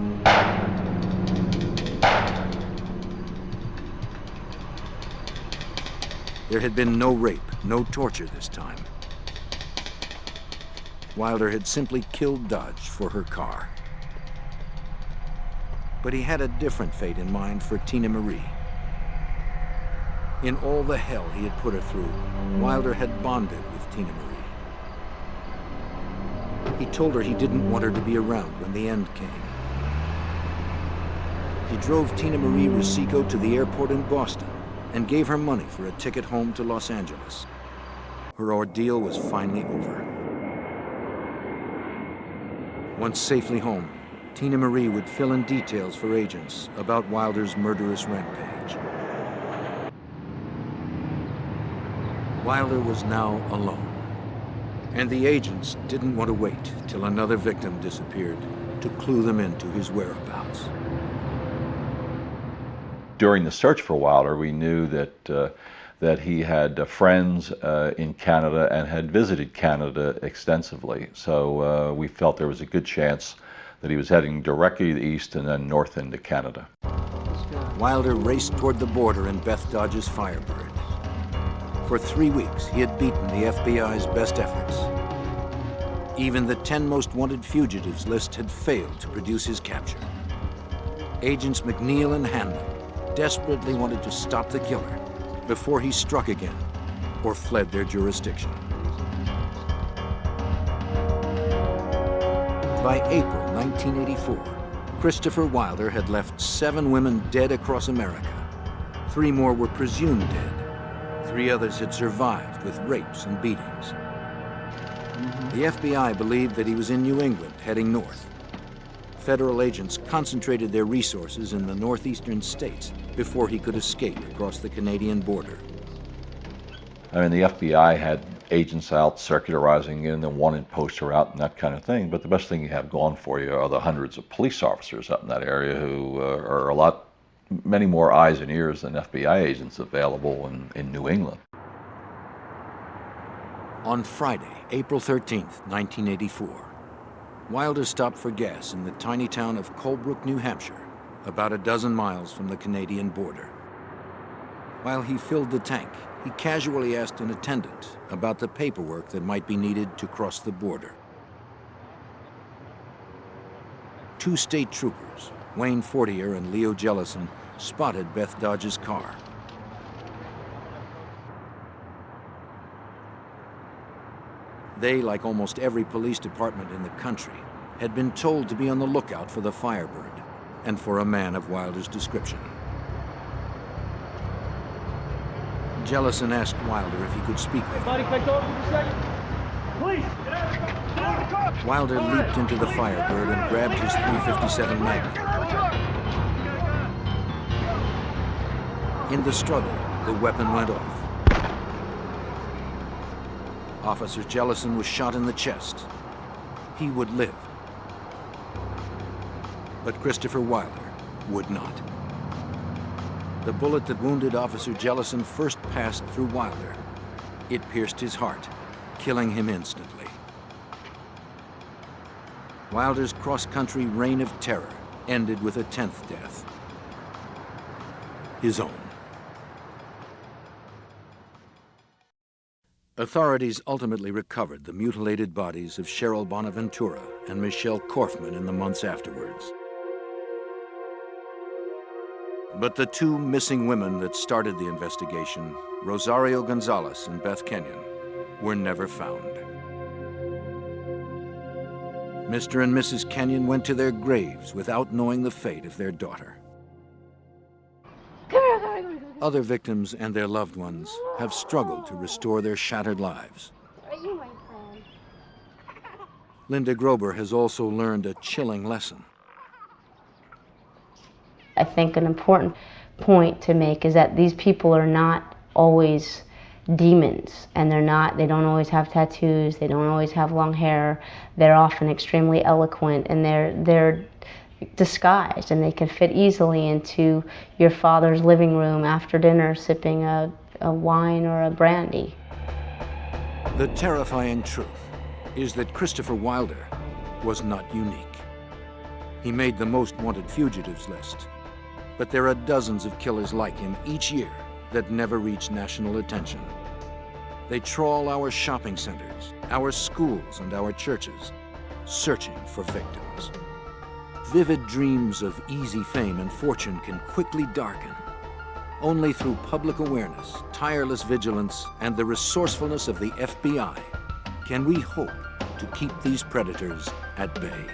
There had been no rape, no torture this time. Wilder had simply killed Dodge for her car. But he had a different fate in mind for Tina Marie. In all the hell he had put her through, Wilder had bonded with Tina Marie. He told her he didn't want her to be around when the end came. He drove Tina Marie Rosico to the airport in Boston and gave her money for a ticket home to Los Angeles. Her ordeal was finally over. Once safely home, Tina Marie would fill in details for agents about Wilder's murderous rampage. Wilder was now alone, and the agents didn't want to wait till another victim disappeared to clue them into his whereabouts. During the search for Wilder, we knew that he had friends in Canada and had visited Canada extensively. So we felt there was a good chance that he was heading directly east and then north into Canada. Wilder raced toward the border in Beth Dodge's Firebird. For 3 weeks, he had beaten the FBI's best efforts. Even the 10 most wanted fugitives list had failed to produce his capture. Agents McNeil and Hanson desperately wanted to stop the killer before he struck again or fled their jurisdiction. By April 1984, Christopher Wilder had left 7 women dead across America. 3 more were presumed dead. 3 others had survived with rapes and beatings. The FBI believed that he was in New England, heading north. Federal agents concentrated their resources in the northeastern states before he could escape across the Canadian border. I mean, the FBI had agents out circularizing in and wanted poster out and that kind of thing, but the best thing you have going for you are the hundreds of police officers up in that area who are many more eyes and ears than FBI agents available in New England. On Friday, April 13th, 1984, Wilder stopped for gas in the tiny town of Colebrook, New Hampshire, about a dozen miles from the Canadian border. While he filled the tank, he casually asked an attendant about the paperwork that might be needed to cross the border. 2 state troopers, Wayne Fortier and Leo Jellison, spotted Beth Dodge's car. They, like almost every police department in the country, had been told to be on the lookout for the Firebird and for a man of Wilder's description. Jellison asked Wilder if he could speak with him. Buddy, can I go over for a second? Please, get out of the car! Wilder leaped into the Firebird and grabbed his .357 Magnum. In the struggle, the weapon went off. Officer Jellison was shot in the chest. He would live. But Christopher Wilder would not. The bullet that wounded Officer Jellison first passed through Wilder. It pierced his heart, killing him instantly. Wilder's cross-country reign of terror ended with a 10th death. His own. Authorities ultimately recovered the mutilated bodies of Cheryl Bonaventura and Michelle Korfman in the months afterwards. But the 2 missing women that started the investigation, Rosario Gonzalez and Beth Kenyon, were never found. Mr. and Mrs. Kenyon went to their graves without knowing the fate of their daughter. Other victims and their loved ones have struggled to restore their shattered lives. Linda Grober has also learned a chilling lesson. I think an important point to make is that these people are not always demons, and they don't always have tattoos, they don't always have long hair. They're often extremely eloquent, and they're disguised, and they can fit easily into your father's living room after dinner sipping a wine or a brandy. The terrifying truth is that Christopher Wilder was not unique. He made the most wanted fugitives list, but there are dozens of killers like him each year that never reach national attention. They trawl our shopping centers, our schools, and our churches, searching for victims. Vivid dreams of easy fame and fortune can quickly darken. Only through public awareness, tireless vigilance, and the resourcefulness of the FBI can we hope to keep these predators at bay.